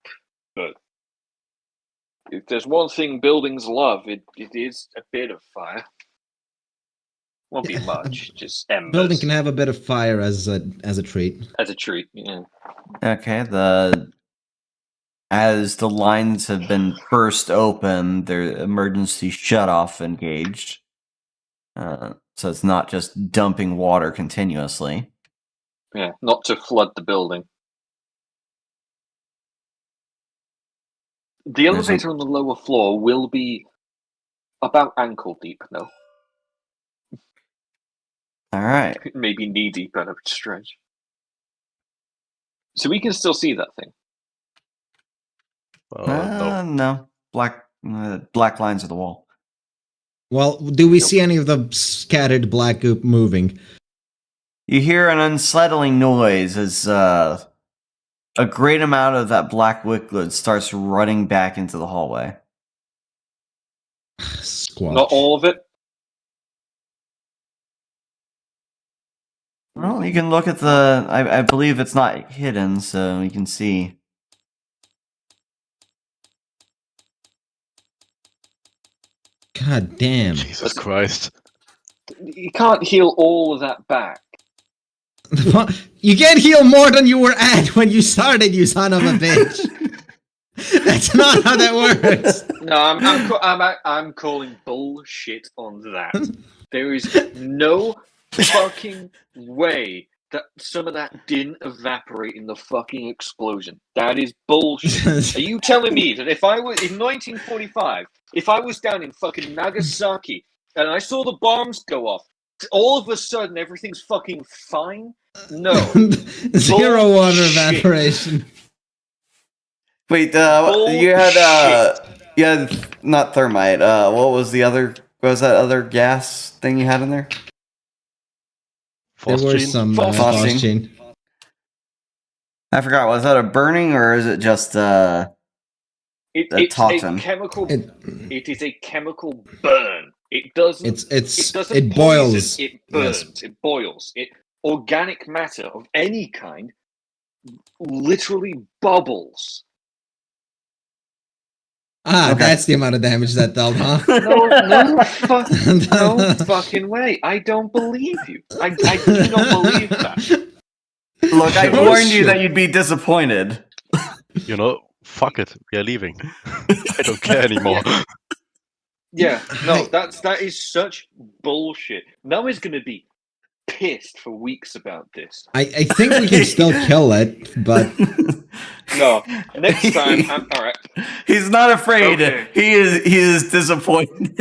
but if there's one thing buildings love, it is a bit of fire. Won't be much, just embers. Building can have a bit of fire as a treat. As a treat, yeah. Okay, as the lines have been burst open, their emergency shutoff engaged. So it's not just dumping water continuously. Yeah, not to flood the building. The elevator on the lower floor will be about ankle deep, though. All right. Maybe knee deep at a stretch. So we can still see that thing. No. No. Black lines of the wall. Well, do we see any of the scattered black goop moving? You hear an unsettling noise as a great amount of that black liquid starts running back into the hallway. Squelch. Not all of it. Well, you can look at the... I believe it's not hidden, so you can see. God damn. Jesus Christ. You can't heal all of that back. You can't heal more than you were at when you started, you son of a bitch. That's not how that works. No, I'm calling bullshit on that. There is no fucking way that some of that didn't evaporate in the fucking explosion. That is bullshit. Are you telling me that if I was in 1945, if I was down in fucking Nagasaki and I saw the bombs go off, all of a sudden everything's fucking fine? No. Zero water Bullshit. evaporation. Wait, you had not thermite. What was that other gas thing you had in there? There were Phosgene? some Phosgene. phosgene. I forgot. Was that a burning or is it just It's toxin? a chemical. It is a chemical burn. It doesn't. It boils. Poison, it burns. Yes. It boils. Organic matter of any kind literally bubbles. Okay. That's the amount of damage that dealt, huh? No fucking way. I don't believe you. I do not believe that. Look, I warned you that you'd be disappointed. Fuck it. We are leaving. I don't care anymore. Yeah, no, that is such bullshit. Noah's gonna be pissed for weeks about this. I think we can still kill it, but no. Next time, all right. He's not afraid. Okay. He is disappointed.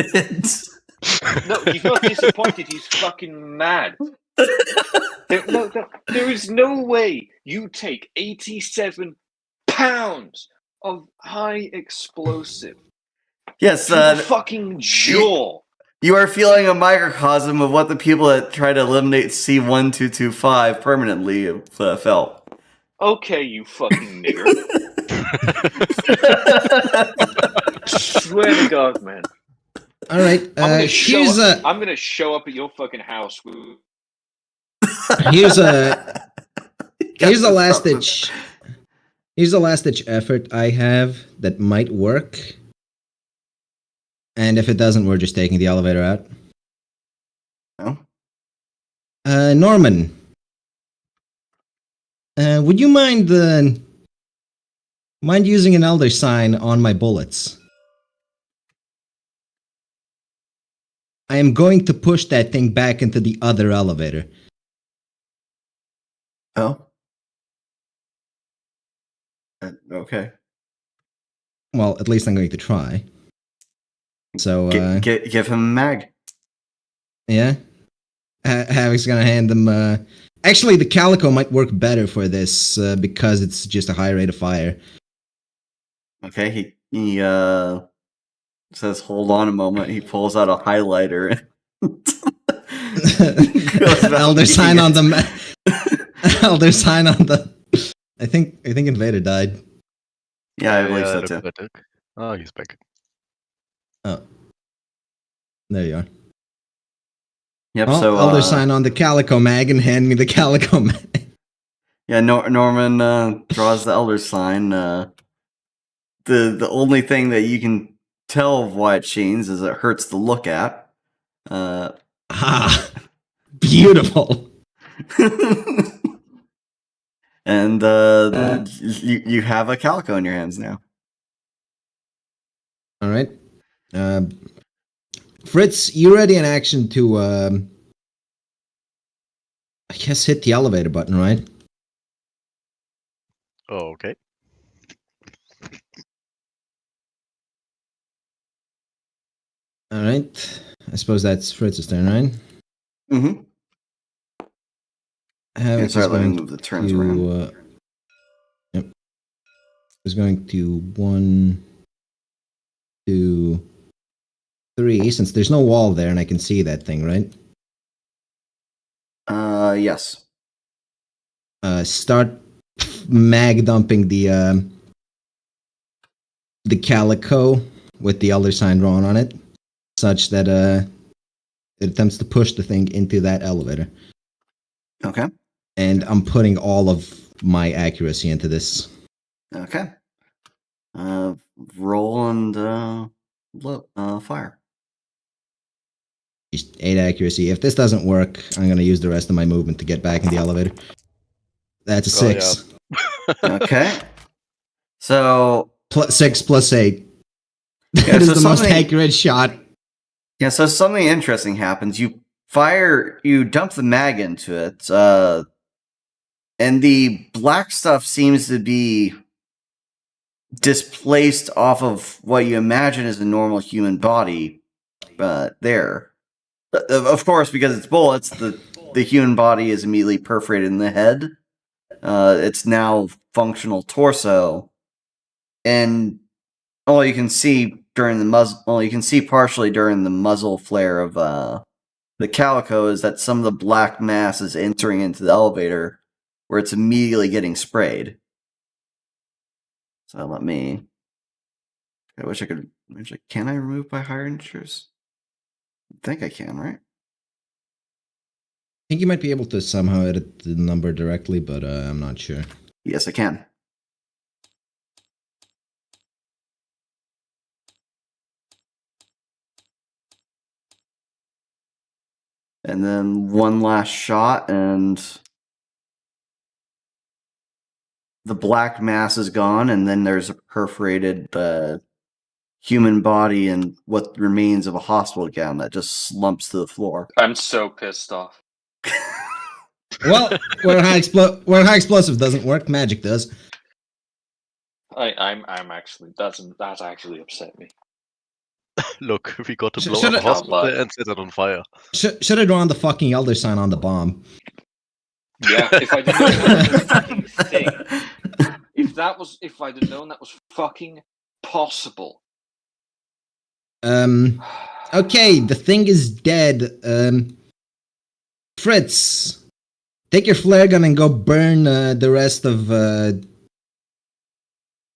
No, he's not disappointed. He's fucking mad. There is no way you take 87 pounds of high explosive. Yes, to the fucking jaw. You are feeling a microcosm of what the people that try to eliminate C1225 permanently felt. Okay, you fucking nigger. Swear to God, man. All right. I'm gonna show up at your fucking house. Here's a last ditch. Here's a last ditch effort I have that might work. And if it doesn't, we're just taking the elevator out. Oh. Norman. Would you mind using an elder sign on my bullets? I am going to push that thing back into the other elevator. Oh. Okay. Well, at least I'm going to try. So, give him a mag. Yeah? Havoc's gonna hand them, Actually, the Calico might work better for this, because it's just a high rate of fire. Okay, he says, hold on a moment. He pulls out a highlighter. Elder sign on the... Elder sign on the... I think Invader died. Yeah, I believe so too. Oh, he's back. Oh. There you are. Yep, well, so... Elder sign on the Calico mag and hand me the Calico mag. Yeah, Norman draws the Elder sign. The only thing that you can tell of why it shines is it hurts to look at. Beautiful. And you have a Calico in your hands now. All right. Fritz, you ready in action to, I guess, hit the elevator button, right? Oh, okay. All right. I suppose that's Fritz's turn, right? Mm-hmm. Havoc start letting the turns around. Yep. Is going to 1, 2, 3. Since there's no wall there, and I can see that thing, right? Yes. Start mag dumping the Calico with the Elder sign drawn on it, such that it attempts to push the thing into that elevator. Okay. And I'm putting all of my accuracy into this. Okay. Roll and fire. Just 8 accuracy. If this doesn't work, I'm gonna use the rest of my movement to get back in the elevator. That's a 6. Okay. So 6 plus 8. Yeah, That is so the most something- accurate shot. yeah, so something interesting happens. You dump the mag into it, and the black stuff seems to be displaced off of what you imagine is a normal human body. There, of course, because it's bullets, the human body is immediately perforated in the head. It's now functional torso, and all you can see during the muzzle. Well, you can see partially during the muzzle flare of the Calico is that some of the black mass is entering into the elevator, where it's immediately getting sprayed. So let me. I wish I could. Can I remove by higher insurers? I think I can, right? I think you might be able to somehow edit the number directly, but I'm not sure. Yes, I can. And then one last shot, and the black mass is gone, and then there's a perforated human body and what remains of a hospital gown that just slumps to the floor. I'm so pissed off. Well, where high explosive doesn't work, magic does. I'm actually that actually upset me. Look, we got to Sh- blow should up a I- hospital and set it on fire. Should have drawn the fucking Elder sign on the bomb. Yeah, if I didn't know that was a fucking thing. If I'd have known that was fucking possible. Okay, the thing is dead. Fritz, take your flare gun and go burn the rest of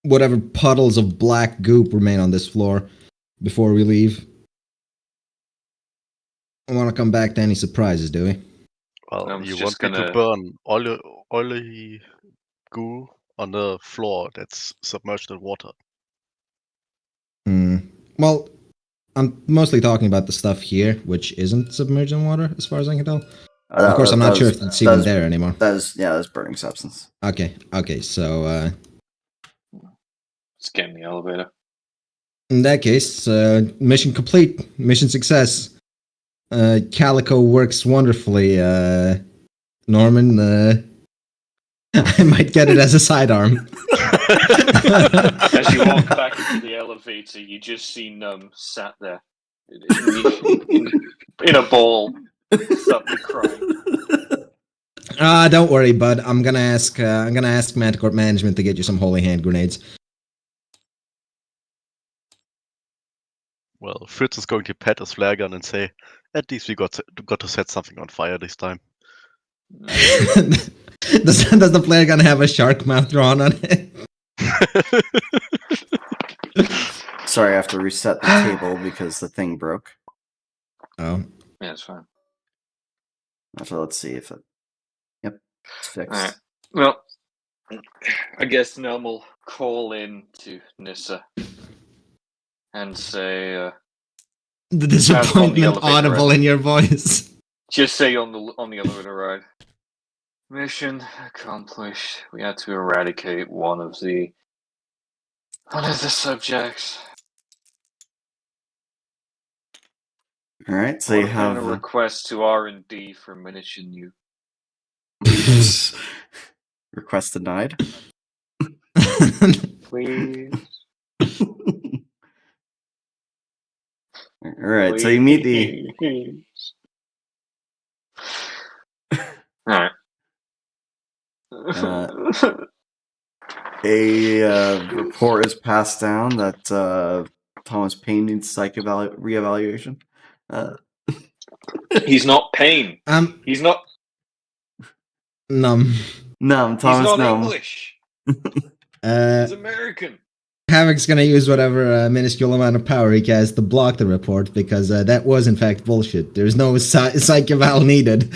whatever puddles of black goop remain on this floor before we leave. I want to come back to any surprises, do we? Well, I'm you just want me to gonna- burn oily goo on the floor that's submerged in water. Well, I'm mostly talking about the stuff here, which isn't submerged in water, as far as I can tell. Of course, I'm not sure if it's even there anymore. That's burning substance. Okay, so Let's get in the elevator. in that case, mission complete, mission success. Calico works wonderfully. Norman, I might get it as a sidearm. As you walk back into the elevator, you just see Num sat there in a ball, suddenly crying. Don't worry, bud. I'm gonna ask Manticorp management to get you some holy hand grenades. Well, Fritz is going to pat his flare gun and say, "At least we got to set something on fire this time." does the flare gun have a shark mouth drawn on it? Sorry, I have to reset the table because the thing broke. Oh. Yeah, it's fine. So let's see if it. Yep, it's fixed. Alright. Well, I guess Num will call in to Nissa and say, The disappointment elevator, audible right? in your voice. just say on the elevator ride. Mission accomplished. We had to eradicate one of the subjects. All right, so you Kind of have request to R&D for miniature new. request denied. Please. All right, so you meet the. Alright. A report is passed down that Thomas Paine needs psych reevaluation. He's not Pain. He's not. Num. Thomas He's not Num. English. He's Uh, American. Havoc's gonna use whatever minuscule amount of power he has to block the report because that was in fact bullshit. There's no psych eval needed.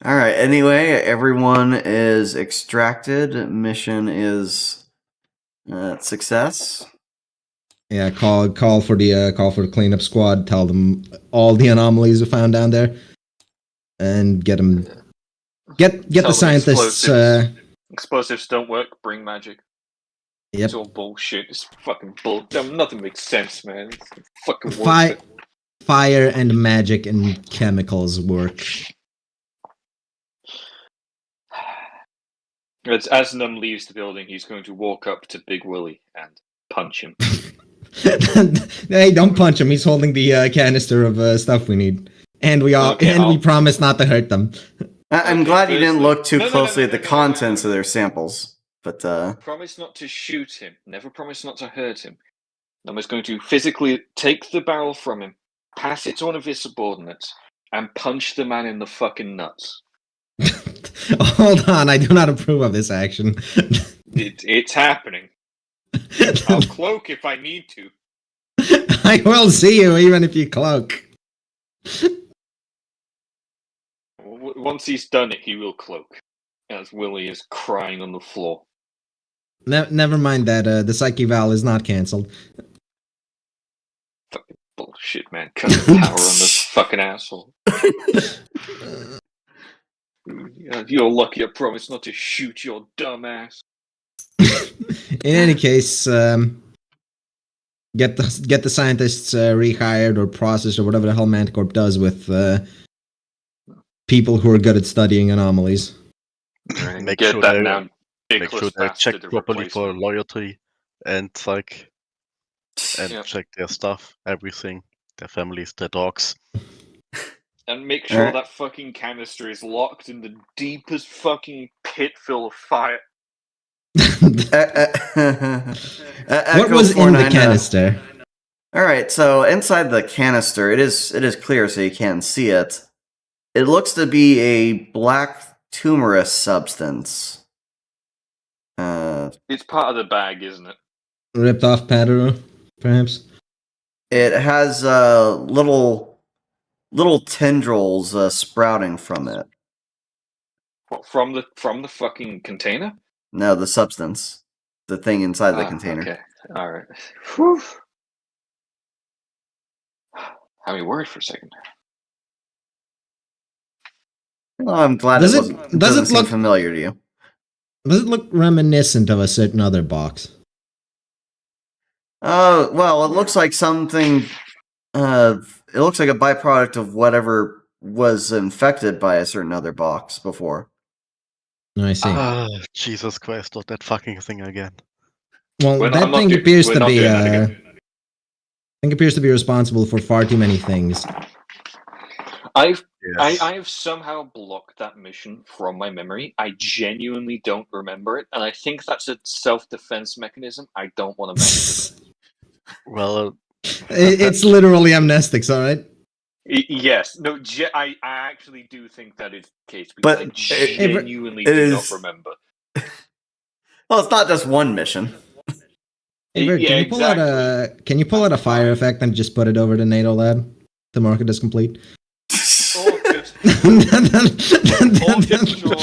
All right. Anyway, everyone is extracted. Mission is success. Yeah, call for the cleanup squad. Tell them all the anomalies we found down there, and get them. Get Tell the them scientists. Explosives don't work. Bring magic. Yep. It's all bullshit. It's fucking bull. Nothing makes sense, man. It's fucking worth it. Fire and magic and chemicals work. As Num leaves the building, he's going to walk up to Big Willie and punch him. Hey, don't punch him. He's holding the canister of stuff we need, and we promise not to hurt them. I'm glad you didn't look too closely at the contents of their samples, but Promise not to shoot him. Never promise not to hurt him. Num is going to physically take the barrel from him, pass it to one of his subordinates, and punch the man in the fucking nuts. Hold on, I do not approve of this action. It's happening. I'll cloak if I need to. I will see you even if you cloak. Once he's done it, he will cloak. As Willie is crying on the floor. Never mind that. The psych eval is not cancelled. Fucking bullshit, man. Cut the power on this fucking asshole. You're lucky I promised not to shoot your dumb ass. In any case, get the scientists rehired or processed or whatever the hell Manticorp does with people who are good at studying anomalies. Make sure they check properly for loyalty and check their stuff, everything, their families, their dogs. And make sure that fucking canister is locked in the deepest fucking pit full of fire. What was in the canister? Alright, so inside the canister, it is clear so you can't see it. It looks to be a black tumorous substance. It's part of the bag, isn't it? Ripped off Padaru, perhaps? It has little tendrils sprouting from it. What, from the fucking container? No, the substance. The thing inside the container. Okay, alright. Whew. Had me worried for a second. Well, I'm glad does it doesn't seem familiar to you. Does it look reminiscent of a certain other box? Well, it looks like something. It looks like a byproduct of whatever was infected by a certain other box before. I see. Jesus Christ, not that fucking thing again. Well, that thing appears to be. I think appears to be responsible for far too many things. I have somehow blocked that mission from my memory. I genuinely don't remember it, and I think that's a self-defense mechanism. I don't want to mess with it. Well, it's literally amnestics, all right? Yes. No, I actually do think that is the case, because I genuinely do not remember. Well, it's not just one mission. Hey, Bert, can you pull out a fire effect and just put it over to NATO Lab to mark it as complete? Or just draw a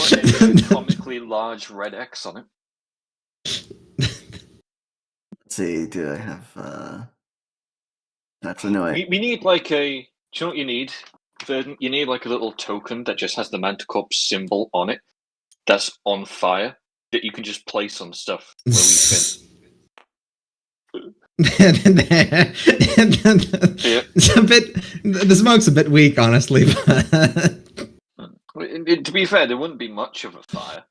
comically large red X on it. Let's see, do I have actually no we need like a, do you know what you need? Verdant? You need like a little token that just has the Manticorp symbol on it that's on fire that you can just place on stuff where we fit. It's a bit. The smoke's a bit weak, honestly. To be fair, there wouldn't be much of a fire.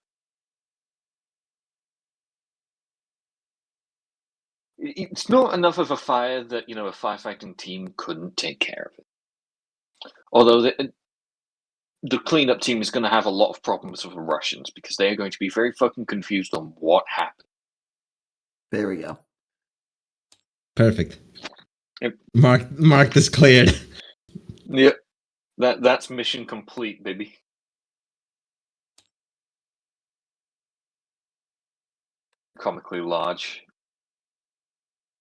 It's not enough of a fire that, a firefighting team couldn't take care of it. Although the cleanup team is going to have a lot of problems with the Russians, because they are going to be very fucking confused on what happened. There we go. Perfect. Yep. Mark this cleared. Yep. That's mission complete, baby. Comically large.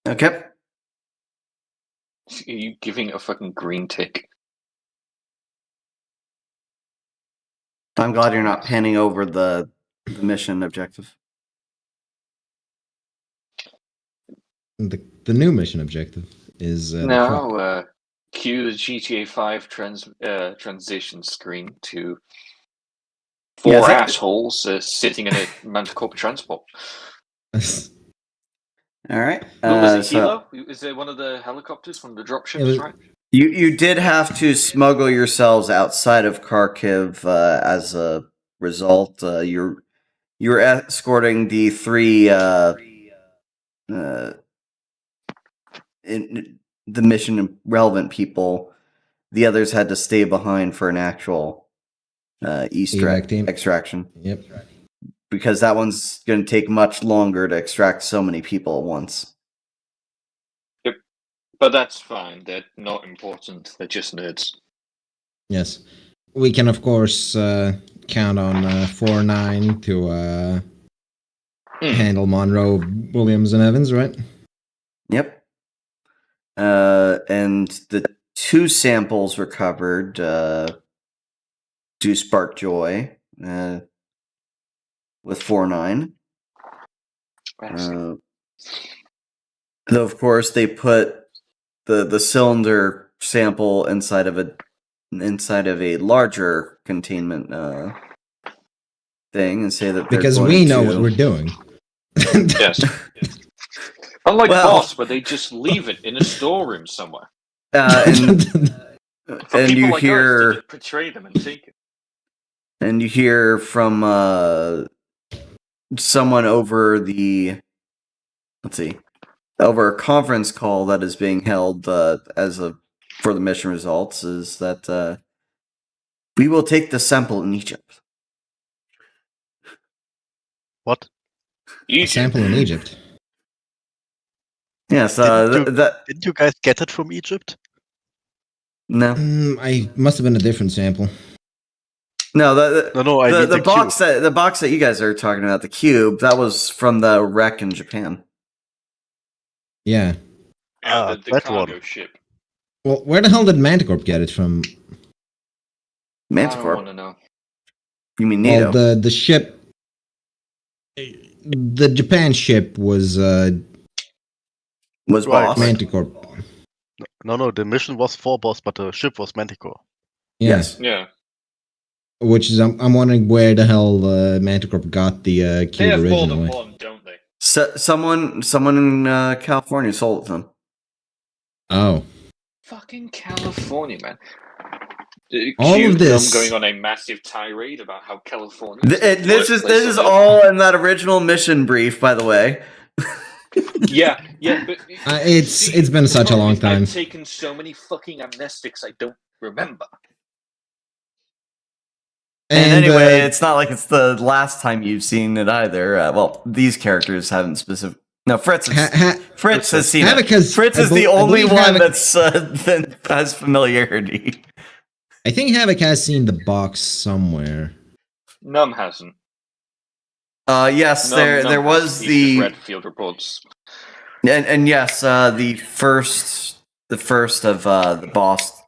Okay. Are you giving it a fucking green tick? I'm glad you're not panning over the mission objective. The the new mission objective is the truck. Now, cue the GTA 5 transition screen to four Yeah, is that- assholes sitting in a Manticorp transport. All right. Was it So Hilo? Is it one of the helicopters from the dropships, It was- right? you did have to smuggle yourselves outside of Kharkiv as a result. You're escorting the three the mission relevant people. The others had to stay behind for an actual Evac team. extraction. Yep. Because that one's going to take much longer to extract so many people at once. Yep. But that's fine. They're not important. They're just nerds. Yes. We can, of course, count on 4-9 to handle Monroe, Williams, and Evans, right? Yep. And the 2 samples recovered do spark joy with 4-9. Though, of course, they put the cylinder sample inside of a larger containment thing and say that they're Because going we know to... what we're doing. Yes. Unlike Well- Boss, where they just leave it in a storeroom somewhere. and For and people you like hear us to portray them and take it. and you hear from someone over the over a conference call that is being held for the mission results is that we will take the sample in Egypt. What? A Egypt. sample in Egypt. Yes, Didn't you guys get it from Egypt? no, I must have been a different sample. no, No, I mean the the box cube. the box that you guys are talking about, the cube, that was from the wreck in Japan. Yeah. Yeah, the that cargo one. ship. Well, where the hell did Manticorp get it from? I don't want Manticorp. to know. You mean NATO? Well, the ship, the Japan ship was was Right, boss. Manticorp. No, the mission was for Boss, but the ship was Manticore. Yeah. Yes. Yeah. Which is, I'm wondering where the hell Manticorp got the They cube have more than originally. one, don't they? Someone in California sold it to them. Oh. Fucking California, man. All Cute of this- them going on a massive tirade about how California. This is all in that original mission brief, by the way. Yeah, but It's been such a long time. I've taken so many fucking amnestics I don't remember. And anyway, it's not like it's the last time you've seen it either. Well, these characters haven't specific. No, Fritz has seen Havoc it. Fritz is the I only believe one Havoc- that has familiarity. I think Havoc has seen the box somewhere. Num hasn't. Yes, Num there was hasn't. He's the just read field reports. and yes, the first of the boss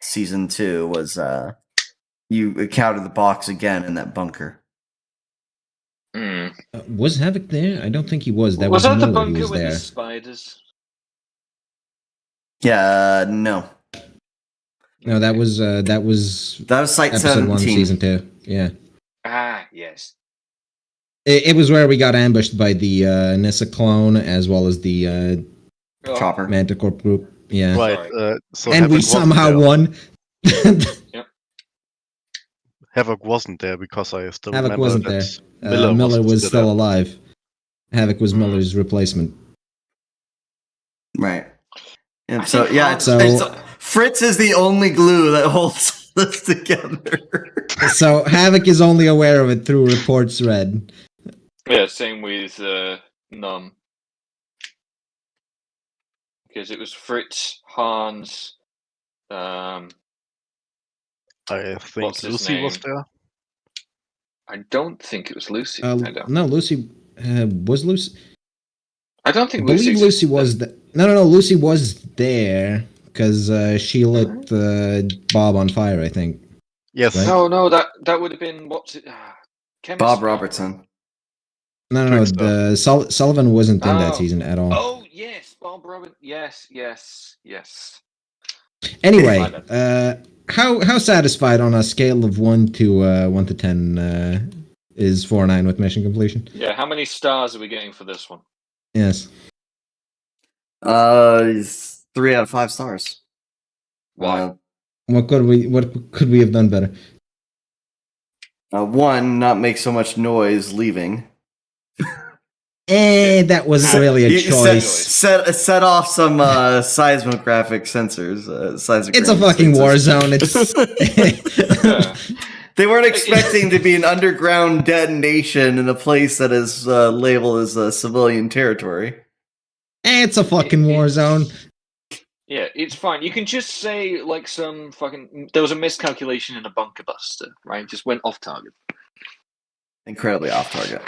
season 2 was you encountered the box again in that bunker. Mm. Was Havoc there? I don't think he was. That Was was that the Miller who bunker was with there. the spiders? Yeah, no, No, that was that was Site episode 1, 17. season 2. Yeah. Ah, yes. It was where we got ambushed by the Nissa clone as well as the Oh, Chopper. Manticorp group. Yeah. Right. So And Havoc we wasn't somehow there. won. Havoc wasn't there because I still Havoc remember wasn't that there. Miller wasn't was still there. alive. Havoc was Miller's replacement. Right. And I so think yeah, Hans- it's Fritz is the only glue that holds this together. So Havoc is only aware of it through reports read. Yeah, same with Num. Because it was Fritz, Hans, I think What's his Lucy was name? there. I don't think it was Lucy. I don't. No, Lucy was Lucy. I don't I think believe Lucy's- Lucy was no. Lucy was there because she lit Bob on fire. I think. Yes. Right. No, that would have been what's it? Chemistry. Bob Robertson. No. Trickster. Sullivan wasn't in that Oh. season at all. Oh yes, Bob Robin. Yes. Anyway, My how satisfied on a scale of 1 to 10 is 4-9 with mission completion? Yeah, how many stars are we getting for this one? Yes. It's 3 out of 5 stars. Why? What could we have done better? 1, not make so much noise leaving. That wasn't really a You choice. set off some seismographic sensors. It's a fucking war zone. It's Yeah. They weren't expecting to be an underground detonation in a place that is labeled as civilian territory. it's a fucking war zone. Yeah, it's fine. You can just say like some fucking. There was a miscalculation in a bunker buster, right? Just went off target. Incredibly off target.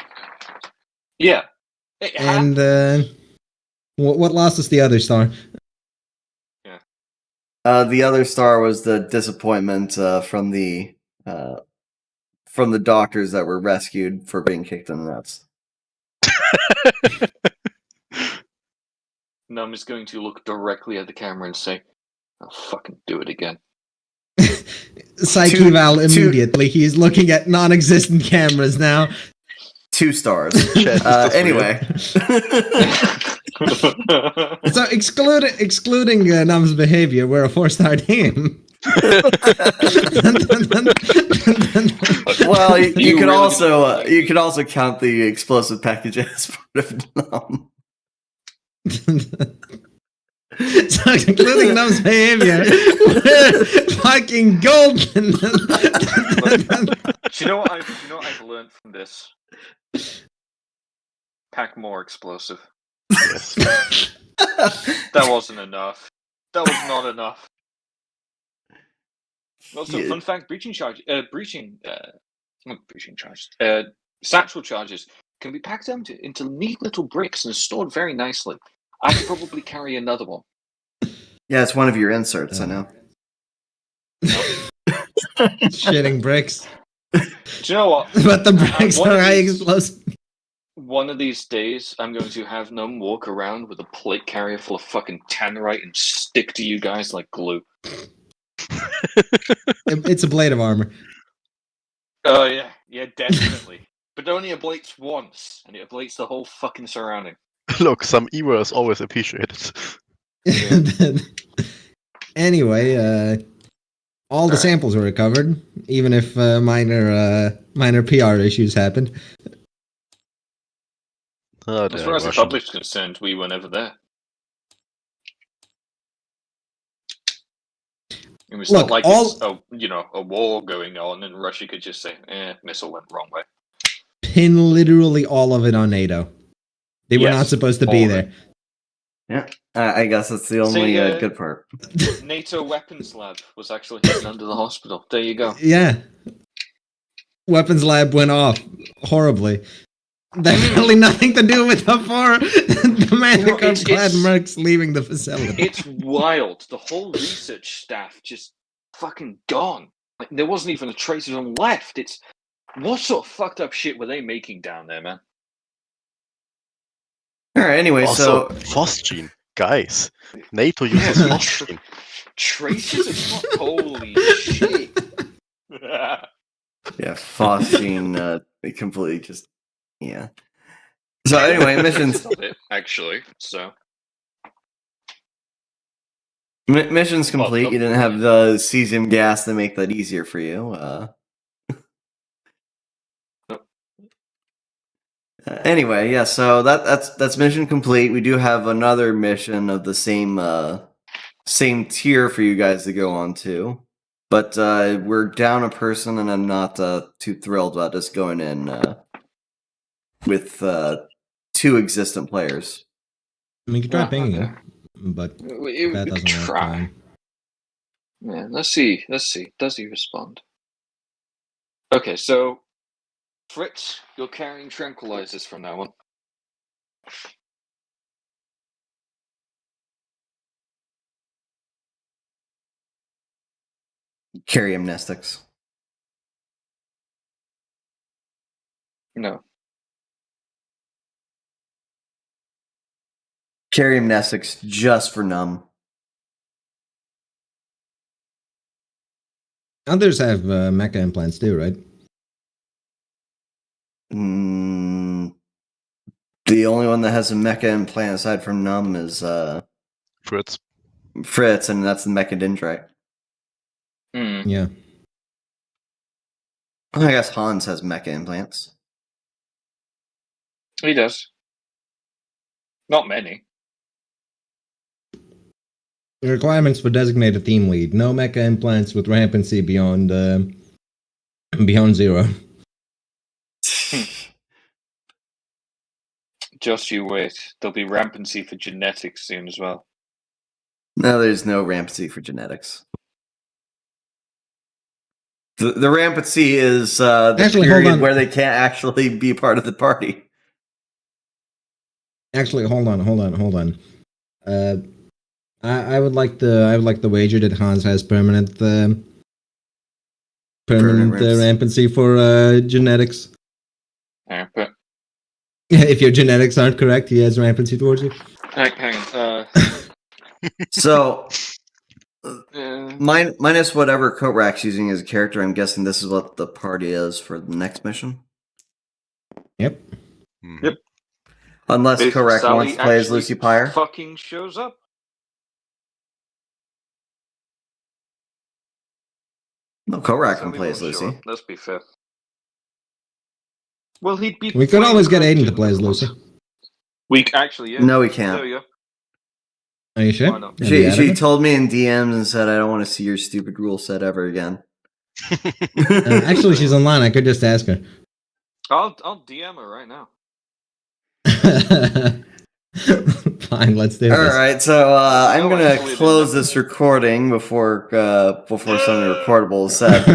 Yeah. And what lost us the other star? The other star was the disappointment from the doctors that were rescued for being kicked in the nuts. Num is going to look directly at the camera and say, "I'll fucking do it again." Psych eval immediately. He's looking at non-existent cameras now. 2 stars. Anyway. So excluding Num's behavior, we're a 4-star team. Well, you could also count the explosive package as part of Num. So including Num's behavior, we're fucking golden. Do you know what I've learned from this? Pack more explosive. Yes. That wasn't enough. That was not enough. Also, Yeah. fun fact: satchel charges can be packed into neat little bricks and stored very nicely. I could probably carry another one. Yeah, it's one of your inserts, I know. Shitting bricks. Do you know what? But the bricks One are of high these- explosive. One of these days, I'm going to have Num walk around with a plate carrier full of fucking tannerite and stick to you guys like glue. It's a blade of armor. Oh, yeah, definitely. But it only ablates once, and it ablates the whole fucking surrounding. Look, some Ewa is always appreciated. Anyway, all the samples were recovered, even if minor PR issues happened. Oh, As far as the public's concerned, we were never there. It was Look, not like all- it's a war going on, and Russia could just say, missile went wrong way. Pin literally all of it on NATO. They were Yes, not supposed to all be of there. Yeah, I guess that's the only good part. NATO weapons lab was actually hidden under the hospital. There you go. Yeah. Weapons lab went off horribly. Definitely nothing to do with the Manticorp clad mercs leaving the facility. It's wild. The whole research staff just fucking gone. Like, there wasn't even a trace of them left. It's what sort of fucked up shit were they making down there, man? All right. Anyway, Also, so phosgene, guys. NATO uses phosgene. Traces of holy shit. yeah, phosgene completely just yeah. So anyway, missions. Stop it, actually. So Mission's complete. You didn't have the cesium gas to make that easier for you. Anyway, yeah. So that's mission complete. We do have another mission of the same tier for you guys to go on to, but we're down a person, and I'm not too thrilled about just going in with 2 existent players. We could try pinging okay. him, but we that could doesn't work. try. Yeah, let's see. Does he respond? Okay, so Fritz, you're carrying tranquilizers from now on. Carry amnestics. No. Carry amnestics just for numb. Others have mecha implants too, right? The only one that has a mecha implant aside from numb is Fritz. Fritz, and that's the mecha dendrite. Yeah. I guess Hans has mecha implants. He does. Not many. The requirements for designated team lead: no mecha implants with rampancy beyond 0. Just you wait. There'll be rampancy for genetics soon as well. No, there's no rampancy for genetics. The rampancy is the Actually, hold period on. where they can't actually be part of the party. Actually, hold on. I would like the wager that Hans has permanent rampancy for genetics. Yeah, but If your genetics aren't correct, he has rampancy towards you. hang on. So, Uh, minus whatever Kotrak's using as a character, I'm guessing this is what the party is for the next mission. Yep. Yep. Unless if Kotrak Sally wants to play as actually Lucy Pyre. fucking shows up. No, Kotrak can Sally play as won't show Lucy. up, let's be fair. Well, he'd be. We could playing always get Dungeon Aiden to play as with us. Lucy. We actually, yeah. No, we There can't. you go. Are you sure? Why not? Have you added She it? told me in DMs and said, I don't want to see your stupid rule set ever again. Actually, she's online. I could just ask her. I'll DM her right now. Fine, let's do All this. right, so I'm No, gonna actually, close there's this recording before some of the recordable is said.